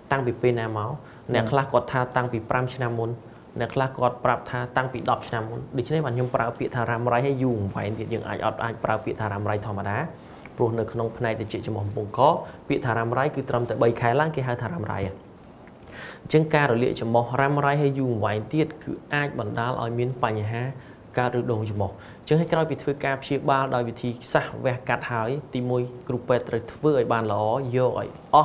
tăng bị pena máu nè khla cọt tha tăng bị pram chnam môn nè khla cọt prap tha tăng bị đọp chnam môn đi trên này bạn nhom prap bị thà ram rai hay dùng phải những ai prap bị thà ram rai thò mà đá pro nơi không này thì chị cho một vùng có bị thà ram rai cứ trầm tại bầy khai lang cái hai thà ram rai chân ca rồi lệ cho một ram rai hay dùng vài tiết cứ ai bản đá ở miền Pành ha ca được đồn cho một chứ hay cái bị thưa ca chia ba đòi bị thì sa về cắt hỏi tìm môi grupet rồi với bàn lỏ vô ở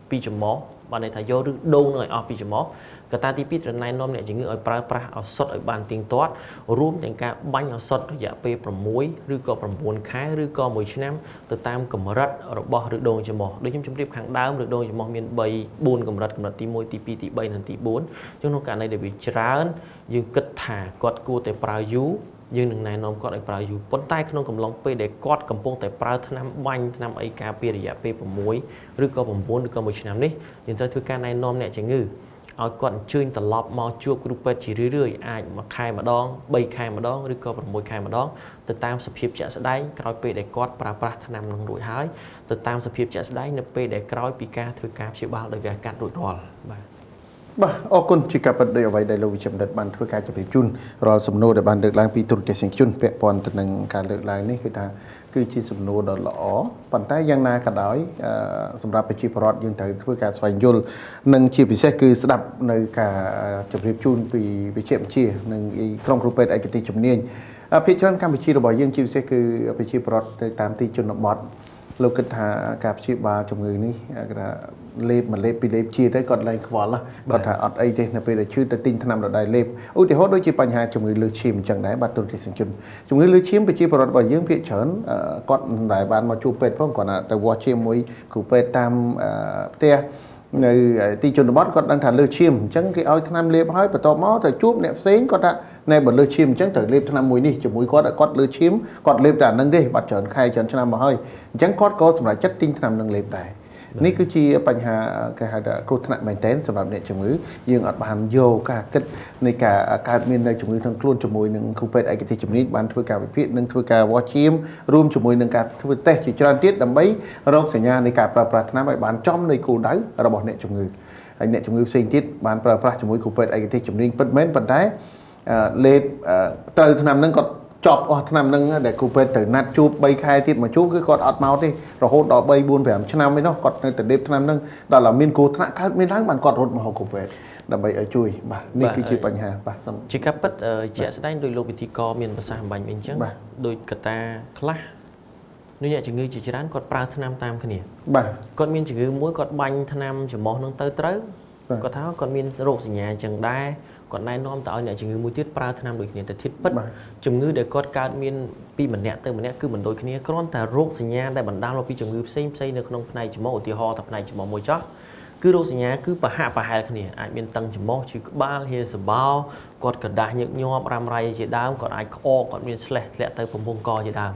pi chấm mó bàn này thầy vô được đâu rồi pi chấm mó cái ta tí pít rồi này nom này chỉ ngự ở pra ở sốt ở bàn tiếng toát rúm những ca bánh ở sốt dạ pe from muối rư co from buồn khái rư co 10 năm từ tam cầm rật ở bỏ được đồn cho một đôi trong tiếp hàng đá được đồn cho một miền bay buồn cầm rật tí môi tí pi tí bay nên tí 4 cho nó cả này để bị trán dương kết thả quạt cua tại pra dú dương đừng này nom quạt tại pra dú bón tay không cầm lòng pe để quạt cầm pong tại pra năm bánh năm ấy ca pe để dạ pe from muối rư co from 4 rư co 10 năm đấy nhìn tới thứ ca này nom này chỉ ngưเอาก่อนชื่นตลอดมอชัวกรุ๊ปไปเรื่อยๆอาจมาคายมาดองใบคายมาดองหรือก็ประมวยคายมาดองติดตามสภาพจะได้กรอยไปได้กอดปราปราธนำลงรวยหายติดตามสภาพจะได้เนไปได้กรอยปีกาถือกาเชื่อบ้าโดยการรวยรอลบ่ออกคนจิกับประเดี๋ยวไว้ได้เราวิจารณ์บันถือกาจะไปจุนรอสมโนได้บันเดือดล้างปีตุรเกสิงจุนเปะปอนตนึงการเดือดล้างนี่คือทางคือชีสมโนดอลอ๋อปัจจัยยังนากระดอยสำหรับไปชีพรอดยังถือเพื่อการสวายยุลหนึ่งชีพิเศษคือสดับในการจับเรียบจุนไปเชี่ยมเชี่ยหนึ่งกล้องรูปเป็นไอกิติจุ่มเนียนพิจารณาการไปชีระบายยังชีพิเศษคือไปชีพรอดตามที่จุนบอดเราคิดหาการชีบาจุ่มเงินนี่ก็เล็บมันเล็บไปเล็บชีได้ก่อนแรงขวานละก่อนถ้าอดไอเด็กไปได้ชื่อแต่ตินทนำเราได้เล็บอุติฮอดโดยจีปัญหาจุ่มเงินเลือชิมจังไหนบัตรตุนที่สิงจุนจุ่มเงินเลือชิมไปชีพรอดบายยังพิจารณาก่อนหลายบ้านมาจูเป็ดเพราะก่อนแต่วัวเชี่ยมวยกูเป็ดตามเตี้ยในตีจุนบอสก็ดังฐานเลือชิมจังที่เอาทนำเล็บให้ประตูม้อแต่จูบเนี่ยเซ็งก็ได้ในบทเลือชิมจังแต่เล็บทนำมวยนี่จุ่มมวยก็เลือชิมก็เล็บแต่นั่งได้บัดเฉินใครเฉินชนะมาให้จังก็สำหรับจัดติ้งทนำนั่งเล็บได้นี่คือชีปัญหาการหาครูถนัดแบ่งเต้นสำหรับเนี่ยจุ่มมือยื่นอัดบานโยกาคิดในการมีในจุ่มมือทั้งคลุ้นจุ่มมวยหนึ่งคูเป็ดไอกิติจุ่มนี้บานทวีการวิพิษหนึ่งทวีการวอชิมรวมจุ่มมวยหนึ่งการทวีเตะจุดจานทิศดำใบเราสัญญาในการปราถนาใบบานจ้อมในคูได้เราบอกเนี่ยจุ่มมือไอเนี่ยจุ่มมือเสียงทิศบานปราจุ่มมวยคูเป็ดไอกิติจุ่มนี้เป็นเม้นปันได้เล็บเติร์นนำนั่งก็จอบอดนำนึงเด็กกูเป็นตื่นนัดจูบใบคายที่มาจูบคือกอดอดเมาที่เราโหดดอกใบบุญแบบชนะไม่เนาะกอดในแต่เด็บนำนึงดอลลาร์มินกูธนาคารไม่ล้างมันกอดรถมาหกกูเป็นดับใบจุยบ่านี่คือปัญหาบ่าจิกับปัดเจ้าแสดงโดยโลบิธีกรมีภาษาบัญญัติจังโดยกตาคลานี่เนี่ยจึงเงยจิร้านกอดปลาธนามตามขณีบ่ากอดมีจึงเงยม้วยกอดบัญธนามจะมองนั่งเตอร์เตอร์กอดเท้ากอดมีโรคสัญญาจังได้ก่อนนายน้อมแต่เอาเนี่ยจึงมือทิศปลาธนามโดยเนี่ยแต่ทิศปัดจึงมือเด็กกอดการมีนปีเหมือนเนี่ยเติมเหมือนเนี่ยคือเหมือนโดยนี้ก็ร้อนแต่โรคสัญญาได้บรรดาเราปีจึงมือเส้นในขนมในจมูกที่หอทับในจมูกมวยจ๊อกคือโรคสัญญาคือปะหะปะหายขณีอาจเป็นตังจมูกชื่อบ้าเฮสบาวกอดกระดาษเยอะยอมรำไรเจดามกอดไอคอกอดมีสเลตเตอร์ผมวงกอเจดาม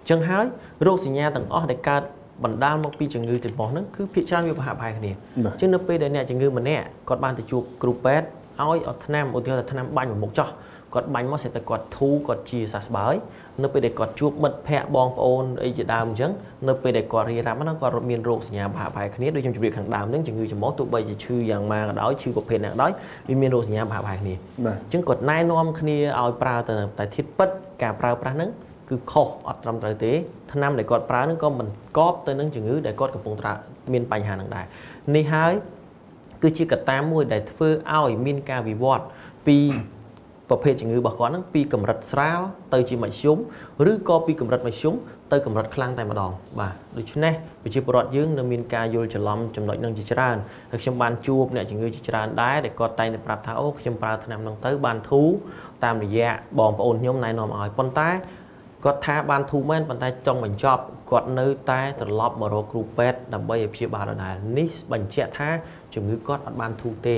จังหายโรคสัญญาต่างอ้อได้การบรรดาปีจึงมือจมูกนั้นคือพิจารณาวิปหะปะหายขณีจึงในปีเดียเนี่ยจึงมือมันเนี่ยกอดบานแต่จูบกรุ๊ปเป็ดเอาธนามอุทิศธนามบัญหมกจ่อกอดบัญมาเสร็จแต่กอดทูกอดจีสัสบายเนื้อไปเด็กกอดจูบมัดแพะบองโอนไอจีดามจังเนื้อไปเด็กกอดเรียรามันต้องกอดมีนโรคสัญญาผ่าภายคณิตโดยจำจุดขังดามเนื่องจากเงยจะมองตัวใบจะชื่ออย่างมาด้อยชื่อกับเพนอย่างด้อยมีนโรคสัญญาผ่าภายคณิตจึงกอดนายน้อมคณีเอาปลาแต่ทิศปัดการปลานั้น cứ khô ở trong trời tế tháng năm để cọt phá nó có mình cóp tới nâng chữ ngữ để cọtกับពងត្រាមានបញ្ហានឹងដែរនេះហើយគឺជាកត្តាមួយដែលធ្វើឲ្យមានការវិវត្តពីប្រភេទជំងឺរបស់គាត់ហ្នឹងពីកម្រិតស្រាលទៅជាមធ្យមឬក៏ពីកម្រិតមធ្យមទៅកម្រិតខ្លាំងតែម្ដងបាទដូច្នេះប្រជាពលរដ្ឋយើងនៅមានការយល់ច្រឡំចំណុចនឹងជាច្រើនហើយខ្ញុំបានជួបអ្នកជំងឺជាច្រើនដែរដែលគាត់តែងតែប្រាប់ថាអូខ្ញុំប្រើថ្នាំហ្នឹងទៅបានធូរតាមរយៈបងប្អូនខ្ញុំណែនាំឲ្យប៉ុន្តែគាត់ថាបានធូរមែនប៉ុន្តែចង់បញ្ចប់គាត់នៅតែត្រឡប់មករកគ្រូពេទ្យដើម្បីឲ្យព្យាបាលដដែលនេះបញ្ជាក់ថាជំងឺគាត់អត់បានធូរទេ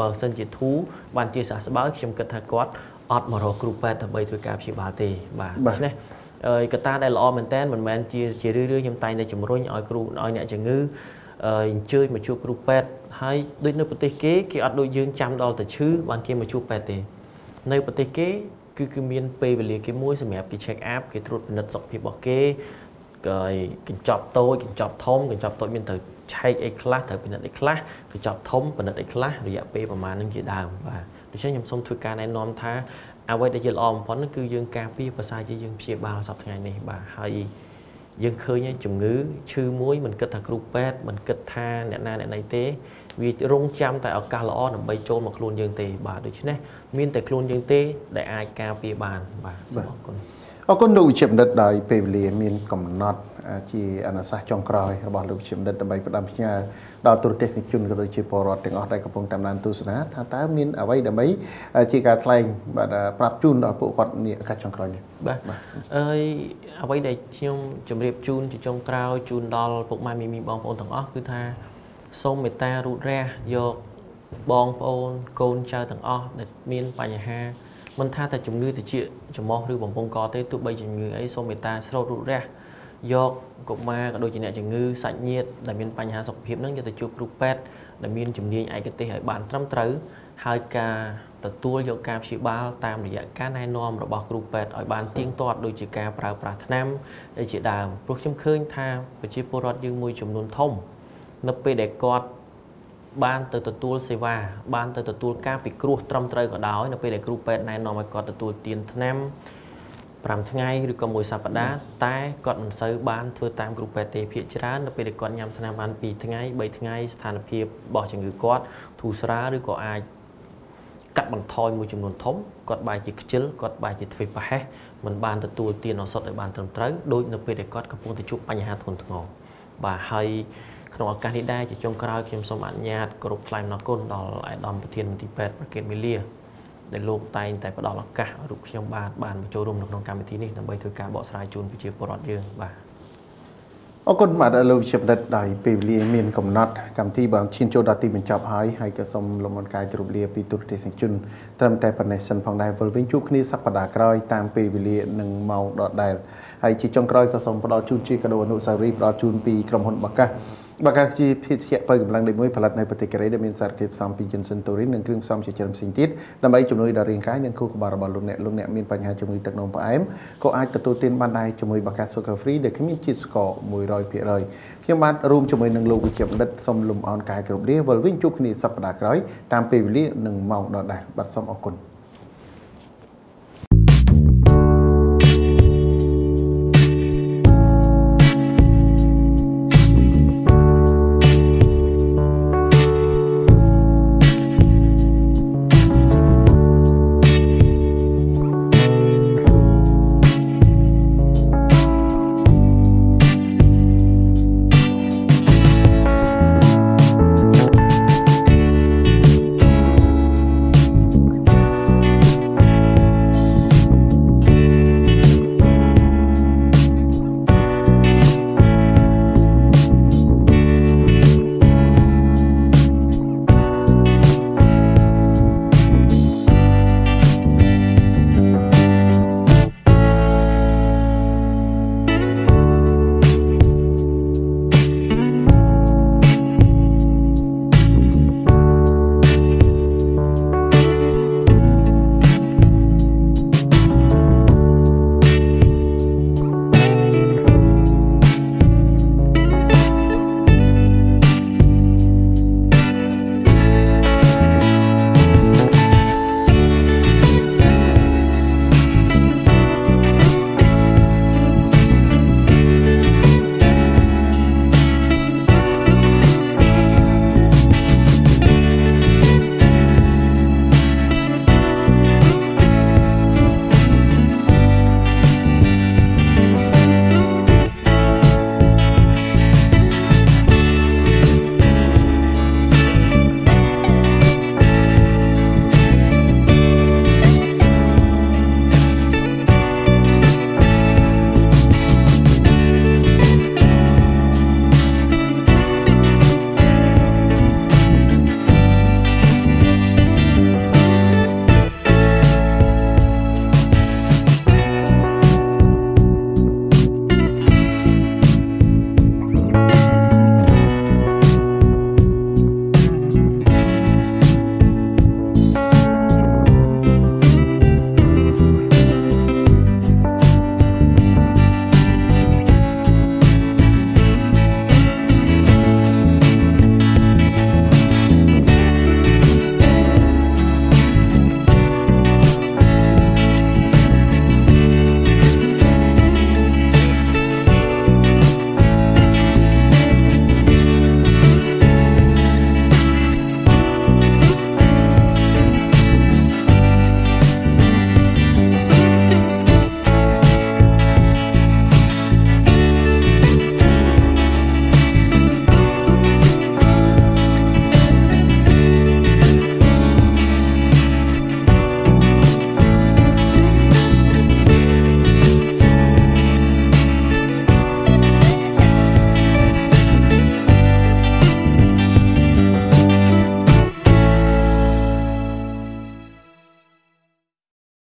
បើសិនជាធូរបានជាសះស្បើយខ្ញុំគិតថាគាត់អត់មករកគ្រូពេទ្យដើម្បីធ្វើការព្យាបាលទេបាទដូច្នេះកត្តាដែលល្អមែនតើមិនមែនជារឿយៗខ្ញុំតែងតែជំរុញឲ្យគ្រូឲ្យអ្នកជំងឺអញ្ជើញមកជួបគ្រូពេទ្យហើយដូចនៅប្រទេសគេអត់ដូចយើងចាំដល់តែឈឺបានគេមកជួបពេទ្យទេនៅប្រទេសគេគឺមានពេលវេលាគេមួយសម្រាប់គេ check up គេត្រួតពិនិត្យសុខភាពរបស់គេកញ្ចប់តូចកញ្ចប់ធំកញ្ចប់តូចមានទៅឆែកអីខ្លះត្រូវពិនិត្យអីខ្លះកញ្ចប់ធំពិនិត្យអីខ្លះរយៈពេលប្រហែលនឹងជាដើមបាទដូច្នេះខ្ញុំសូមធ្វើការណែនាំថាអ្វីដែលជាល្អបំផុតនោះគឺយើងការពារប្រសើរជាយើងព្យាបាលសប្តាហ៍ថ្ងៃនេះបាទហើយយើងឃើញជំងឺឈឺមួយមិនគិតថាគ្រូពេទ្យមិនគិតថាអ្នកណាអ្នកណីទេវារងចាំតែឱកាសល្អដើម្បីចូលមកខ្លួនយើងទេបាទដូច្នេះមានតែខ្លួនយើងទេដែលអាចការពារបានបាទសូមអរគុណអរគុណលោកវិជ្ជបណ្ឌិតដោយពេលវេលាមានកំណត់ជាអនុសាសន៍ចុងក្រោយរបស់លោកវិជ្ជបណ្ឌិតដើម្បីផ្ដាំផ្ញើដល់ទូរទស្សនិកជនក៏ដូចជាពលរដ្ឋទាំងអស់ដែលកំពុងតាមដានទស្សនាថាតើមានអ្វីដើម្បីជាការថ្លែងបាទប្រាប់ជូនដល់ពួកគាត់នេះឱកាសចុងក្រោយនេះបាទអ្វីដែលខ្ញុំជម្រាបជូនជាចុងក្រោយជូនដល់ពុកម៉ែមីមីបងប្អូនទាំងអស់គឺថាសូមមេត្តារូតរះយកបងប្អូនកូនចៅទាំងអស់ដែលមានបញ្ហាមិនថាតែជំងឺតិចចំមោះឬបំពង់កទេទោះបីជំងឺអីសូមមេត្តាស្រោតរូតរះយកកុមារក៏ដូចជាអ្នកជំងឺសាច់ញាតិដែលមានបញ្ហាសុខភាពនឹងយកទៅជួបគ្រូពេទ្យដែលមានជំនាញឯកទេសឲ្យបានត្រឹមត្រូវហើយការទទួលយកការព្យាបាលតាមរយៈការណែនាំរបស់គ្រូពេទ្យឲ្យបានទៀងទាត់ដូចជាការប្រើប្រាស់ថ្នាំដែលជាដើមព្រោះខ្ញុំឃើញថាប្រជាពលរដ្ឋយើងមួយចំនួនធំនៅពេលដែលគាត់បានទៅទទួលសេវាបានទៅទទួលការពិគ្រោះត្រឹមត្រូវក៏ដោយនៅពេលដែលគ្រូពេទ្យណែនាំឲ្យគាត់ទទួលទានថ្នាំ5ថ្ងៃឬក៏មួយសប្តាហ៍តែគាត់មិនសូវបានធ្វើតាមគ្រូពេទ្យទេភាគច្រើននៅពេលដែលគាត់ញ៉ាំថ្នាំបាន2ថ្ងៃ3ថ្ងៃស្ថានភាពរបស់ជំងឺគាត់ធូរស្រាលឬក៏អាចកាត់បន្ថយមួយចំនួនធំគាត់បែរជាខ្ជិលគាត់បែរជាធ្វេសប្រហែសមិនបានទទួលទានឱសថឲ្យបានត្រឹមត្រូវដូចនៅពេលដែលគាត់កំពុងតែជួបបញ្ហាធ្ងន់ធ្ងរបាទហើយក្នុងឱកាសនេះដែរជាចុងក្រោយខ្ញុំសូមអនុញ្ញាតគោរពថ្លែងអំណរគុណដល់អាដាមប្រធានមន្ត្រីពេទ្យប្រកេតមីលាដែលលោកតែងតែផ្ដល់ឱកាសឲ្យរូបខ្ញុំបានចូលរួមនៅក្នុងកម្មវិធីនេះដើម្បីធ្វើការបកស្រាយជូនប្រជាពលរដ្ឋយើងបាទអរគុណបាទលោកវិជ្ជបណ្ឌិតដោយពេលវេលាមានកំណត់កម្មវិធីបានឈានចូលដល់ទីបញ្ចប់ហើយក៏សូមលំអរកាយជម្រាបលាពីទូរទស្សនិកជនត្រឹមតែប៉ុណ្ណេះសិនផងដែរវិលវិញជួបគ្នាសប្តាហ៍ក្រោយតាមពេលវេលានិងម៉ោងដដែលហើយជាចុងក្រោយក៏សូមផ្ដល់ជូនជាកាដូអនុស្សាវរីយ៍ផ្ដល់ជូនពីក្រុមហ៊ុនបាកាជាភេសជ្ជៈបើកម្លាំងលេខ1ផលិតនៅប្រទេសកូរ៉េដែលមានសារធាតុផ្សំពីចិនសិនតូរីននិងគ្រឿងផ្សំជាច្រើនផ្សេងទៀតដើម្បីជំនួយដល់រាងកាយនិងខួរក្បាលរបស់លោកអ្នកមានបញ្ហាជំងឺទឹកនោមផ្អែមក៏អាចទទួលទានបានដែរជាមួយបាកា Sugar Free ដែលគ្មានជាតិស្ករ 100% ខ្ញុំបាទរួមជាមួយនឹងលោកវិជ្ជបណ្ឌិតសូមលំអរកាយគ្រប់លាវិលវិញជួបគ្នាសប្តាហ៍ក្រោយតាមពេលវេលានិងម៉ោងដដែលបាទសូមអរគុណ